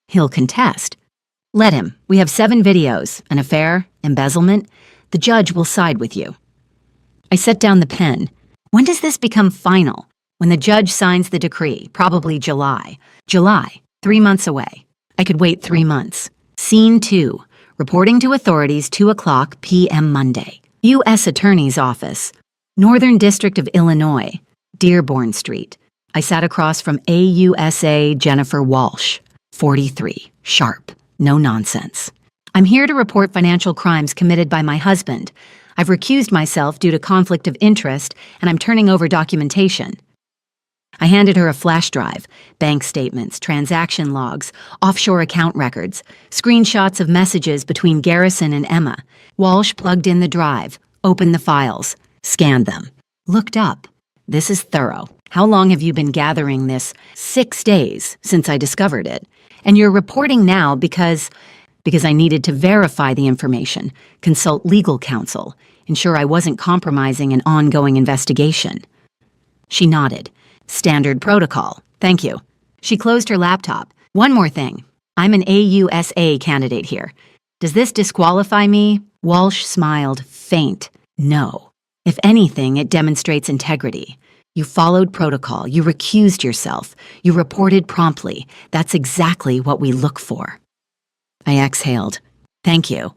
He'll contest. Let him. We have 7 videos. An affair, embezzlement. The judge will side with you. I set down the pen. When does this become final? When the judge signs the decree, probably July. July, 3 months away. I could wait 3 months. Scene 2. Reporting to authorities 2:00 p.m. Monday. U.S. Attorney's Office. Northern District of Illinois. Dearborn Street. I sat across from AUSA Jennifer Walsh. 43. Sharp. No nonsense. I'm here to report financial crimes committed by my husband. I've recused myself due to conflict of interest, and I'm turning over documentation. I handed her a flash drive, bank statements, transaction logs, offshore account records, screenshots of messages between Garrison and Emma. Walsh plugged in the drive, opened the files, scanned them, looked up. This is thorough. How long have you been gathering this? 6 days since I discovered it. And you're reporting now because I needed to verify the information, consult legal counsel, ensure I wasn't compromising an ongoing investigation. She nodded. Standard protocol. Thank you. She closed her laptop. One more thing. I'm an AUSA candidate here. Does this disqualify me? Walsh smiled, faint. No. If anything, it demonstrates integrity. You followed protocol. You recused yourself. You reported promptly. That's exactly what we look for. I exhaled. Thank you.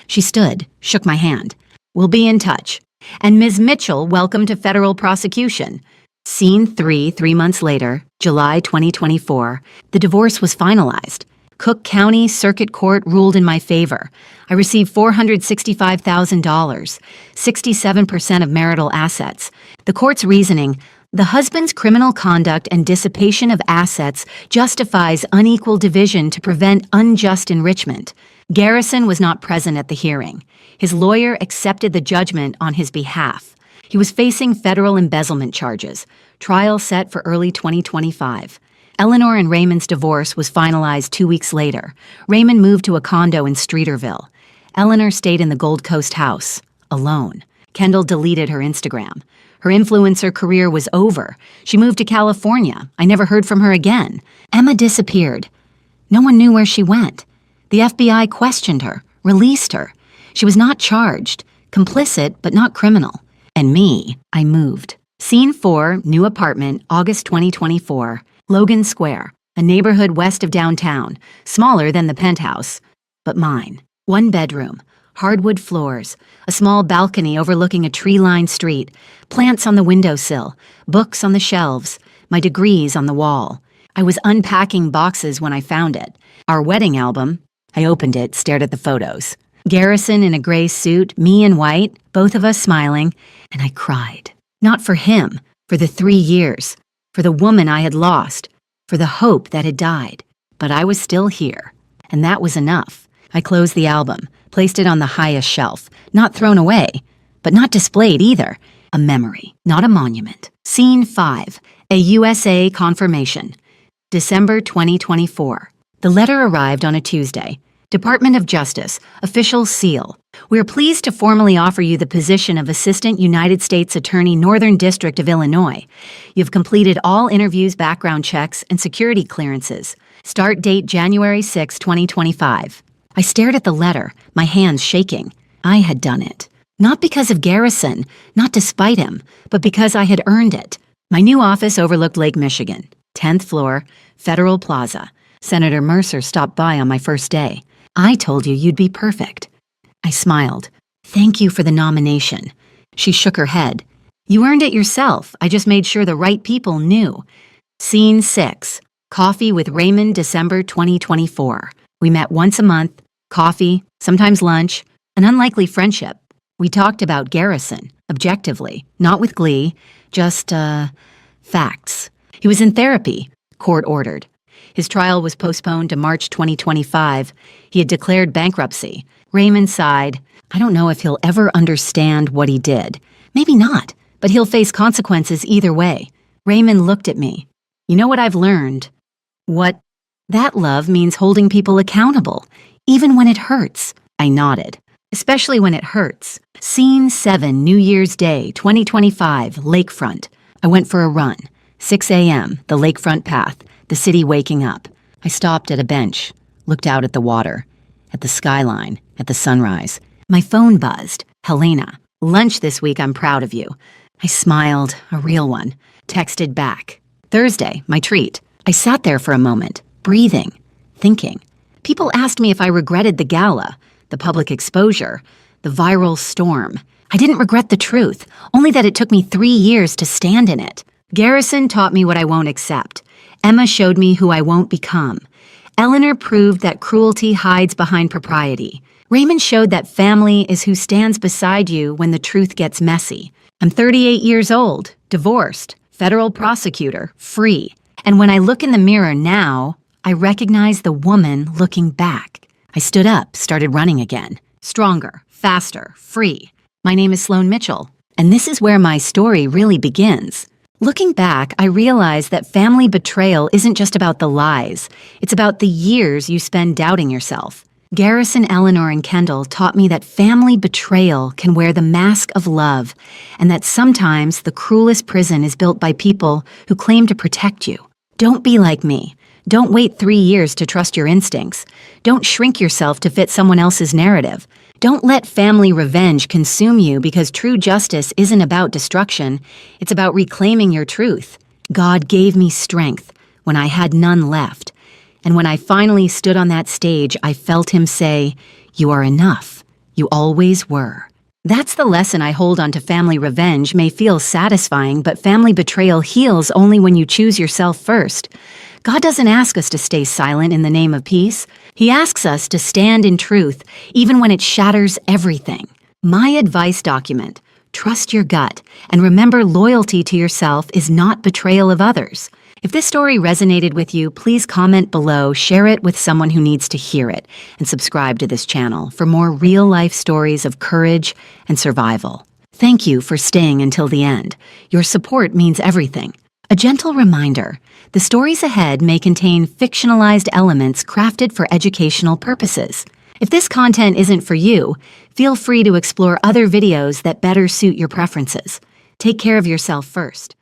She stood, shook my hand. We'll be in touch. And Ms. Mitchell, welcome to federal prosecution. Scene 3, 3 months later, July 2024. The divorce was finalized. Cook County Circuit Court ruled in my favor. I received $465,000, 67% of marital assets. The court's reasoning: the husband's criminal conduct and dissipation of assets justifies unequal division to prevent unjust enrichment. Garrison was not present at the hearing. His lawyer accepted the judgment on his behalf. He was facing federal embezzlement charges. Trial set for early 2025. Eleanor and Raymond's divorce was finalized 2 weeks later. Raymond moved to a condo in Streeterville. Eleanor stayed in the Gold Coast house, alone. Kendall deleted her Instagram. Her influencer career was over. She moved to California. I never heard from her again. Emma disappeared. No one knew where she went. The FBI questioned her, released her. She was not charged, complicit but not criminal. And me, I moved. Scene 4, new apartment, August 2024. Logan Square, a neighborhood west of downtown, smaller than the penthouse, but mine. 1 bedroom, hardwood floors, a small balcony overlooking a tree-lined street, plants on the windowsill, books on the shelves, my degrees on the wall. I was unpacking boxes when I found it. Our wedding album. I opened it, stared at the photos. Garrison in a gray suit, me in white, both of us smiling, and I cried. Not for him, for the 3 years. For the woman I had lost, for the hope that had died. But I was still here, and that was enough. I closed the album, placed it on the highest shelf, not thrown away, but not displayed either. A memory, not a monument. Scene 5, a USA confirmation. December 2024. The letter arrived on a Tuesday. Department of Justice, official seal. We are pleased to formally offer you the position of Assistant United States Attorney, Northern District of Illinois. You've completed all interviews, background checks, and security clearances. Start date January 6, 2025. I stared at the letter, my hands shaking. I had done it. Not because of Garrison, not despite him, but because I had earned it. My new office overlooked Lake Michigan, 10th floor, Federal Plaza. Senator Mercer stopped by on my first day. I told you you'd be perfect. I smiled. Thank you for the nomination. She shook her head. You earned it yourself. I just made sure the right people knew. Scene 6. Coffee with Raymond, December 2024. We met once a month. Coffee, sometimes lunch. An unlikely friendship. We talked about Garrison, objectively, not with glee, just, facts. He was in therapy, court ordered. His trial was postponed to March 2025. He had declared bankruptcy. Raymond sighed. I don't know if he'll ever understand what he did. Maybe not, but he'll face consequences either way. Raymond looked at me. You know what I've learned? What? That love means holding people accountable, even when it hurts. I nodded. Especially when it hurts. Scene 7, New Year's Day, 2025, lakefront. I went for a run. 6 a.m., the lakefront path, the city waking up. I stopped at a bench, looked out at the water, at the skyline, at the sunrise. My phone buzzed. Helena, lunch this week, I'm proud of you. I smiled, a real one. Texted back. Thursday, my treat. I sat there for a moment, breathing, thinking. People asked me if I regretted the gala, the public exposure, the viral storm. I didn't regret the truth, only that it took me 3 years to stand in it. Garrison taught me what I won't accept. Emma showed me who I won't become. Eleanor proved that cruelty hides behind propriety. Raymond showed that family is who stands beside you when the truth gets messy. I'm 38 years old, divorced, federal prosecutor, free. And when I look in the mirror now, I recognize the woman looking back. I stood up, started running again. Stronger, faster, free. My name is Sloan Mitchell, and this is where my story really begins. Looking back, I realized that family betrayal isn't just about the lies. It's about the years you spend doubting yourself. Garrison, Eleanor, and Kendall taught me that family betrayal can wear the mask of love, and that sometimes the cruelest prison is built by people who claim to protect you. Don't be like me. Don't wait 3 years to trust your instincts. Don't shrink yourself to fit someone else's narrative. Don't let family revenge consume you, because true justice isn't about destruction. It's about reclaiming your truth. God gave me strength when I had none left. And when I finally stood on that stage, I felt him say, "You are enough. You always were." That's the lesson I hold on to. Family revenge may feel satisfying, but family betrayal heals only when you choose yourself first. God doesn't ask us to stay silent in the name of peace. He asks us to stand in truth, even when it shatters everything. My advice document: trust your gut, and remember, loyalty to yourself is not betrayal of others. If this story resonated with you, please comment below, share it with someone who needs to hear it, and subscribe to this channel for more real-life stories of courage and survival. Thank you for staying until the end. Your support means everything. A gentle reminder: the stories ahead may contain fictionalized elements crafted for educational purposes. If this content isn't for you, feel free to explore other videos that better suit your preferences. Take care of yourself first.